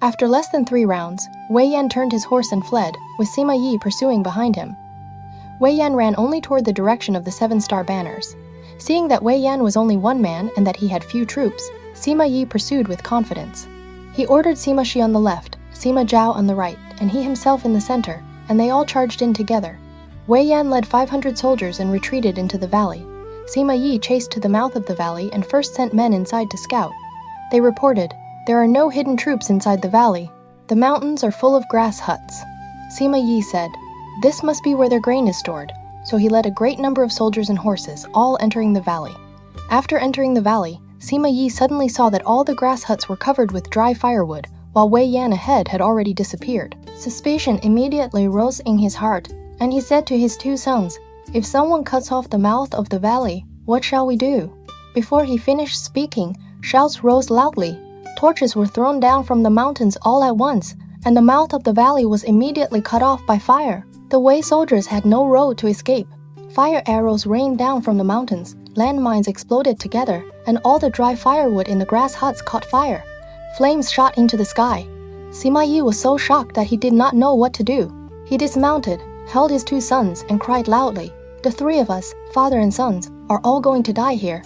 After less than 3 rounds, Wei Yan turned his horse and fled, with Sima Yi pursuing behind him. Wei Yan ran only toward the direction of the 7-star banners. Seeing that Wei Yan was only 1 man and that he had few troops, Sima Yi pursued with confidence. He ordered Sima Shi on the left, Sima Zhao on the right, and he himself in the center, and they all charged in together. Wei Yan led 500 soldiers and retreated into the valley. Sima Yi chased to the mouth of the valley and first sent men inside to scout. They reported, "There are no hidden troops inside the valley. The mountains are full of grass huts." Sima Yi said, "This must be where their grain is stored." So he led a great number of soldiers and horses, all entering the valley. After entering the valley, Sima Yi suddenly saw that all the grass huts were covered with dry firewood, while Wei Yan ahead had already disappeared. Suspicion immediately rose in his heart, and he said to his two sons, "If someone cuts off the mouth of the valley, what shall we do?" Before he finished speaking, shouts rose loudly. Torches were thrown down from the mountains all at once, and the mouth of the valley was immediately cut off by fire. The Wei soldiers had no road to escape. Fire arrows rained down from the mountains, landmines exploded together, and all the dry firewood in the grass huts caught fire. Flames shot into the sky. Sima Yi was so shocked that he did not know what to do. He dismounted, held his two sons, and cried loudly, "The three of us, father and sons, are all going to die here."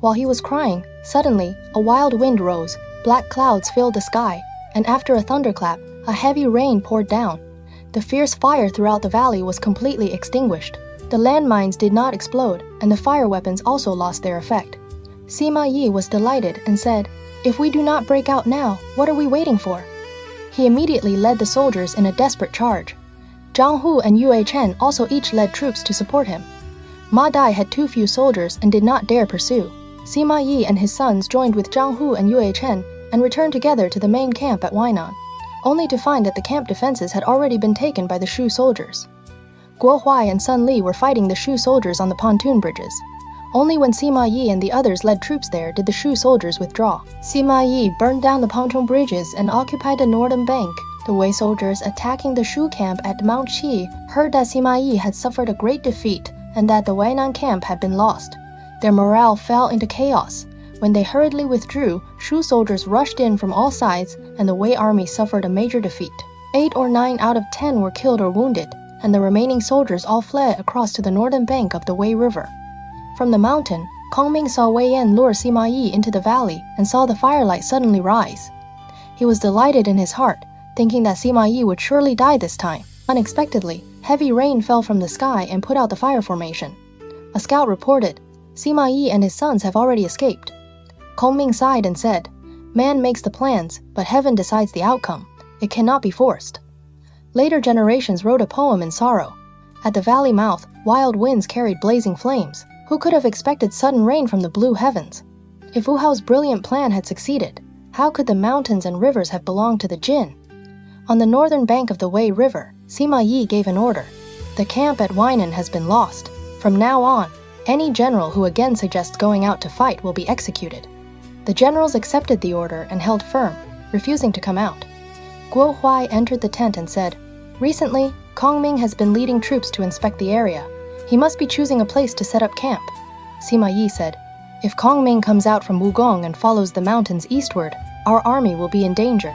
While he was crying, suddenly, a wild wind rose, black clouds filled the sky, and after a thunderclap, a heavy rain poured down. The fierce fire throughout the valley was completely extinguished. The landmines did not explode, and the fire weapons also lost their effect. Sima Yi was delighted and said, "If we do not break out now, what are we waiting for?" He immediately led the soldiers in a desperate charge. Zhang Hu and Yue Chen also each led troops to support him. Ma Dai had too few soldiers and did not dare pursue. Sima Yi and his sons joined with Zhang Hu and Yue Chen and returned together to the main camp at Wainan, only to find that the camp defenses had already been taken by the Shu soldiers. Guo Huai and Sun Li were fighting the Shu soldiers on the pontoon bridges. Only when Sima Yi and the others led troops there did the Shu soldiers withdraw. Sima Yi burned down the pontoon bridges and occupied the northern bank. The Wei soldiers attacking the Shu camp at Mount Qi heard that Sima Yi had suffered a great defeat and that the Wainan camp had been lost. Their morale fell into chaos. When they hurriedly withdrew, Shu soldiers rushed in from all sides, and the Wei army suffered a major defeat. 8 or 9 out of 10 were killed or wounded, and the remaining soldiers all fled across to the northern bank of the Wei River. From the mountain, Kongming saw Wei Yan lure Sima Yi into the valley and saw the firelight suddenly rise. He was delighted in his heart, thinking that Sima Yi would surely die this time. Unexpectedly, heavy rain fell from the sky and put out the fire formation. A scout reported, "Sima Yi and his sons have already escaped." Kongming sighed and said, "Man makes the plans, but heaven decides the outcome. It cannot be forced." Later generations wrote a poem in sorrow. At the valley mouth, wild winds carried blazing flames. Who could have expected sudden rain from the blue heavens? If Wu Hao's brilliant plan had succeeded, how could the mountains and rivers have belonged to the Jin? On the northern bank of the Wei River, Sima Yi gave an order. "The camp at Wainan has been lost. From now on, any general who again suggests going out to fight will be executed." The generals accepted the order and held firm, refusing to come out. Guo Huai entered the tent and said, "Recently, Kongming has been leading troops to inspect the area. He must be choosing a place to set up camp." Sima Yi said, "If Kongming comes out from Wugong and follows the mountains eastward, our army will be in danger.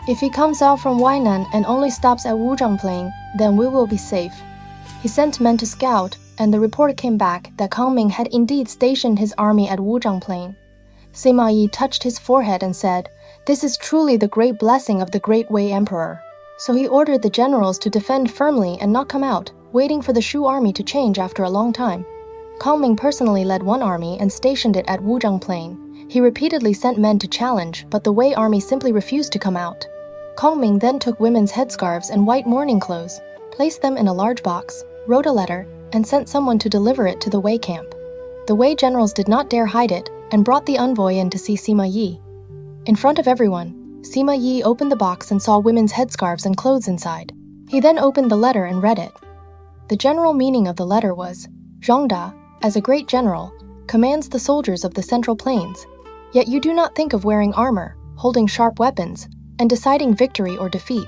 If he comes out from Wainan and only stops at Wuzhang Plain, then we will be safe." He sent men to scout, and the report came back that Kongming had indeed stationed his army at Wuzhang Plain. Sima Yi touched his forehead and said, "This is truly the great blessing of the great Wei Emperor." So he ordered the generals to defend firmly and not come out, waiting for the Shu army to change after a long time. Kongming personally led one army and stationed it at Wuzhang Plain. He repeatedly sent men to challenge, but the Wei army simply refused to come out. Kongming then took women's headscarves and white mourning clothes, placed them in a large box, wrote a letter, and sent someone to deliver it to the Wei camp. The Wei generals did not dare hide it, and brought the envoy in to see Sima Yi. In front of everyone, Sima Yi opened the box and saw women's headscarves and clothes inside. He then opened the letter and read it. The general meaning of the letter was, "Zhongda, as a great general, commands the soldiers of the Central Plains, yet you do not think of wearing armor, holding sharp weapons, and deciding victory or defeat.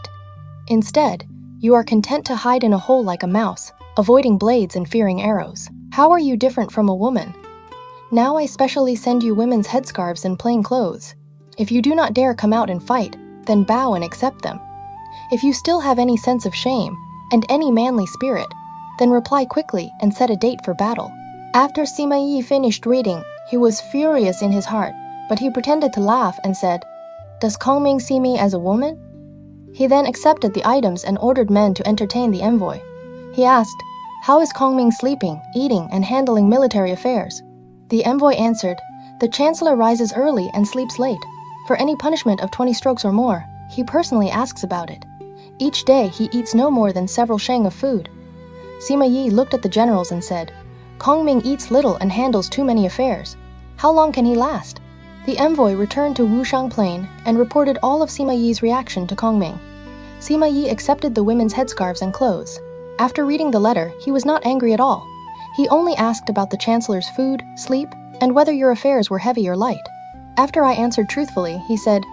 Instead, you are content to hide in a hole like a mouse, avoiding blades and fearing arrows. How are you different from a woman? Now I specially send you women's headscarves and plain clothes. If you do not dare come out and fight, then bow and accept them. If you still have any sense of shame, and any manly spirit, then reply quickly and set a date for battle." After Sima Yi finished reading, he was furious in his heart, but he pretended to laugh and said, "Does Kongming see me as a woman?" He then accepted the items and ordered men to entertain the envoy. He asked, "How is Kongming sleeping, eating, and handling military affairs?" The envoy answered, "The Chancellor rises early and sleeps late. For any punishment of 20 strokes or more, he personally asks about it. Each day he eats no more than several sheng of food. Sima Yi looked at the generals and said, "Kongming eats little and handles too many affairs. How long can he last?" The envoy returned to Wushang Plain and reported all of Sima Yi's reaction to Kongming. Sima Yi accepted the women's headscarves and clothes. After reading the letter, he was not angry at all. He only asked about the Chancellor's food, sleep, and whether your affairs were heavy or light. After I answered truthfully, he said,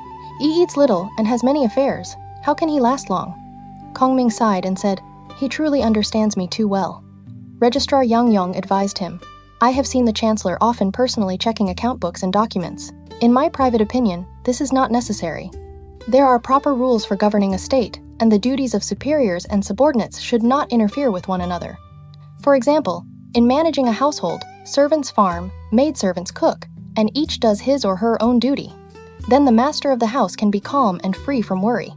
"He eats little and has many affairs. How can he last long?" Kongming sighed and said, "He truly understands me too well." Registrar Yang Yong advised him, "I have seen the Chancellor often personally checking account books and documents. In my private opinion, this is not necessary. There are proper rules for governing a state, and the duties of superiors and subordinates should not interfere with one another. For example, in managing a household, servants farm, maidservants cook, and each does his or her own duty. Then the master of the house can be calm and free from worry.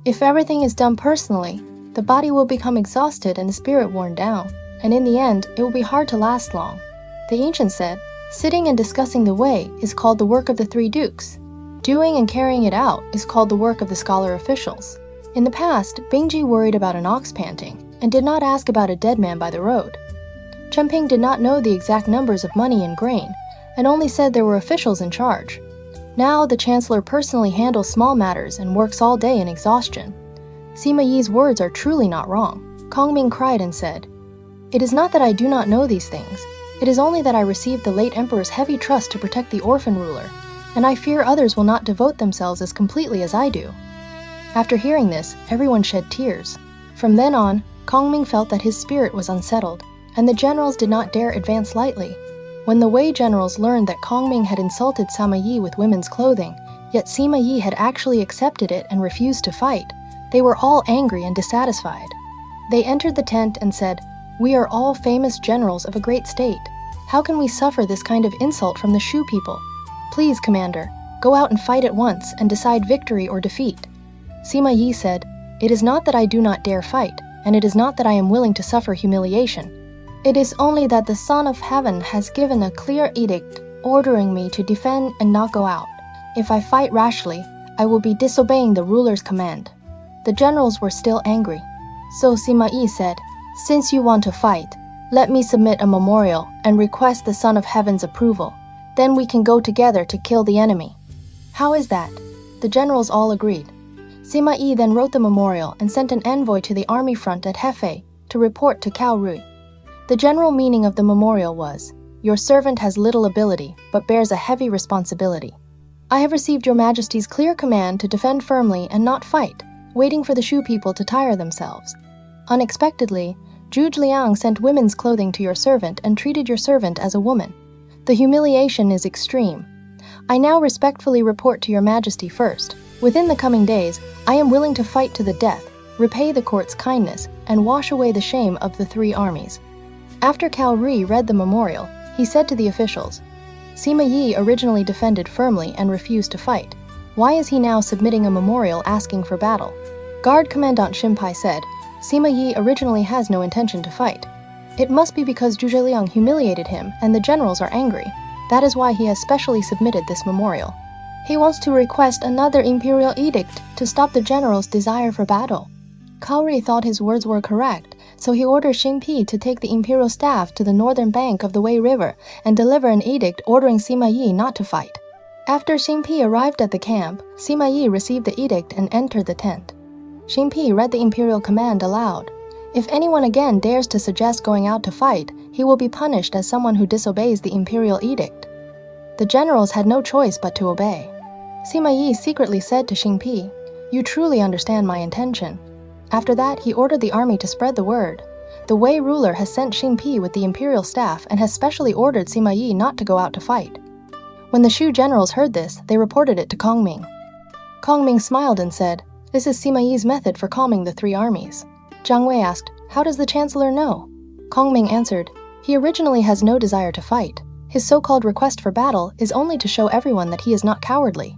If everything is done personally, the body will become exhausted and the spirit worn down, and in the end, it will be hard to last long." The ancients said, "Sitting and discussing the way is called the work of the three dukes. Doing and carrying it out is called the work of the scholar officials." In the past, Bingji worried about an ox panting and did not ask about a dead man by the road. Chenping did not know the exact numbers of money and grain, and only said there were officials in charge. Now the Chancellor personally handles small matters and works all day in exhaustion. Sima Yi's words are truly not wrong. Kongming cried and said, "It is not that I do not know these things. It is only that I received the late emperor's heavy trust to protect the orphan ruler, and I fear others will not devote themselves as completely as I do." After hearing this, everyone shed tears. From then on, Kongming felt that his spirit was unsettled, and the generals did not dare advance lightly. When the Wei generals learned that Kongming had insulted Sima Yi with women's clothing, yet Sima Yi had actually accepted it and refused to fight, they were all angry and dissatisfied. They entered the tent and said, "We are all famous generals of a great state. How can we suffer this kind of insult from the Shu people? Please, Commander, go out and fight at once and decide victory or defeat." Sima Yi said, "It is not that I do not dare fight, and it is not that I am willing to suffer humiliation. It is only that the Son of Heaven has given a clear edict ordering me to defend and not go out. If I fight rashly, I will be disobeying the ruler's command." The generals were still angry. So Sima Yi said, "Since you want to fight, let me submit a memorial and request the Son of Heaven's approval. Then we can go together to kill the enemy." "How is that?" The generals all agreed. Sima Yi then wrote the memorial and sent an envoy to the army front at Hefei to report to Cao Rui. The general meaning of the memorial was, "Your servant has little ability, but bears a heavy responsibility. I have received your majesty's clear command to defend firmly and not fight, waiting for the Shu people to tire themselves. Unexpectedly, Zhuge Liang sent women's clothing to your servant and treated your servant as a woman. The humiliation is extreme. I now respectfully report to your majesty first. Within the coming days, I am willing to fight to the death, repay the court's kindness, and wash away the shame of the three armies." After Cao Rui read the memorial, he said to the officials, "Sima Yi originally defended firmly and refused to fight. Why is he now submitting a memorial asking for battle?" Guard Commandant Xinpai said, "Sima Yi originally has no intention to fight. It must be because Zhuge Liang humiliated him and the generals are angry. That is why he has specially submitted this memorial. He wants to request another imperial edict to stop the generals' desire for battle." Cao Rui thought his words were correct, so he ordered Xingpi to take the imperial staff to the northern bank of the Wei River and deliver an edict ordering Sima Yi not to fight. After Xingpi arrived at the camp, Sima Yi received the edict and entered the tent. Xingpi read the imperial command aloud. If anyone again dares to suggest going out to fight, he will be punished as someone who disobeys the imperial edict. The generals had no choice but to obey. Sima Yi secretly said to Xingpi, "You truly understand my intention." After that, he ordered the army to spread the word. The Wei ruler has sent Xingpi with the imperial staff and has specially ordered Sima Yi not to go out to fight. When the Shu generals heard this, they reported it to Kongming. Kongming smiled and said, "This is Sima Yi's method for calming the three armies." Jiang Wei asked, "How does the Chancellor know?" Kongming answered, "He originally has no desire to fight. His so-called request for battle is only to show everyone that he is not cowardly.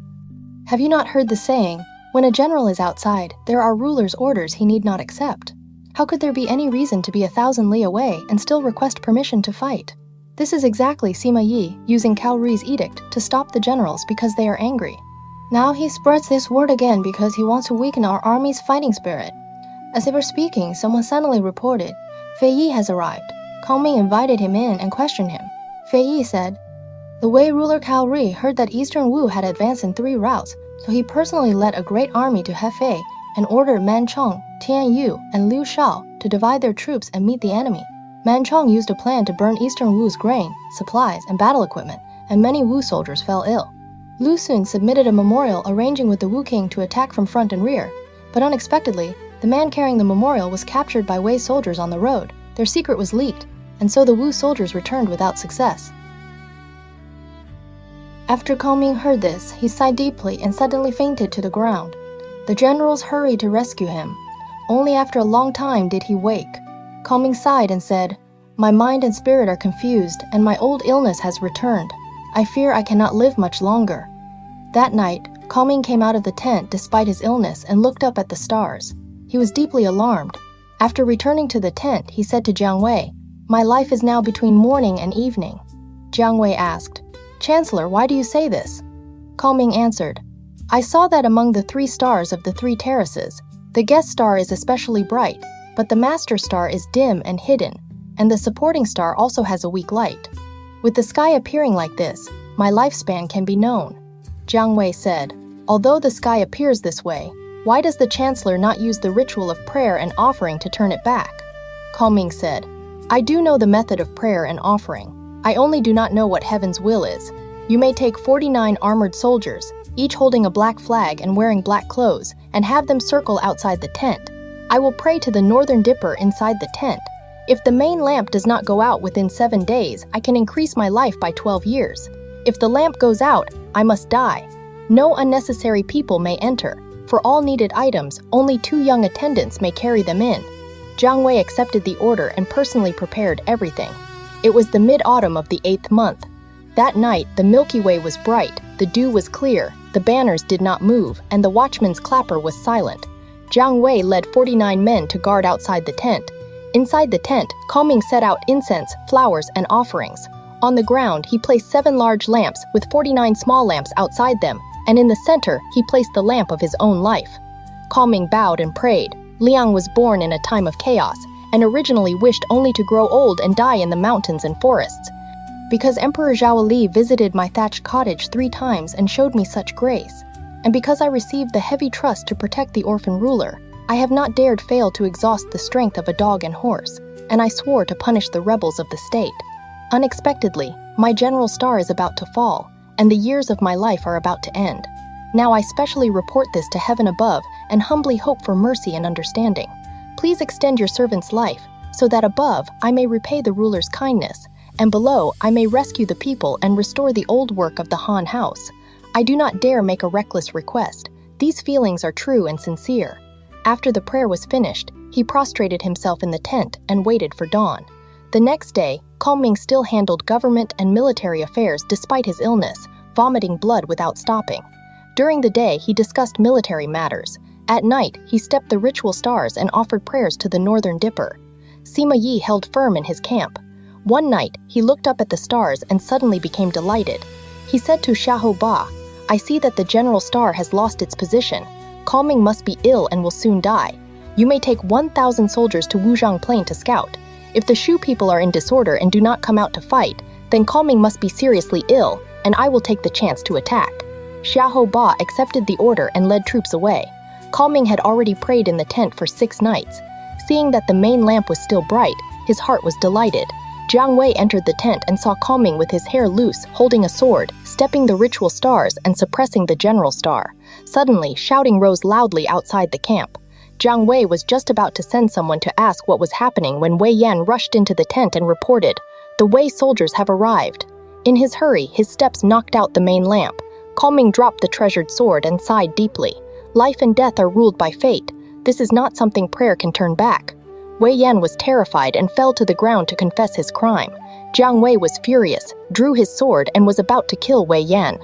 Have you not heard the saying, when a general is outside, there are ruler's orders he need not accept? How could there be any reason to be 1,000 li away and still request permission to fight? This is exactly Sima Yi using Cao Rui's edict to stop the generals because they are angry. Now he spreads this word again because he wants to weaken our army's fighting spirit." As they were speaking, someone suddenly reported, Fei Yi has arrived. Kongming invited him in and questioned him. Fei Yi said, "The Wei ruler Cao Ri heard that Eastern Wu had advanced in 3 routes, so he personally led a great army to Hefei and ordered Man Chong, Tian Yu, and Liu Shao to divide their troops and meet the enemy. Man Chong used a plan to burn Eastern Wu's grain, supplies, and battle equipment, and many Wu soldiers fell ill. Lu Xun submitted a memorial arranging with the Wu king to attack from front and rear, but unexpectedly, the man carrying the memorial was captured by Wei soldiers on the road. Their secret was leaked, and so the Wu soldiers returned without success." After Kongming heard this, he sighed deeply and suddenly fainted to the ground. The generals hurried to rescue him. Only after a long time did he wake. Kongming sighed and said, "My mind and spirit are confused, and my old illness has returned. I fear I cannot live much longer." That night, Kongming came out of the tent despite his illness and looked up at the stars. He was deeply alarmed. After returning to the tent, he said to Jiang Wei, "My life is now between morning and evening." Jiang Wei asked, "Chancellor, why do you say this?" Kongming answered, "I saw that among the 3 stars of the 3 terraces, the guest star is especially bright, but the master star is dim and hidden, and the supporting star also has a weak light. With the sky appearing like this, my lifespan can be known." Jiang Wei said, "Although the sky appears this way, why does the Chancellor not use the ritual of prayer and offering to turn it back?" Kongming said, "I do know the method of prayer and offering. I only do not know what heaven's will is. You may take 49 armored soldiers, each holding a black flag and wearing black clothes, and have them circle outside the tent. I will pray to the northern dipper inside the tent. If the main lamp does not go out within 7 days, I can increase my life by 12 years. If the lamp goes out, I must die. No unnecessary people may enter. For all needed items, only 2 young attendants may carry them in." Jiang Wei accepted the order and personally prepared everything. It was the mid-autumn of the 8th month. That night, the Milky Way was bright, the dew was clear, the banners did not move, and the watchman's clapper was silent. Jiang Wei led 49 men to guard outside the tent. Inside the tent, Kongming set out incense, flowers, and offerings. On the ground, he placed 7 large lamps with 49 small lamps outside them, and in the center, he placed the lamp of his own life. Kongming bowed and prayed. Liang was born in a time of chaos, and originally wished only to grow old and die in the mountains and forests. Because Emperor Zhao Li visited my thatched cottage 3 times and showed me such grace, and because I received the heavy trust to protect the orphan ruler, I have not dared fail to exhaust the strength of a dog and horse, and I swore to punish the rebels of the state. Unexpectedly, my general star is about to fall, and the years of my life are about to end. Now I specially report this to heaven above and humbly hope for mercy and understanding. Please extend your servant's life, so that above I may repay the ruler's kindness, and below I may rescue the people and restore the old work of the Han house. I do not dare make a reckless request. These feelings are true and sincere." After the prayer was finished, he prostrated himself in the tent and waited for dawn. The next day, Kongming still handled government and military affairs despite his illness, vomiting blood without stopping. During the day, he discussed military matters. At night, he stepped the ritual stars and offered prayers to the northern dipper. Sima Yi held firm in his camp. One night, he looked up at the stars and suddenly became delighted. He said to Xiahou Ba, "I see that the general star has lost its position. Kongming must be ill and will soon die. You may take 1,000 soldiers to Wuzhang Plain to scout. If the Shu people are in disorder and do not come out to fight, then Kongming must be seriously ill, and I will take the chance to attack." Xiahou Ba accepted the order and led troops away. Kongming had already prayed in the tent for 6 nights. Seeing that the main lamp was still bright, his heart was delighted. Jiang Wei entered the tent and saw Kongming with his hair loose, holding a sword, stepping the ritual stars and suppressing the general star. Suddenly, shouting rose loudly outside the camp. Jiang Wei was just about to send someone to ask what was happening when Wei Yan rushed into the tent and reported, "The Wei soldiers have arrived." In his hurry, his steps knocked out the main lamp. Kongming dropped the treasured sword and sighed deeply. Life and death are ruled by fate. This is not something prayer can turn back. Wei Yan was terrified and fell to the ground to confess his crime. Jiang Wei was furious, drew his sword, and was about to kill Wei Yan.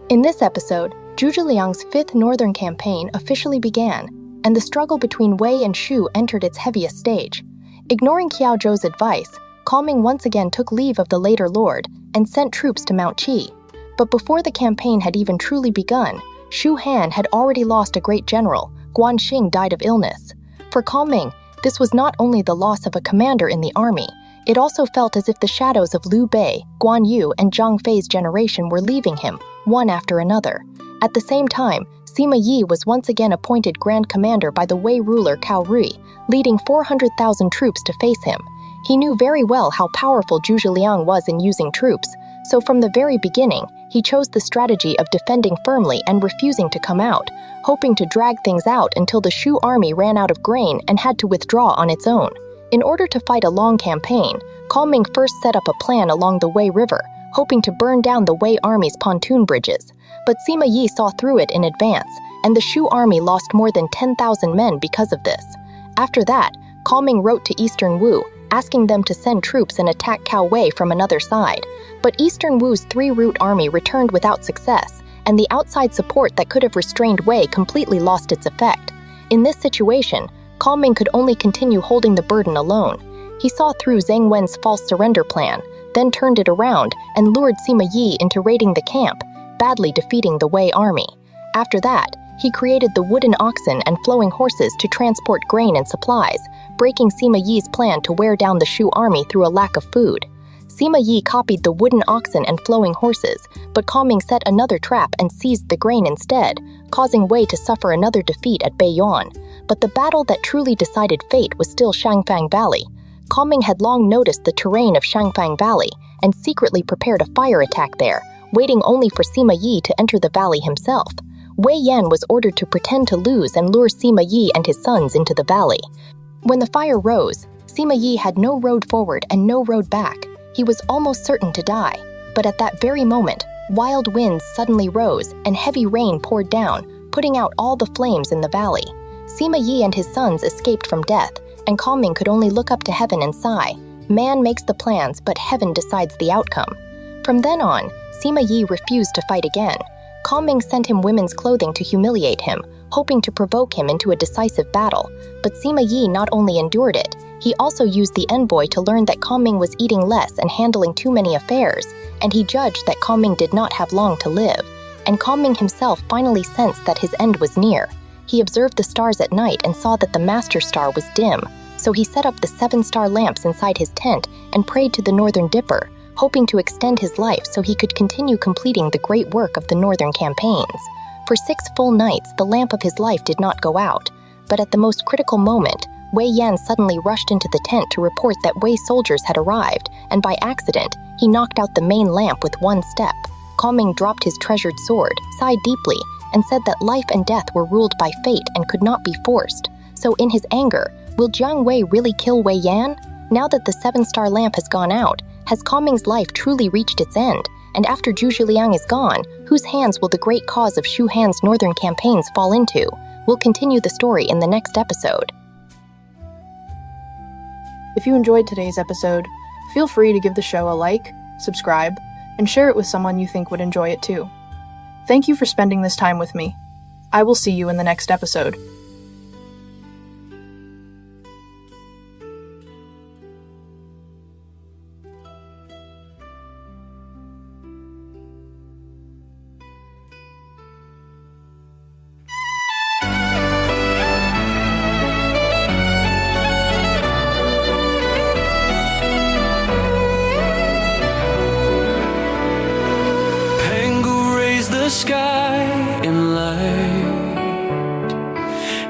In this episode, Zhuge Liang's 5th Northern Campaign officially began, and the struggle between Wei and Shu entered its heaviest stage. Ignoring Qiao Zhou's advice, Kongming once again took leave of the later lord and sent troops to Mount Qi. But before the campaign had even truly begun, Shu Han had already lost a great general. Guan Xing died of illness. For Kongming, this was not only the loss of a commander in the army, it also felt as if the shadows of Liu Bei, Guan Yu, and Zhang Fei's generation were leaving him, one after another. At the same time, Sima Yi was once again appointed Grand Commander by the Wei ruler Cao Rui, leading 400,000 troops to face him. He knew very well how powerful Zhu Zhiliang was in using troops, so from the very beginning, he chose the strategy of defending firmly and refusing to come out, hoping to drag things out until the Shu army ran out of grain and had to withdraw on its own. In order to fight a long campaign, Kongming first set up a plan along the Wei River, hoping to burn down the Wei army's pontoon bridges. But Sima Yi saw through it in advance, and the Shu army lost more than 10,000 men because of this. After that, Kongming wrote to Eastern Wu, asking them to send troops and attack Cao Wei from another side. But Eastern Wu's three-route army returned without success, and the outside support that could have restrained Wei completely lost its effect. In this situation, Kongming could only continue holding the burden alone. He saw through Zhang Wen's false surrender plan, then turned it around and lured Sima Yi into raiding the camp, badly defeating the Wei army. After that, he created the wooden oxen and flowing horses to transport grain and supplies, breaking Sima Yi's plan to wear down the Shu army through a lack of food. Sima Yi copied the wooden oxen and flowing horses, but Kongming set another trap and seized the grain instead, causing Wei to suffer another defeat at Beiyuan. But the battle that truly decided fate was still Shangfang Valley. Kongming had long noticed the terrain of Shangfang Valley and secretly prepared a fire attack there, waiting only for Sima Yi to enter the valley himself. Wei Yan was ordered to pretend to lose and lure Sima Yi and his sons into the valley. When the fire rose, Sima Yi had no road forward and no road back. He was almost certain to die. But at that very moment, wild winds suddenly rose and heavy rain poured down, putting out all the flames in the valley. Sima Yi and his sons escaped from death, and Kongming could only look up to heaven and sigh. Man makes the plans, but heaven decides the outcome. From then on, Sima Yi refused to fight again. Kongming sent him women's clothing to humiliate him, hoping to provoke him into a decisive battle. But Sima Yi not only endured it, he also used the envoy to learn that Kongming was eating less and handling too many affairs, and he judged that Kongming did not have long to live. And Kongming himself finally sensed that his end was near. He observed the stars at night and saw that the master star was dim, so he set up the 7-star lamps inside his tent and prayed to the Northern Dipper, hoping to extend his life so he could continue completing the great work of the northern campaigns. For 6 full nights, the lamp of his life did not go out, but at the most critical moment, Wei Yan suddenly rushed into the tent to report that Wei soldiers had arrived, and by accident, he knocked out the main lamp with one step. Kongming dropped his treasured sword, sighed deeply, and said that life and death were ruled by fate and could not be forced. So in his anger, will Jiang Wei really kill Wei Yan? Now that the 7-star lamp has gone out, has Kongming's life truly reached its end? And after Zhu Zhiliang is gone, whose hands will the great cause of Shu Han's northern campaigns fall into? We'll continue the story in the next episode. If you enjoyed today's episode, feel free to give the show a like, subscribe, and share it with someone you think would enjoy it too. Thank you for spending this time with me. I will see you in the next episode. The sky in light,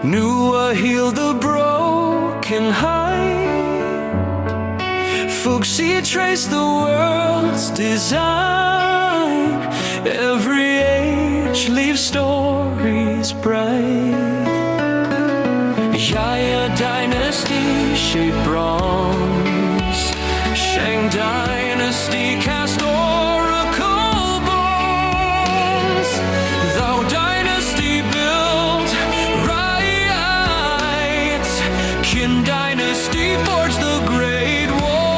Nua healed the broken heart. Fuxi traced the world's design. Every age leaves stories bright. Yaya dynasty shaped bronze. Shang dynasty cast oracle bones. Thou dynasty built right. Qin dynasty forged the great walls.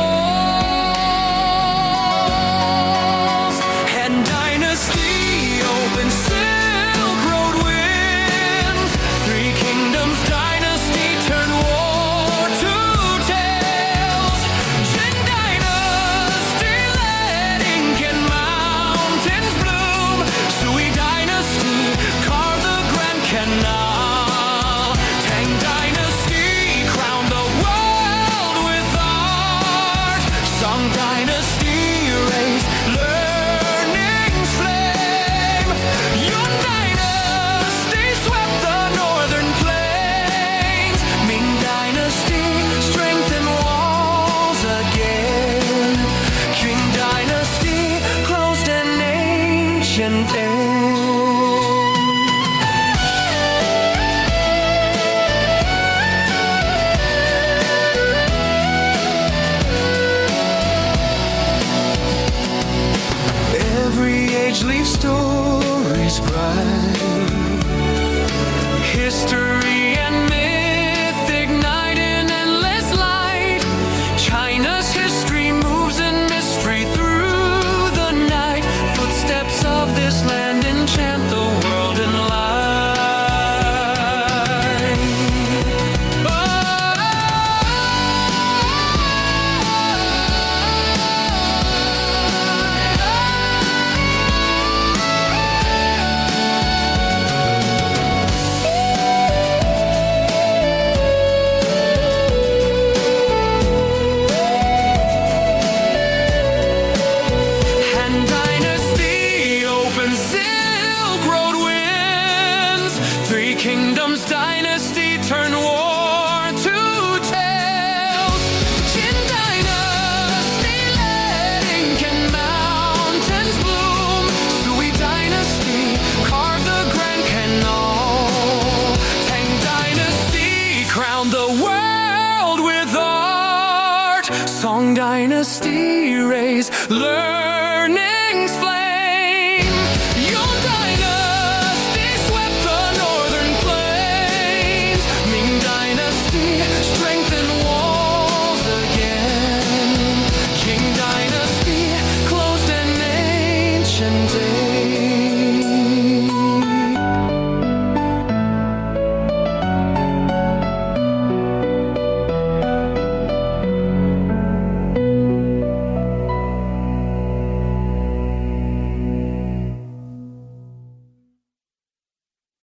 Han dynasty opened Silk Road winds. 3 kingdoms dynasty turned war to tales. Qin dynasty led ink and mountains bloom. Sui dynasty carved the Grand Canal. Tang dynasty Song Dynasty raise learning's flame.